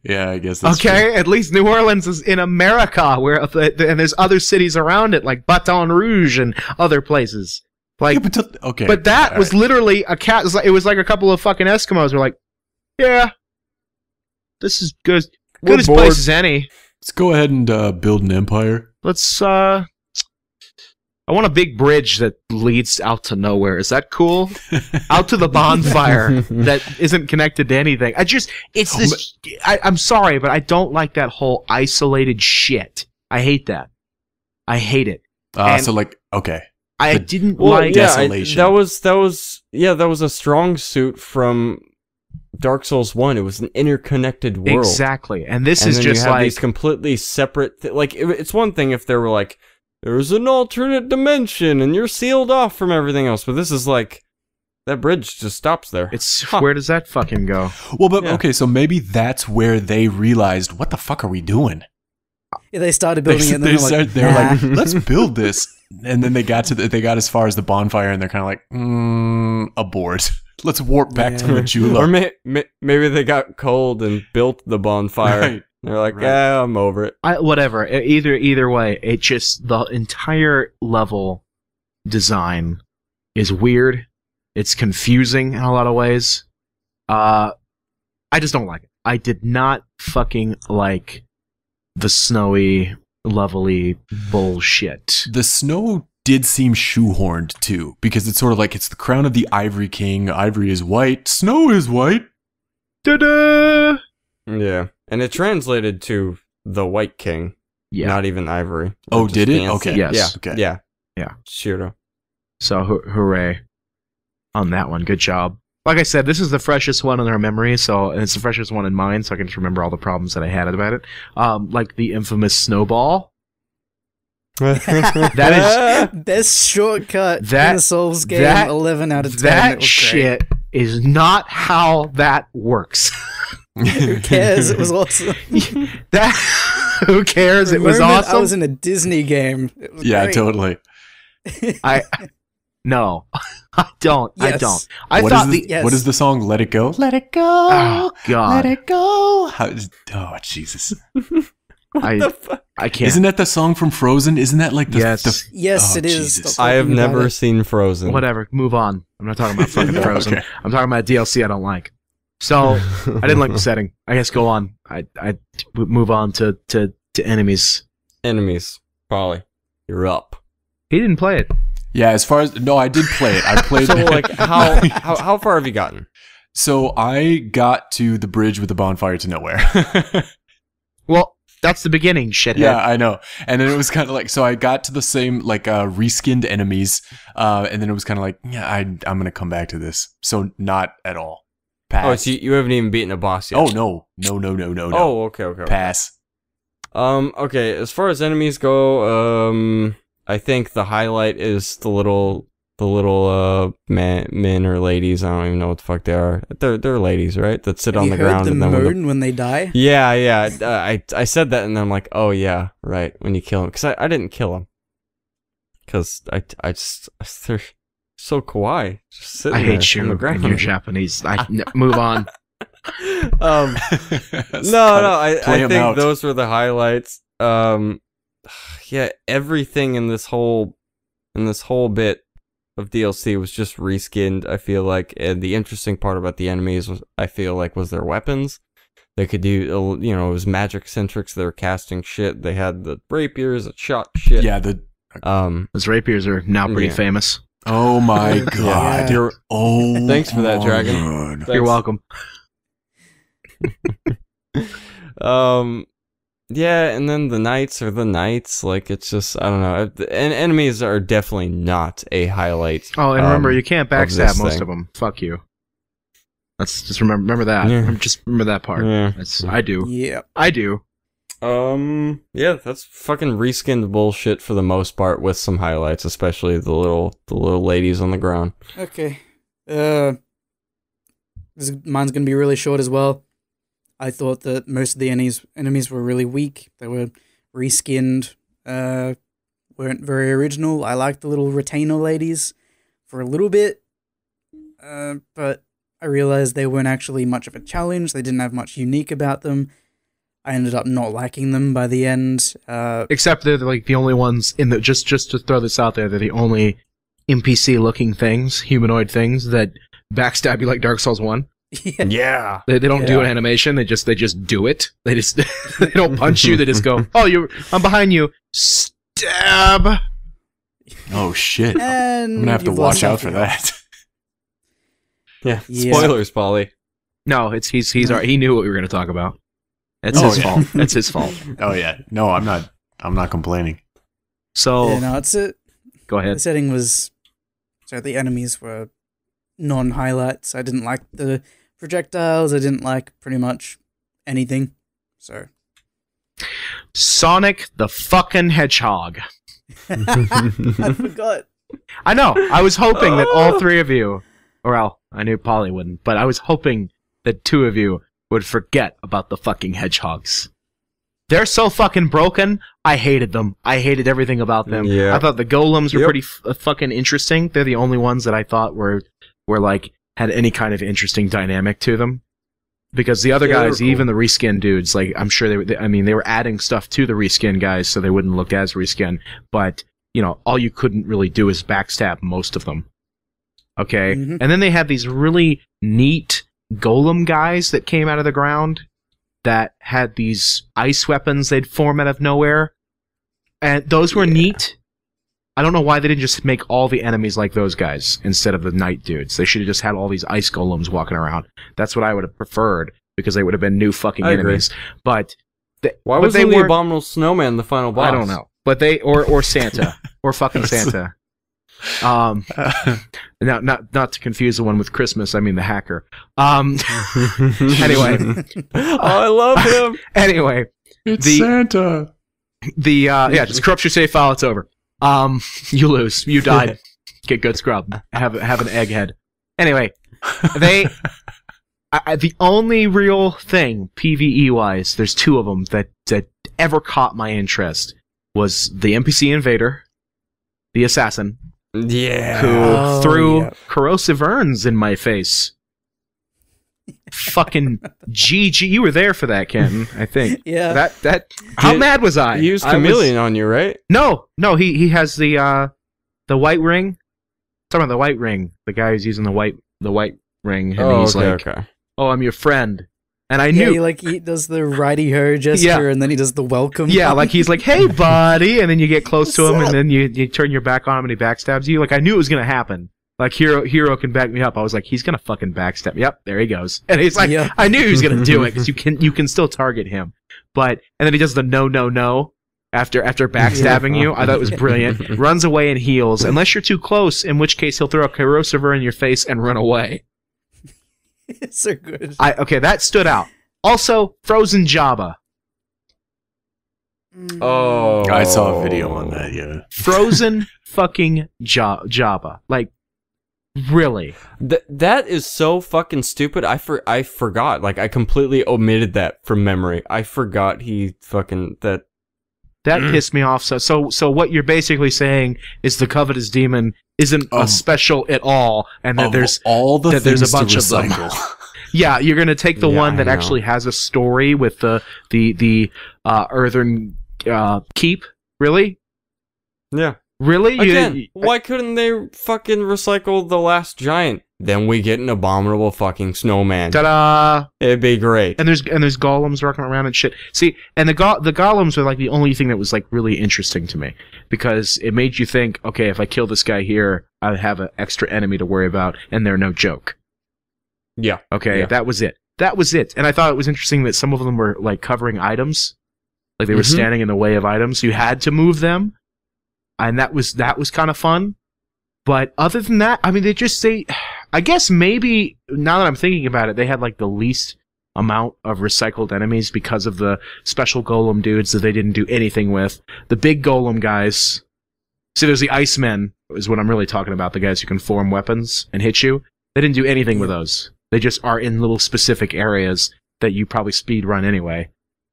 yeah, I guess that's Okay, true. at least New Orleans is in America, and there's other cities around it, like Baton Rouge and other places. Like, Yeah, but but that all was right. literally a cat. It was like a couple of fucking Eskimos were like, "Yeah, this is good, We're good as bored. place as any. Let's go ahead and build an empire. Let's I want a big bridge that leads out to nowhere. Is that cool? Out to the bonfire that isn't connected to anything. It's this. I'm sorry, but I don't like that whole isolated shit. I hate that. I hate it. And- So like, okay. I The- didn't Well, like. yeah, Desolation. that was a strong suit from Dark Souls 1. It was an interconnected world. Exactly, and this And is then just you have like these completely separate. It's one thing if they were like, there's an alternate dimension and you're sealed off from everything else, but this is like that bridge just stops there. it's where does that fucking go? Well, but Yeah. okay, so maybe that's where they realized, what the fuck are we doing? Yeah, they started building it, and then They're like, nah. let's build this, and then they got as far as the bonfire, and they're kind of like, abort. Let's warp back to Yeah. Majula. Or maybe they got cold and built the bonfire. Right. They're like, Right. yeah, I'm over it. Whatever. Either way, it just the entire level design is weird. It's confusing in a lot of ways. I just don't like it. I did not fucking like the snowy, lovely bullshit. The snow did seem shoehorned too, because it's sort of like it's the crown of the Ivory King. Ivory is white, snow is white. Da-da! Yeah. And it translated to the White King, Yeah. not even Ivory. Oh, which is did it? fancy. Okay. Yes. Yeah. Okay. Yeah. Yeah. Shiro. So hooray on that one. Good job. Like I said, this is the freshest one in our memory, and it's the freshest one in mine, so I can just remember all the problems that I had about it. Like the infamous snowball. That Best shortcut That- in a Souls game. that- 11 out of 10. It That was shit is not how that works. Great. Who cares? It was awesome. That who cares? For a It was moment, awesome. I was in a Disney game. It was Yeah, great. totally. No, I don't. I Yes. don't. I What thought is the Yes. what is the song? Let it go. Let it go. oh god, Let it go. Oh Jesus! I can't. Isn't that the song from Frozen? Isn't that like the Yes. Yes, Oh, it is. Jesus. Stop I have talking about never it. seen Frozen. Whatever. Move on. I'm not talking about fucking Frozen. Okay. I'm talking about DLC I don't like. So I didn't like the setting. I guess go on. I move on to enemies. Enemies. Polly. You're up. He didn't play it. Yeah, as far as no, I did play it. I played. So, like, how far have you gotten? So I got to the bridge with the bonfire to nowhere. Well, that's the beginning, shithead. Yeah, I know. And then it was kind of like, so I got to the same like reskinned enemies, and then it was kind of like, yeah, I'm gonna come back to this. So not at all. Pass. Oh, so you haven't even beaten a boss yet. Oh no. Oh, okay. Pass. Okay, as far as enemies go, I think the highlight is the little men or ladies, I don't even know what the fuck they are. They're ladies, right? That sit Have on you the heard ground them and then moan when they die? Yeah. I said that and then I'm like, oh yeah, right. When you kill him, because I didn't kill him, because I just they're so kawaii. Just sitting I there hate you on the and ground. you're Japanese. Move on. No, I Play 'em think out. those were the highlights. Yeah, everything in this whole bit of DLC was just reskinned. I feel like, and the interesting part about the enemies was, I feel like, was their weapons. They could do, it was magic centrics. They were casting shit. They had the rapiers that shot shit. Yeah. Those rapiers are now pretty Yeah. famous. Oh my god. You're- Oh. Thanks for that, my Dragon. God. Thanks. You're welcome. Yeah, and then the knights are the knights. Like, it's just, I don't know. And enemies are definitely not a highlight. Oh, and remember, you can't of backstab this most thing. of them. Fuck you. Let's just remember that. Yeah. Just remember that part. Yeah. I do. Yeah. I do. Yeah, that's fucking reskinned bullshit for the most part, with some highlights, especially the little ladies on the ground. Okay. Mine's gonna be really short as well. I thought that most of the enemies were really weak. They were reskinned weren't very original. I liked the little retainer ladies for a little bit, but I realized they weren't actually much of a challenge. They didn't have much unique about them. I ended up not liking them by the end. Except they're like the only ones in the just to throw this out there, they're the only NPC looking things, humanoid things that backstab you like Dark Souls 1. Yeah. They don't do an animation, they just do it. They just they don't punch you, they just go, "Oh, I'm behind you." Stab. Oh shit. And I'm gonna have to watch out for that. Yeah. Spoilers, Polly. No, he knew what we were going to talk about. It's his fault. That's his fault. Oh yeah. No, I'm not complaining. So yeah, no, it's it. Go ahead. The setting was so the enemies were non-highlights. I didn't like the projectiles. I didn't like pretty much anything. So Sonic the fucking Hedgehog. I forgot. I know. I was hoping that all three of you, I knew Polly wouldn't, but I was hoping that two of you would forget about the fucking hedgehogs. They're so fucking broken. I hated them. I hated everything about them. Yeah. I thought the golems were pretty fucking interesting. They're the only ones that I thought were like had any kind of interesting dynamic to them. Because the other guys, cool. even the reskin dudes, like I'm sure they were adding stuff to the reskin guys so they wouldn't look as reskin. But all you couldn't really do is backstab most of them. Okay, and then they had these really neat golem guys that came out of the ground that had these ice weapons they'd form out of nowhere, and those were neat. I don't know why they didn't just make all the enemies like those guys instead of the night dudes. They should have just had all these ice golems walking around. That's what I would have preferred, because they would have been new fucking enemies. But why was the abominable snowman the final boss? I don't know. But they or Santa or fucking Santa. Now, not to confuse the one with Christmas, I mean the hacker. Anyway. Oh, I love him. Anyway. It's Santa. Just corrupt your save file, it's over. You lose. You died. Get good scrub. Have an egghead. Anyway, the only real thing, PvE-wise, there's two of them that ever caught my interest, was the NPC invader, the assassin, who threw corrosive urns in my face. Fucking GG. You were there for that, Kenton, I think. Yeah. How mad was I? He used chameleon on you, right? No, he has the white ring. Talking about the white ring. The guy who's using the white ring, and he's "Oh, I'm your friend." And I knew, he does the righty-ho gesture, and then he does the welcome. Yeah, like he's like, "Hey, buddy," and then you get close to him, and then you turn your back on him, and he backstabs you. Like, I knew it was gonna happen. Like, Hero can back me up. I was like, he's gonna fucking backstab me. Yep, there he goes. And he's like, I knew he was gonna do it, because you can still target him. And then he does the no after backstabbing you. I thought it was brilliant. Runs away and heals, unless you're too close, in which case he'll throw a corrosive in your face and run away. It's so good. That stood out. Also, Frozen Jabba. Oh, I saw a video on that. Yeah, Frozen fucking Jabba. Like, really? That is so fucking stupid. I forgot. Like, I completely omitted that from memory. I forgot he fucking that. That pissed me off. So what you're basically saying is the covetous demon isn't a special at all, and that there's a bunch of them. Yeah, you're gonna take the one that actually has a story with the earthen keep. Really? Yeah. Really? Again, why couldn't they fucking recycle the last giant? Then we get an abominable fucking snowman. Ta-da! It'd be great. And there's golems walking around and shit. See, and the golems were like the only thing that was like really interesting to me, because it made you think, okay, if I kill this guy here, I have an extra enemy to worry about, and they're no joke. Yeah. Okay, that was it. And I thought it was interesting that some of them were like covering items, like they were standing in the way of items. You had to move them, and that was kind of fun. But other than that, I mean, I guess maybe, now that I'm thinking about it, they had like the least amount of recycled enemies because of the special golem dudes that they didn't do anything with. The big golem guys. See, there's the Icemen, is what I'm really talking about, the guys who can form weapons and hit you. They didn't do anything with those. They just are in little specific areas that you probably speed run anyway.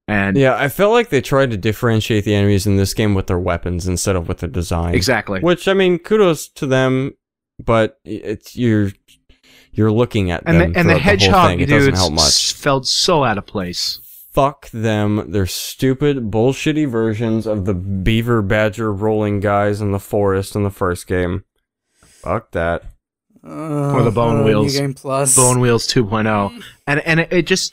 And yeah, I felt like they tried to differentiate the enemies in this game with their weapons instead of with their design. exactly. Which, I mean, kudos to them, but it's you're looking at them And the throughout whole hedgehog thing. It doesn't dudes help much. felt so out of place. Fuck them. They're stupid, bullshitty versions of the beaver badger rolling guys in the forest in the first game. Fuck that. Or the Bone Wheels. New Game Plus. Bone Wheels 2.0. And it just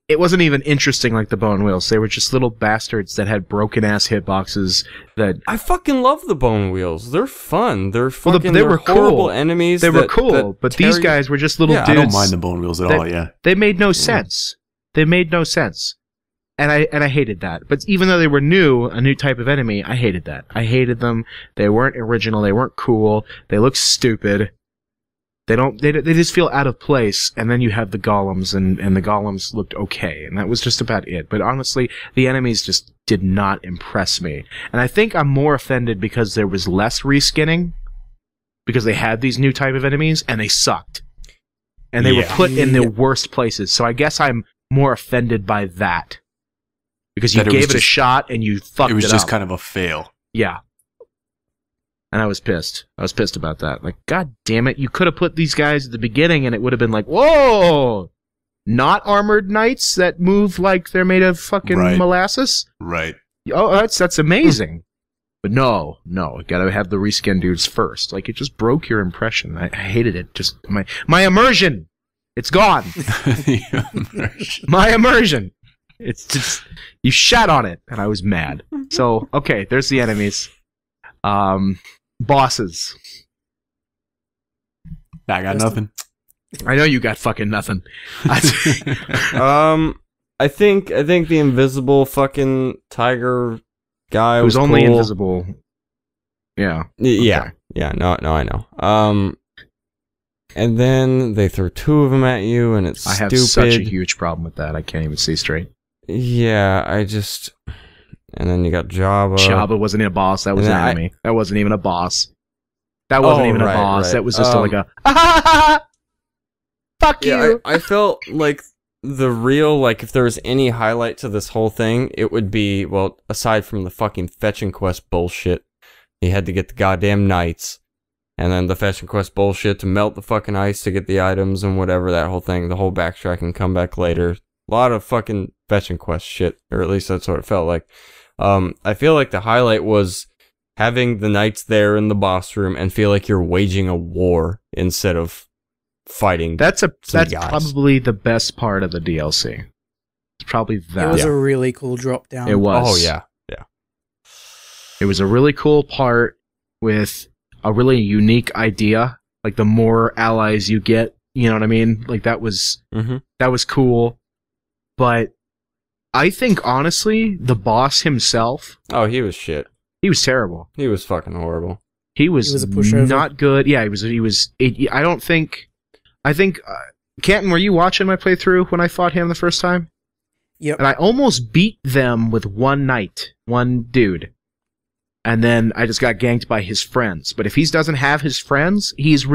it wasn't even interesting like the Bone Wheels. They were just little bastards that had broken ass hitboxes that I fucking love the Bone Wheels. They're fun. They're Well, fucking they were horrible cool. enemies. They were that- cool, that but these carry- guys were just little Yeah, I dudes. I don't mind the Bone Wheels at all, yeah. They made no sense. They made no sense. And I hated that. But even though they were a new type of enemy, I hated that. I hated them. They weren't original. They weren't cool. They looked stupid. They just feel out of place. And then you have the golems, and the golems looked okay. And that was just about it. But honestly, the enemies just did not impress me. And I think I'm more offended because there was less reskinning. Because they had these new type of enemies, and they sucked. And they were put in the worst places. So I guess I'm more offended by that. Because you That it gave was it a just- shot and you fucked it up. It was just kind of a fail. Yeah. And I was pissed. I was pissed about that. Like, god damn it, you could have put these guys at the beginning and it would have been like, whoa! Not armored knights that move like they're made of fucking Right. molasses? Right. Oh, that's amazing. But no, gotta have the reskin dudes first. Like, it just broke your impression. I hated it. Just, my immersion! It's gone! My immersion! It's just, you shat on it, and I was mad. So, okay, there's the enemies. Bosses. I got nothing. I know you got fucking nothing. I think the invisible fucking tiger guy It was was only cool. invisible. Yeah. Yeah, Okay. yeah, no, I know. And then they throw two of them at you, and it's I have stupid. such a huge problem with that. I can't even see straight. Yeah, and then you got Jabba. Jabba wasn't a boss. That was an And I- enemy. That wasn't even a boss. That wasn't Oh, even a right, boss. right. That was just like a fuck Yeah, you. I felt like the real, like, if there was any highlight to this whole thing, it would be, well, aside from the fucking fetching quest bullshit, you had to get the goddamn knights, and then the fetching quest bullshit to melt the fucking ice to get the items and whatever, that whole thing, the whole backtrack and come back later. A lot of fucking fetching quest shit, or at least that's what it felt like. I feel like the highlight was having the knights there in the boss room and feel like you're waging a war instead of fighting. That's guys. probably the best part of the DLC. It's probably that. It was a really cool drop down. It was. Oh yeah. It was a really cool part with a really unique idea. Like, the more allies you get, you know what I mean? Like, that was cool. But I think, honestly, the boss himself, Oh, he was shit. he was terrible. He was fucking horrible. He was a pushover. not good. Yeah, I think, Canton, were you watching my playthrough when I fought him the first time? Yep. And I almost beat them with one dude. And then I just got ganked by his friends. But if he doesn't have his friends, he's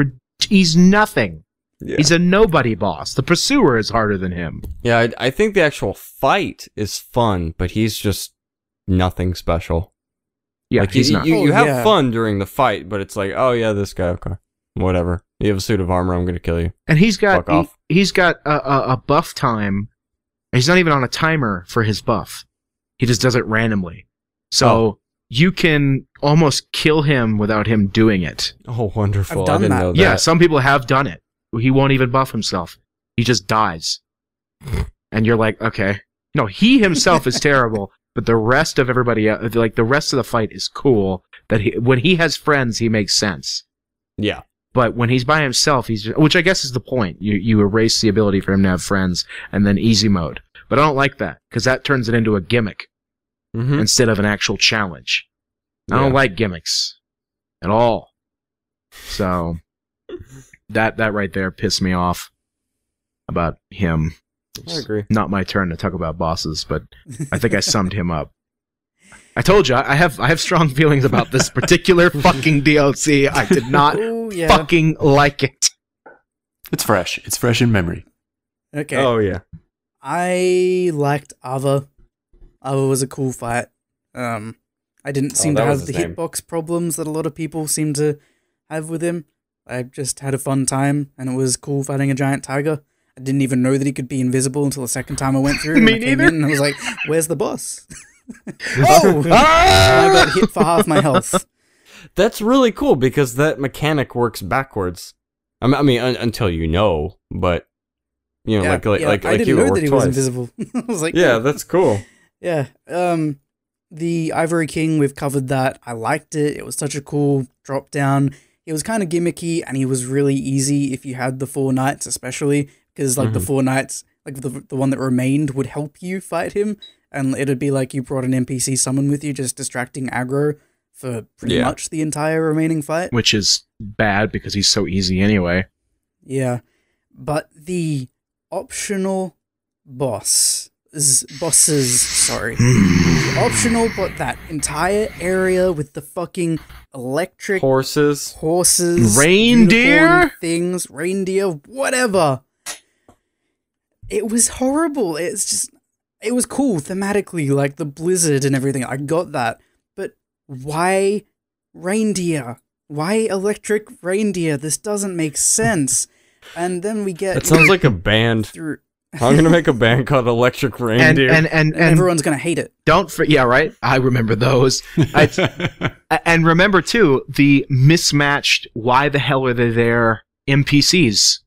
nothing. Yeah. He's a nobody boss. The Pursuer is harder than him. Yeah, I think the actual fight is fun, but he's just nothing special. Yeah, like he's not. You Oh, have yeah. fun during the fight, but it's like, oh yeah, this guy, okay, whatever. You have a suit of armor, I'm gonna kill you. And he's got Fuck off. he's got a buff time. He's not even on a timer for his buff. He just does it randomly. So you can almost kill him without him doing it. Oh, wonderful! I've done I didn't that. know that. Yeah, some people have done it. He won't even buff himself. He just dies. And you're like, okay. No, he himself is terrible, but the rest of everybody, like, the rest of the fight is cool. That when he has friends, he makes sense. Yeah. But when he's by himself, which I guess is the point. You erase the ability for him to have friends and then easy mode. But I don't like that, because that turns it into a gimmick Mm-hmm. instead of an actual challenge. I don't like gimmicks at all. So that right there pissed me off about him. I agree. Not my turn to talk about bosses, but I think I summed him up. I told you I have strong feelings about this particular fucking DLC. I did not Oh, yeah. fucking like it. It's fresh. It's fresh in memory. Okay. Oh yeah. I liked Ava. It was a cool fight. I didn't seem to that was have the his name. hitbox problems that a lot of people seem to have with him. I just had a fun time, and it was cool fighting a giant tiger. I didn't even know that he could be invisible until the second time I went through. Me and I came neither. in and I was like, "Where's the boss?" Oh! And I got hit for half my health. That's really cool because that mechanic works backwards. I mean, until you know, but you know, like I didn't you, it know that worked he was twice. invisible. I was like, Yeah, "Oh." that's cool. Yeah. The Ivory King, we've covered that. I liked it. It was such a cool drop down. It was kind of gimmicky, and he was really easy if you had the 4 knights, especially because like the 4 knights, like the one that remained, would help you fight him, and it'd be like you brought an NPC summon with you, just distracting aggro for pretty much the entire remaining fight. Which is bad because he's so easy anyway. Yeah, but the optional bosses, sorry. The optional, but that entire area with the fucking electric Horses. Reindeer? unicorn things, reindeer, whatever. It was horrible. It was cool thematically, like the blizzard and everything. I got that. But why reindeer? Why electric reindeer? This doesn't make sense. And then we get... That sounds like a band. through. I'm gonna make a band called Electric Reindeer. And everyone's gonna hate it. Yeah, right? I remember those. And remember, too, the mismatched, why the hell are they there NPCs?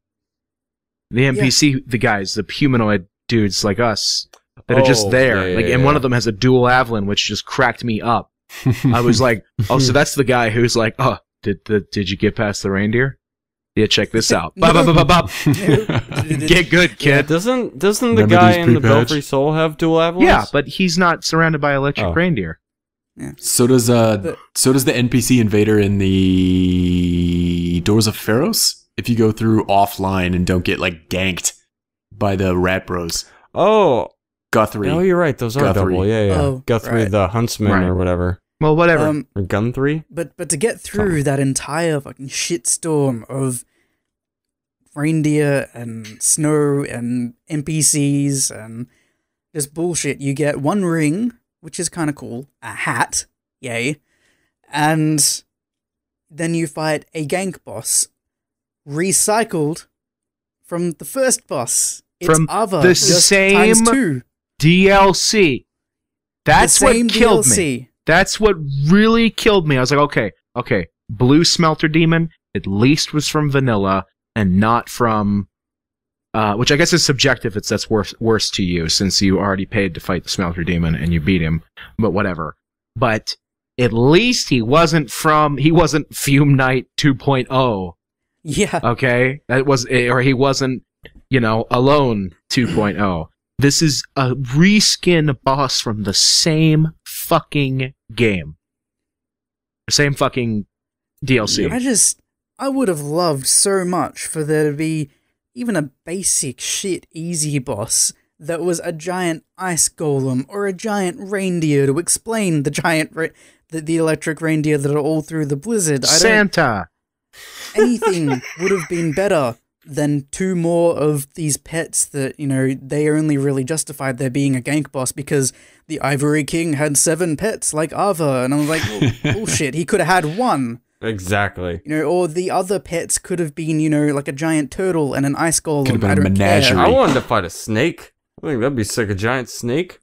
The NPC, the guys, the humanoid dudes like us, that are just there. And one of them has a dual Avalon, which just cracked me up. I was like, oh, so that's the guy who's like, oh, did you get past the reindeer? Yeah, check this out. Get good, Yeah, kid. doesn't the Remember guy these in the pre-patch? Belfry Soul have dual avalons? Yeah, but he's not surrounded by electric reindeer. So does the NPC invader in the Doors of Pharaohs. If you go through offline and don't get like ganked by the rat bros. Oh, Guthrie. oh, you're right. Those are Guthrie. double. Yeah. Oh, Guthrie, right. the huntsman Right. or whatever, Well, whatever. or Gunthrie. But to get through that entire fucking shitstorm of reindeer and snow and NPCs and just bullshit, you get one ring, which is kind of cool, a hat, yay, and then you fight a gank boss, recycled from the first boss. It's From Ava, the just same ×2. DLC. That's The what same killed DLC. me. That's what really killed me. I was like, okay, Blue Smelter Demon at least was from vanilla and not from, which I guess is subjective. That's worse to you since you already paid to fight the Smelter Demon and you beat him. But whatever. But at least he wasn't Fume Knight 2.0. Yeah. Okay, or he wasn't, Alone 2.0. This is a reskin boss from the same fucking game. The same fucking DLC. I would have loved so much for there to be even a basic shit easy boss that was a giant ice golem or a giant reindeer to explain the giant, the electric reindeer that are all through the blizzard. Santa. Anything would have been better than 2 more of these pets that, they only really justified there being a gank boss because the Ivory King had 7 pets like Ava. And I was like, well, bullshit, he could have had 1. Exactly. Or the other pets could have been, like a giant turtle and an ice golem. Could have been I a don't menagerie. care. I wanted to fight a snake. I think that'd be sick. A giant snake,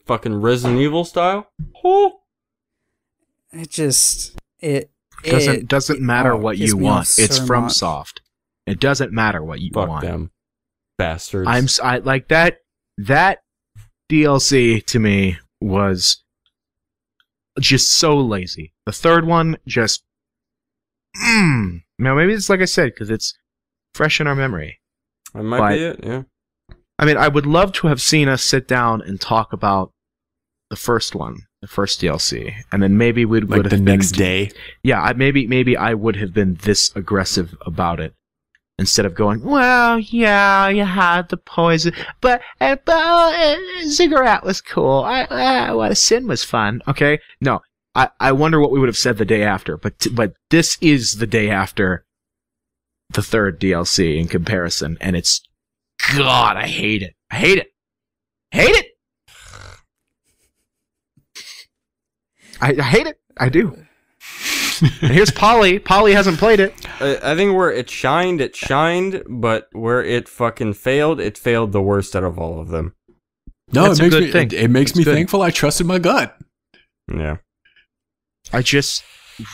fucking Resident Evil style. Oh. It just Doesn't matter what pissed you me off want. It's so from much. Soft. It doesn't matter what you Fuck want. them, bastards. I like that. That DLC to me was just so lazy. The third one just. Now maybe it's like I said because it's fresh in our memory. That might be it. Yeah. I mean, I would love to have seen us sit down and talk about the first one, the first DLC, and then maybe we would Like have the been, next day. Yeah, maybe I would have been this aggressive about it instead of going, well, yeah, you had the poison, but Ziggurat was cool. What a sin was fun. Okay, no, I wonder what we would have said the day after, but this is the day after the third DLC in comparison, and it's God, I hate it. I hate it. Hate it. I hate it. I do. And here's Polly. Polly hasn't played it. I think where it shined, but where it fucking failed the worst out of all of them. No, That's it a makes good me. thing. It makes It's me good. thankful I trusted my gut. Yeah. I just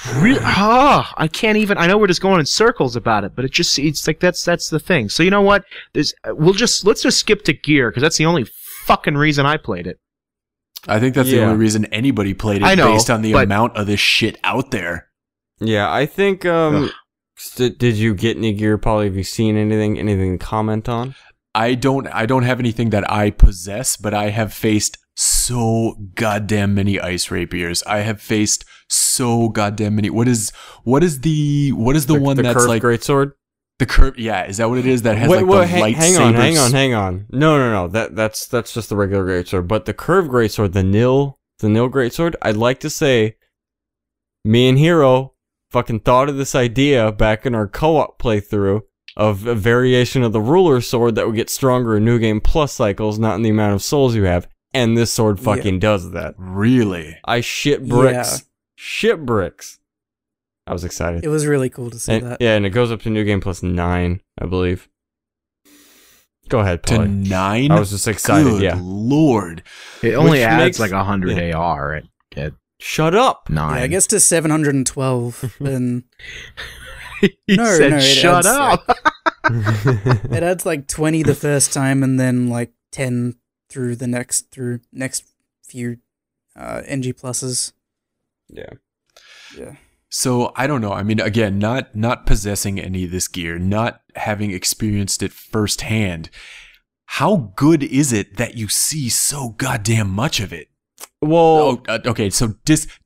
I can't even. I know we're just going in circles about it, but it's like that's the thing. So you know what? Let's just skip to gear because that's the only fucking reason I played it. I think that's the only reason anybody played it, I know, based on the but- amount of this shit out there. Yeah, I think. Did you get any gear, Polly? Have you seen anything to comment on? I don't have anything that I possess, but I have faced so goddamn many ice rapiers. I have faced so goddamn many. What is the one that's curved like greatsword? the curve? Yeah, is that what it is? That has like the lightsabers. hang on. No. That's just the regular greatsword. But the curved greatsword, the nil greatsword. I'd like to say, me and Hero fucking thought of this idea back in our co-op playthrough of a variation of the ruler sword that would get stronger in New Game Plus cycles, not in the amount of souls you have. And this sword fucking does that. Really? I shit bricks. Shit bricks. I was excited. It was really cool to see that. Yeah, and it goes up to New Game Plus 9, I believe. Go ahead, To Polly. 9? I was just excited, Good yeah. Lord. It only Which adds makes- like 100 AR at Shut up! 9. Yeah, I guess to 712, then he No, said, no, it "Shut adds, up." it adds like 20 the first time and then like 10 through next few NG pluses. Yeah. Yeah. So I don't know. I mean, again, not possessing any of this gear, not having experienced it firsthand. How good is it that you see so goddamn much of it? Well, Okay. So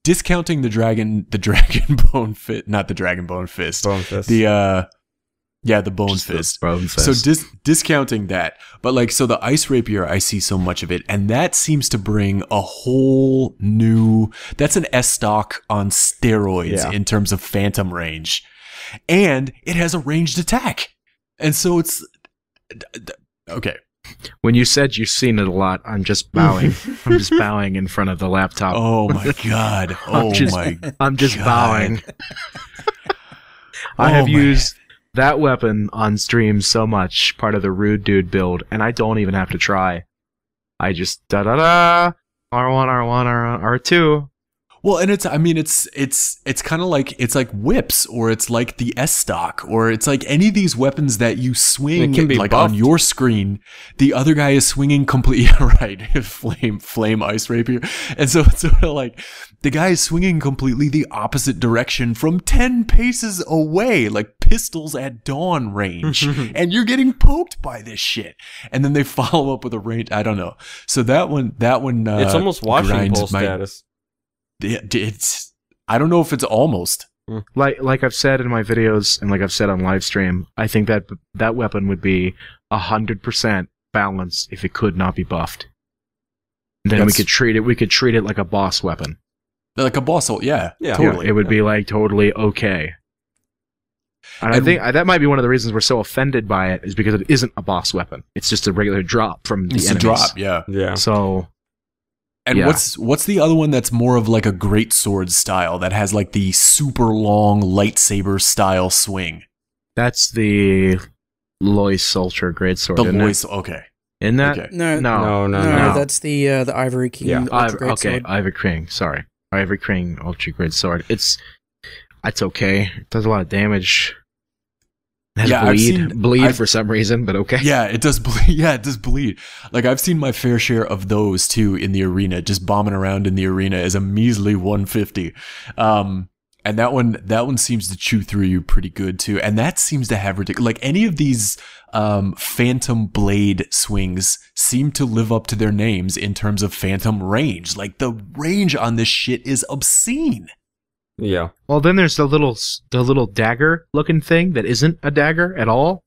discounting the dragon bone fist, not the dragon bone fist, Bone Fist. the bone Just the fist. bone fist. So discounting that, but like, so the ice rapier, I see so much of it, and that seems to bring a whole new. That's an S stock on steroids in terms of phantom range, and it has a ranged attack, and so it's okay. When you said you've seen it a lot, I'm just bowing. I'm just bowing in front of the laptop. Oh my god! Oh I'm just God. bowing. I Oh have my- used that weapon on stream so much, part of the Rude Dude build, and I don't even have to try. I just R1, R1, R2. Well, and it's kind of like, it's like whips, or it's like the S stock, or it's like any of these weapons that you swing It can be like buffed. on your screen, the other guy is swinging completely right. flame ice rapier. And so it's sort of like the guy is swinging completely the opposite direction from 10 paces away, like pistols at dawn range. And you're getting poked by this shit. And then they follow up with a range. I don't know. So that one it's almost washing grinds pole my- status. It's, I don't know if it's almost. Like I've said in my videos and like I've said on live stream, I think that weapon would be 100% balanced if it could not be buffed. Then we That's- could treat it like a boss weapon. Like a boss ult, yeah, Yeah. totally. It would be like totally okay. And I And- think that might be one of the reasons we're so offended by it, is because it isn't a boss weapon. It's just a regular drop from the It's a enemies. drop, yeah. Yeah. So And Yeah. what's the other one that's more of like a great sword style that has like the super long lightsaber style swing? that's the Lois Ultra Greatsword. The isn't voice, okay. it? Isn't that? Okay. No, No. that's the Ivory King. Yeah. Ultra Great Okay, Sword. Ivory King. Sorry, Ivory King Ultra Greatsword. It's okay. It does a lot of damage. It has Yeah, I've bleed seen- for some reason, but okay. Yeah, it does bleed. Yeah, it does bleed. Like, I've seen my fair share of those too in the arena, just bombing around in the arena as a measly 150. And that one seems to chew through you pretty good too. And that seems to have like any of these phantom blade swings seem to live up to their names in terms of phantom range. Like, the range on this shit is obscene. Yeah. Well, then there's the little dagger looking thing that isn't a dagger at all.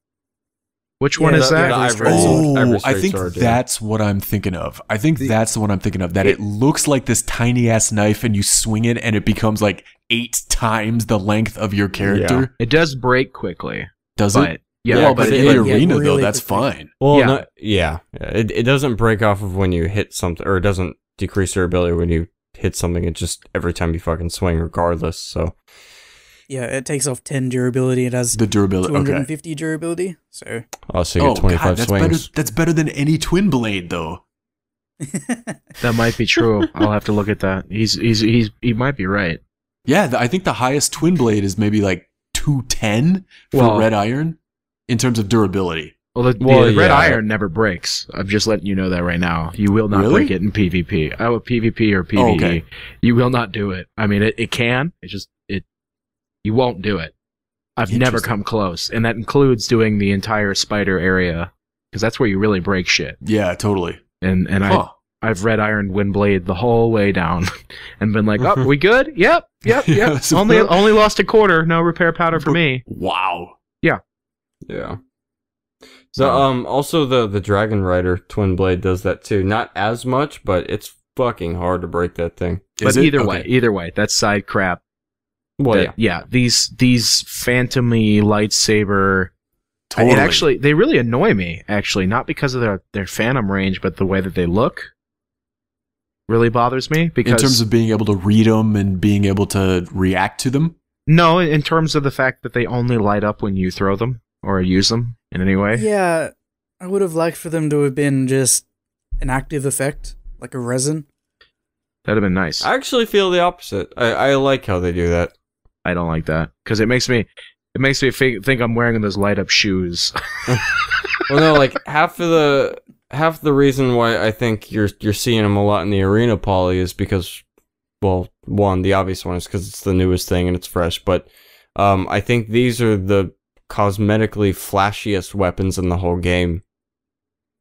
Which one Yeah, is the that? Ivory Oh, Ivory I straight think sword, yeah. that's what I'm thinking of. I think that's the one I'm thinking of. That it looks like this tiny ass knife, and you swing it, and it becomes like 8 times the length of your character. It does break quickly. Does But it? yeah, well, but but it- in the yeah, arena though, really that's quickly. fine. Well, Yeah. it doesn't break off of when you hit something, or it doesn't decrease your ability when you hit something, it just every time you fucking swing, regardless. So Yeah, it takes off 10 durability. It has The durability. 250 durability. So you get 25 that's swings. That's better than any twin blade, though. That might be true. I'll have to look at that. He might be right. Yeah, I think the highest twin blade is maybe like 210 for Well- red iron in terms of durability. Well, the red iron never breaks. I'm just letting you know that right now. You will not Really? break it in PvP. Oh, PvP or PvE. okay. You will not do it. I mean, it can. You won't do it. I've never Interesting. come close. And that includes doing the entire spider area. Because that's where you really break shit. Yeah, totally. And Huh. I've red ironed Windblade the whole way down. And been like, oh, we good? Yep. Yeah, so- only lost a quarter. No repair powder for me. Wow. Yeah. So- Also the Dragon Rider Twin Blade does that too. Not as much, but it's fucking hard to break that thing. But Is it? either Okay. way, that's side crap. Well, Yeah, these phantomy lightsaber. Totally. They really annoy me. Actually, not because of their phantom range, but the way that they look really bothers me. Because in terms of being able to read them and being able to react to them. no, in terms of the fact that they only light up when you throw them or use them in any way. yeah, I would have liked for them to have been just an active effect, like a resin. That'd have been nice. I actually feel the opposite. I like how they do that. I don't like that because it makes me think I'm wearing those light up shoes. Well, no, like half the reason why I think you're seeing them a lot in the arena poly is because, well, one, the obvious one is because it's the newest thing and it's fresh, but I think these are the cosmetically flashiest weapons in the whole game,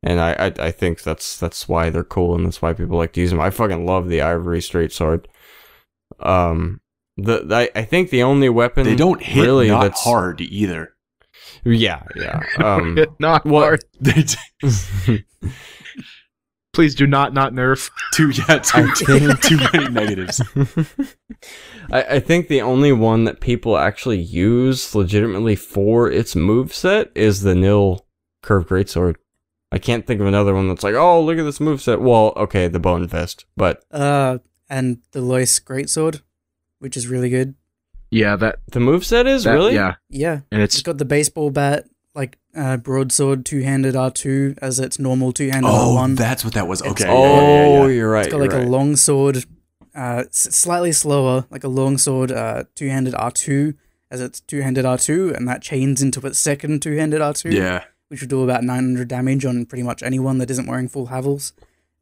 and I think that's why they're cool and that's why people like to use them. I fucking love the Ivory straight sword. I think the only weapon They don't hit really not that's hard either. Yeah. Not what- hard. Please do not nerf. Too many negatives. I think the only one that people actually use legitimately for its moveset is the Nil Curved Greatsword. I can't think of another one that's like, oh, look at this moveset. Well, okay, the Bone Fist, but And the Lois Greatsword, which is really good. Yeah, the moveset is really? Yeah, Yeah, and it's got the baseball bat, like broadsword, two-handed R2 as its normal two-handed Oh, R1. that's what that was. Okay. Oh, yeah. you're right. It's got like a long sword, slightly slower, like a long sword, two-handed R2 as its two-handed R2, and that chains into its second two-handed R2. Yeah. Which would do about 900 damage on pretty much anyone that isn't wearing full Havels.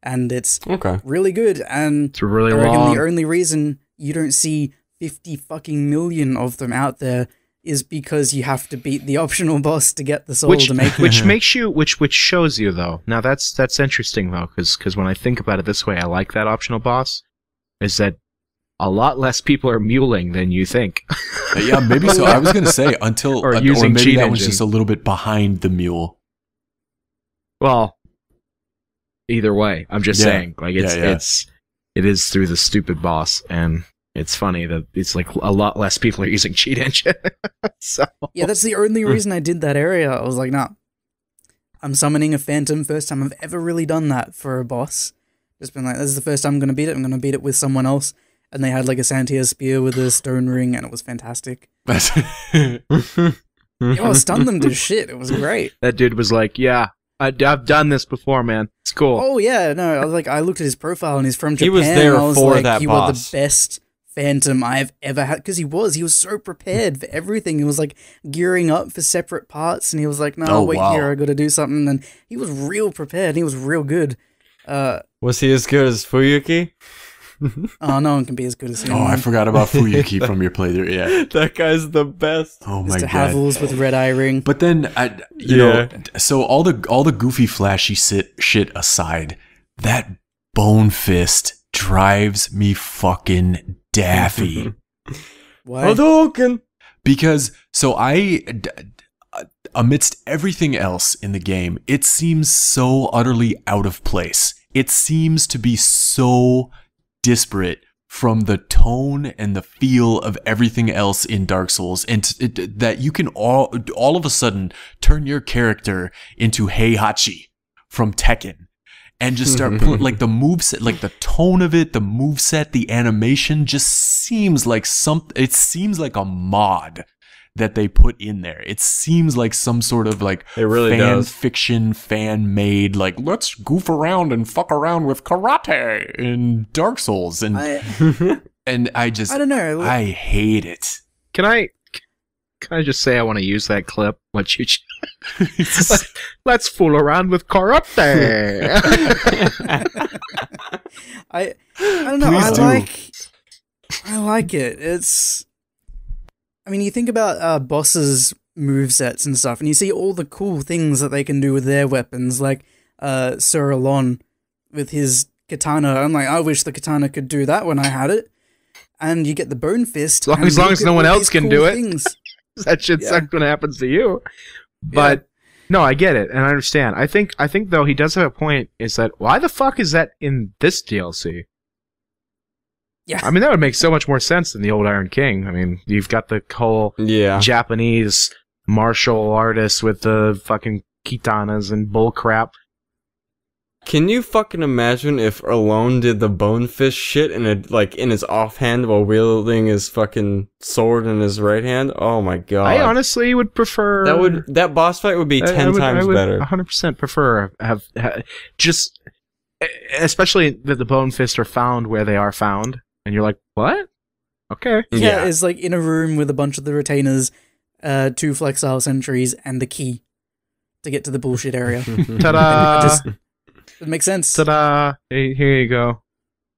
And it's Okay. really good, and it's really I reckon long. the only reason you don't see 50 fucking million of them out there is because you have to beat the optional boss to get the soul to make it. Which makes you, which shows you though. Now that's interesting though, because when I think about it this way, I like that optional boss. Is that a lot less people are muling than you think. Yeah, maybe so. I was going to say until Or or using maybe cheat that one's engine. just a little bit behind the mule. Well, either way, I'm just Yeah. saying, like Yeah. it is through the stupid boss, and it's funny that it's like a lot less people are using cheat engine. So Yeah, that's the only reason I did that area. I was like, nah, I'm summoning a phantom. First time I've ever really done that for a boss. Just been like, this is the first time I'm going to beat it. I'm going to beat it with someone else. And they had like a Santia spear with a stone ring, and it was fantastic. Yo, stun them to shit. It was great. that dude was like, "Yeah, I've done this before, man. It's cool." Oh yeah, no, I was like, I looked at his profile and he's from Japan. He was there and I was for like, that you boss. are the best phantom I've ever had, because he was so prepared for everything. He was like gearing up for separate parts, and he was like, no, Oh, wait wow. here, I got to do something. And he was real prepared. He was real good. Was he as good as Fuyuki? Oh, no one can be as good as him. Oh, I forgot about Fuyuki from your playthrough. Yeah. That guy's the best. Oh my Mr. god. Havels with red eye ring. But then, you know, so all the goofy, flashy shit aside, that Bone Fist drives me fucking daffy. Why? Hadouken! Because, so amidst everything else in the game, it seems so utterly out of place. It seems to be so disparate from the tone and the feel of everything else in Dark Souls, and that you can all of a sudden turn your character into Heihachi from Tekken. and just start putting like the moveset, like the tone of it, the moveset, the animation just seems like it seems like a mod that they put in there. It seems like some sort of like It really fan does. fiction, fan made, like let's goof around and fuck around with karate in Dark Souls, and I I just don't know. I hate it. Can I just say I want to use that clip? Let's fool around with karate. I don't know. Please do. I like it. It's. I mean, you think about bosses' movesets and stuff, and you see all the cool things that they can do with their weapons, like Sir Alon with his katana. I'm like, I wish the katana could do that when I had it. And you get the bone fist. As long as no one else can do it. Things. That shit sucks when it happens to you. But no, I get it and I understand. I think though he does have a point. Is that why the fuck is that in this DLC? Yeah. I mean, that would make so much more sense than the old Iron King. I mean, you've got the whole Japanese martial artists with the fucking katanas and bull crap. Can you fucking imagine if Alone did the bone fist shit in his offhand while wielding his fucking sword in his right hand? Oh my god! I honestly would prefer that boss fight would be 10 times better. 100% prefer have just, especially that the bone fists are found where they are found, and you're like, what? Okay. Yeah, it's like in a room with a bunch of the retainers, 2 flexile sentries, and the key to get to the bullshit area. Ta-da! It makes sense. Ta-da! Hey, here you go.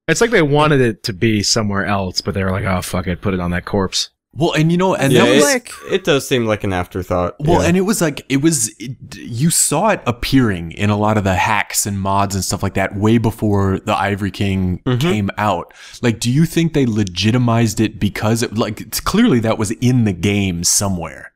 It's like they wanted it to be somewhere else, but they were like, oh, fuck it, put it on that corpse. Well, and you know, and yeah, that was it does seem like an afterthought. Well, and it was like you saw it appearing in a lot of the hacks and mods and stuff like that way before the Ivory King came out. Like, do you think they legitimized it because clearly that was in the game somewhere?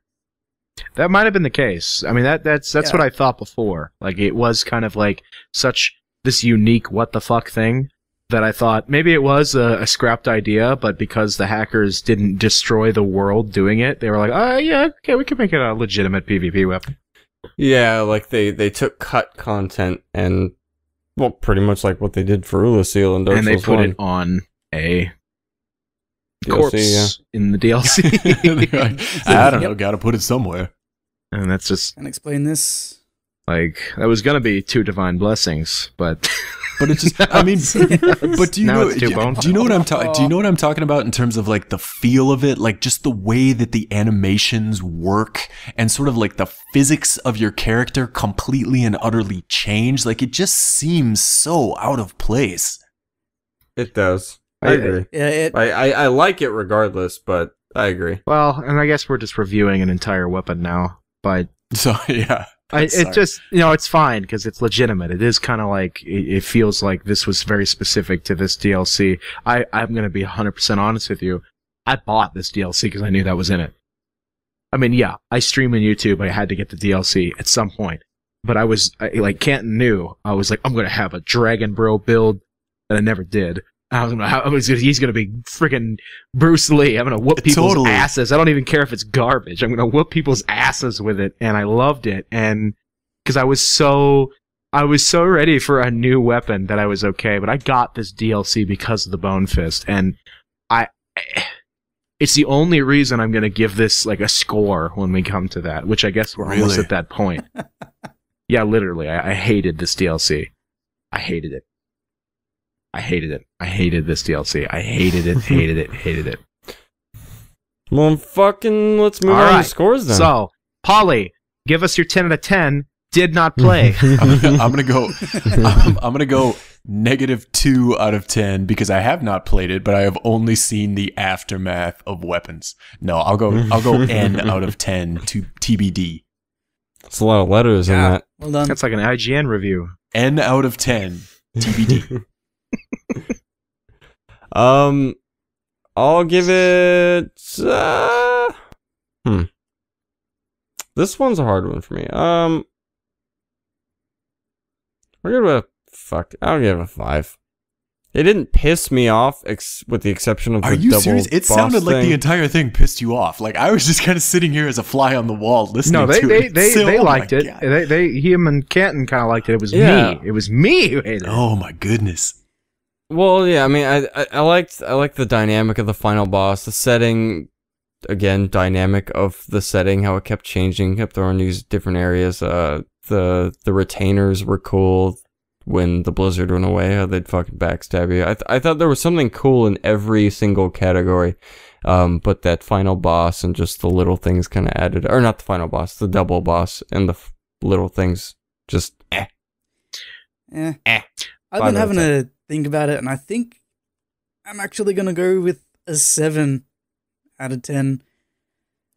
That might have been the case. I mean, that's what I thought before. Like, it was kind of like such this unique what the fuck thing that I thought maybe it was a scrapped idea, but because the hackers didn't destroy the world doing it, they were like, oh yeah, okay, we can make it a legitimate PvP weapon. Yeah, like they took cut content and, well, pretty much like what they did for Ulasil and Dark Souls 1. And they put it on a corpse in the DLC. I don't know, gotta put it somewhere. And that's just... Can I explain this? Like, that was gonna be 2 divine blessings, but... But it's just, I mean, but do you know what I'm talking about in terms of like the feel of it, like just the way that the animations work and sort of like the physics of your character completely and utterly change. Like, it just seems so out of place. It does. I agree. Yeah, I like it regardless, but I agree. Well, and I guess we're just reviewing an entire weapon now, but... So, yeah. It just, it's fine because it's legitimate. It is kind of like, it feels like this was very specific to this DLC. I'm going to be 100% honest with you. I bought this DLC because I knew that was in it. I mean, yeah, I stream on YouTube. I had to get the DLC at some point. But like Canton knew. I was like, I'm going to have a Dragon Bro build. And I never did. He's going to be freaking Bruce Lee. I'm going to whoop people's asses. I don't even care if it's garbage. I'm going to whoop people's asses with it. And I loved it. And because I was so ready for a new weapon that I was okay. But I got this DLC because of the Bone Fist. And it's the only reason I'm going to give this like a score when we come to that, which I guess we're almost at that point. Yeah, literally. I hated this DLC. I hated it. I hated it. I hated this DLC. I hated it, hated it, hated it. Well, let's move on to scores then. So, Polly, give us your 10 out of 10. Did not play. I'm gonna go -2 out of 10 because I have not played it, but I have only seen the aftermath of weapons. No, I'll go N out of 10 to TBD. That's a lot of letters in that. Well done. That's like an IGN review. N out of 10 TBD. I'll give it This one's a hard one for me. I'll give it a 5. It didn't piss me off, with the exception of Are the you double serious? It boss sounded like thing. the entire thing pissed you off. Like I was just kind of sitting here as a fly on the wall listening to it. They Oh my liked it. God. Him and Canton kind of liked it. It was Yeah. me. It was me who hated it. Oh my goodness. Well, yeah, I mean, I liked the dynamic of the final boss, the setting. Again, dynamic of the setting, how it kept changing, kept throwing these different areas. The retainers were cool. When the blizzard went away, how they'd fucking backstab you. I thought there was something cool in every single category. But that final boss and just the little things kind of added, or not the final boss, the double boss and the little things just I've been having to think about it, and I think I'm actually gonna go with a 7 out of 10.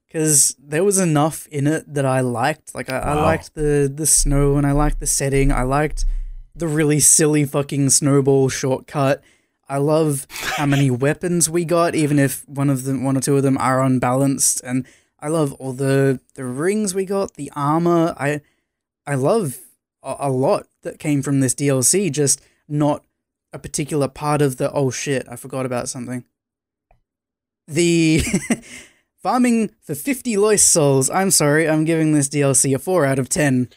Because there was enough in it that I liked. Like, I liked the snow, and I liked the setting. I liked the really silly fucking snowball shortcut. I love how many weapons we got, even if one or two of them are unbalanced. And I love all the rings we got, the armor. I love a lot that came from this DLC, just not a particular part of the, oh shit, I forgot about something. The farming for 50 Lois souls. I'm sorry, I'm giving this DLC a 4 out of 10.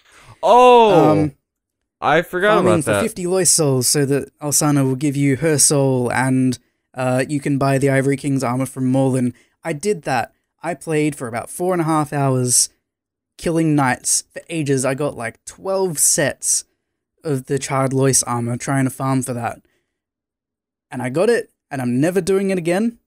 Oh, I forgot farming about that. for 50 Lois souls so that Alsana will give you her soul, and you can buy the Ivory King's armor from Morlin. I did that. I played for about 4.5 hours, killing knights for ages. I got like 12 sets of the Charred Lois armor trying to farm for that. And I got it, and I'm never doing it again.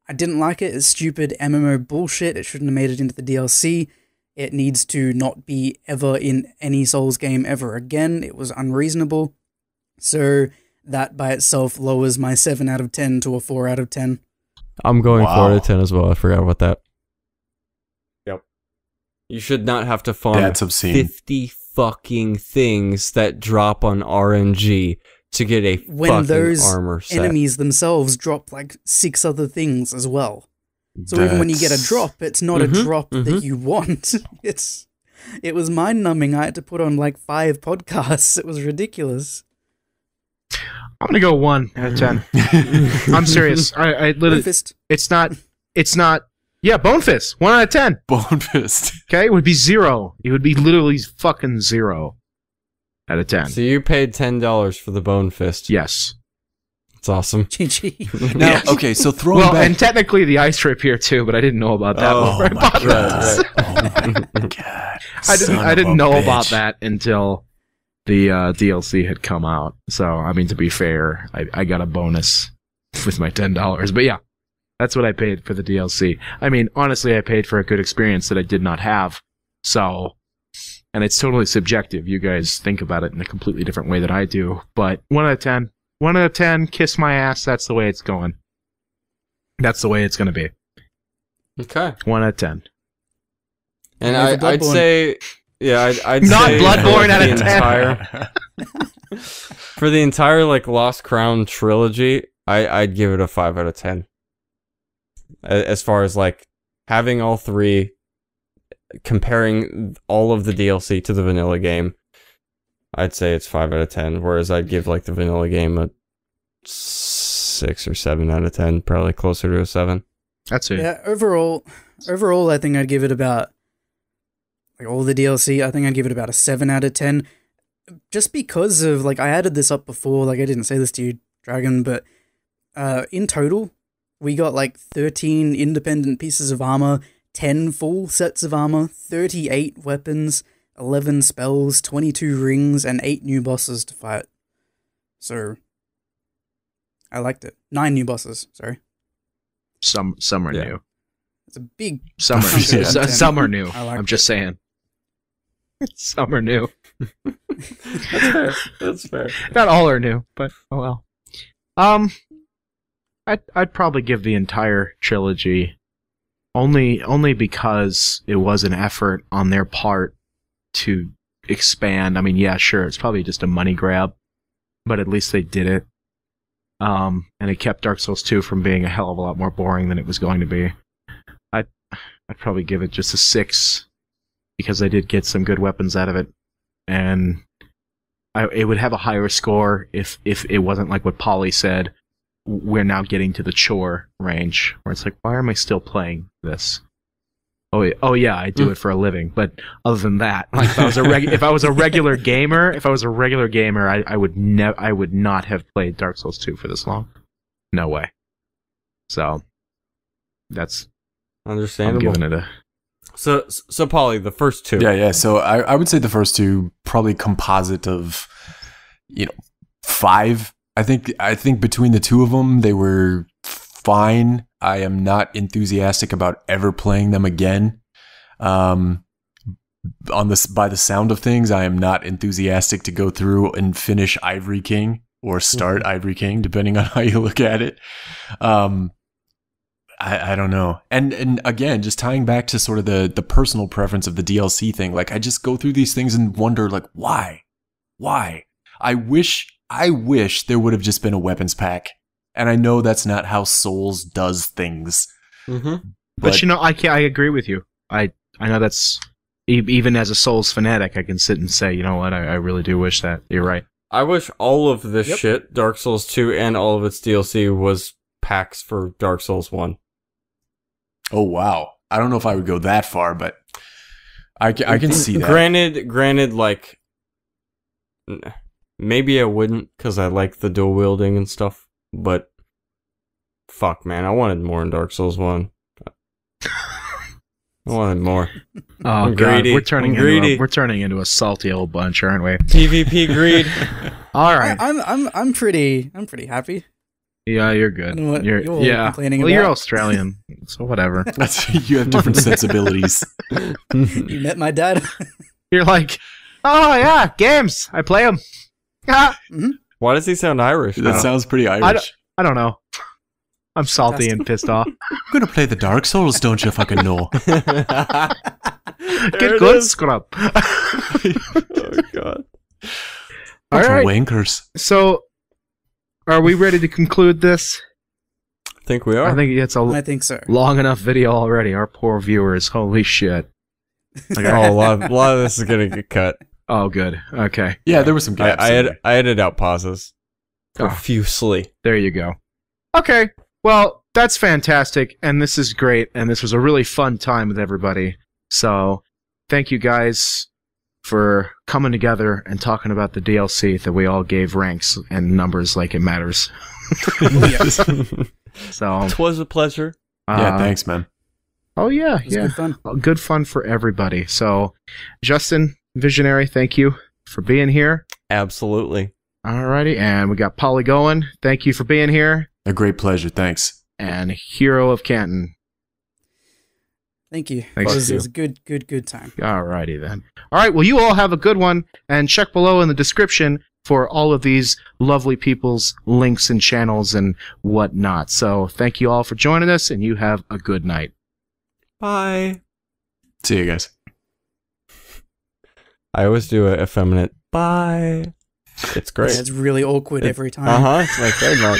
I didn't like it. It's stupid MMO bullshit. It shouldn't have made it into the DLC. It needs to not be ever in any Souls game ever again. It was unreasonable. So that by itself lowers my 7 out of 10 to a 4 out of 10. I'm going 4 Wow. out of 10 as well. I forgot about that. Yep. You should not have to farm That's obscene. 50 fucking things that drop on RNG to get a When fucking those armor set. enemies themselves drop like 6 other things as well. So even when you get a drop, it's not a drop that you want. It was mind-numbing. I had to put on like 5 podcasts. It was ridiculous. I'm gonna go 1 out of 10. I'm serious. I literally. Fist. It's not. Yeah, Bone Fist. 1 out of 10. Bone fist. Okay, it would be 0. It would be literally fucking 0 out of 10. So you paid $10 for the Bone Fist. Yes. It's awesome. GG. Now, okay, so throwing Well, back. and technically the ice trip here too, but I didn't know about that. Oh before I my bought God. this. Oh my God. I Son of didn't a know bitch. about that until the DLC had come out. So I mean, to be fair, I got a bonus with my $10. But yeah, that's what I paid for the DLC. I mean, honestly, I paid for a good experience that I did not have. So, and it's totally subjective. You guys think about it in a completely different way than I do. But 1 out of 10. 1 out of 10, kiss my ass. That's the way it's going. That's the way it's going to be. Okay. 1 out of 10. And Yeah, for I'd Bloodborne. say, yeah, I'd Not say Bloodborne for out the of 10. entire, for the entire like Lost Crown trilogy, I'd give it a 5 out of 10. As far as like having all 3, comparing all of the DLC to the vanilla game, I'd say it's 5 out of 10. Whereas I'd give like the vanilla game a 6 or 7 out of 10, probably closer to a 7. That's it. Yeah, overall, I think I'd give it about, like all the DLC, I think I'd give it about a 7 out of 10. Just because of, like, I added this up before, like, I didn't say this to you, Dragon, but in total, we got like 13 independent pieces of armor, 10 full sets of armor, 38 weapons, 11 spells, 22 rings, and 8 new bosses to fight. So, I liked it. 9 new bosses, sorry. Some are Yeah. new. It's a big Some are, Yeah. some are new. I liked I'm just saying. Some are new. That's fair. That's fair. Not all are new, but oh well. I'd probably give the entire trilogy only because it was an effort on their part to expand. I mean, yeah, sure, it's probably just a money grab, but at least they did it. And it kept Dark Souls 2 from being a hell of a lot more boring than it was going to be. I'd probably give it just a 6 because I did get some good weapons out of it, and it would have a higher score if it wasn't like what Polly said. We're now getting to the chore range where it's like, why am I still playing this? Oh yeah, I do it for a living. But other than that, like if I was a regular gamer, I would not have played Dark Souls 2 for this long. No way. So that's understandable. I'm giving it a. So Polly, the first two. Yeah. So I would say the first two probably composite of, 5. I think between the two of them, they were fine. I am not enthusiastic about ever playing them again. By the sound of things, I am not enthusiastic to go through and finish Ivory King or start Ivory King, depending on how you look at it. I don't know. And again, just tying back to sort of the personal preference of the DLC thing, like I just go through these things and wonder, like, why? I wish there would have just been a weapons pack. And I know that's not how Souls does things. Mm-hmm. But I agree with you. I know that's, even as a Souls fanatic, I can sit and say, you know what, I really do wish that. You're right. I wish all of this shit, Dark Souls 2 and all of its DLC, was packs for Dark Souls 1. Oh, wow. I don't know if I would go that far, but I can see that. Granted, like, maybe I wouldn't, because I like the dual wielding and stuff, but fuck, man, I wanted more in Dark Souls 1. I wanted more. Oh, I'm God, greedy. we're turning into a salty old bunch, aren't we? PvP greed. All right. I'm pretty happy. Yeah, you're good. You're complaining about. You're Australian, so whatever. You have different sensibilities. You met my dad. You're like, oh yeah, games. I play them. Mm-hmm. Why does he sound Irish? That sounds pretty Irish. I don't know. I'm salty and pissed off. I'm gonna play the Dark Souls, don't you fucking know? Get good, scrub. Oh god. All right. Wankers. So, are we ready to conclude this? I think we are. I think so. Long enough video already. Our poor viewers. Holy shit. A lot of this is gonna get cut. Oh, good. Okay. Yeah, there were some gaps. I edited out pauses profusely. There you go. Okay. Well, that's fantastic, and this is great, and this was a really fun time with everybody. So, thank you guys for coming together and talking about the DLC that we all gave ranks and numbers like it matters. So, it was a pleasure. Yeah, thanks, man. Oh yeah, it was good fun. Good fun for everybody. So, Justin, Visionary, thank you for being here. Absolutely. Alrighty, and we got Polly going. Thank you for being here. A great pleasure, thanks. And Hero of Canton. Thank you. Thanks. It was a good time. Alrighty then. Alright, well you all have a good one, and check below in the description for all of these lovely people's links and channels and whatnot. So thank you all for joining us, and you have a good night. Bye. See you guys. I always do a effeminate bye. It's great. It's really awkward every time. It's my trademark.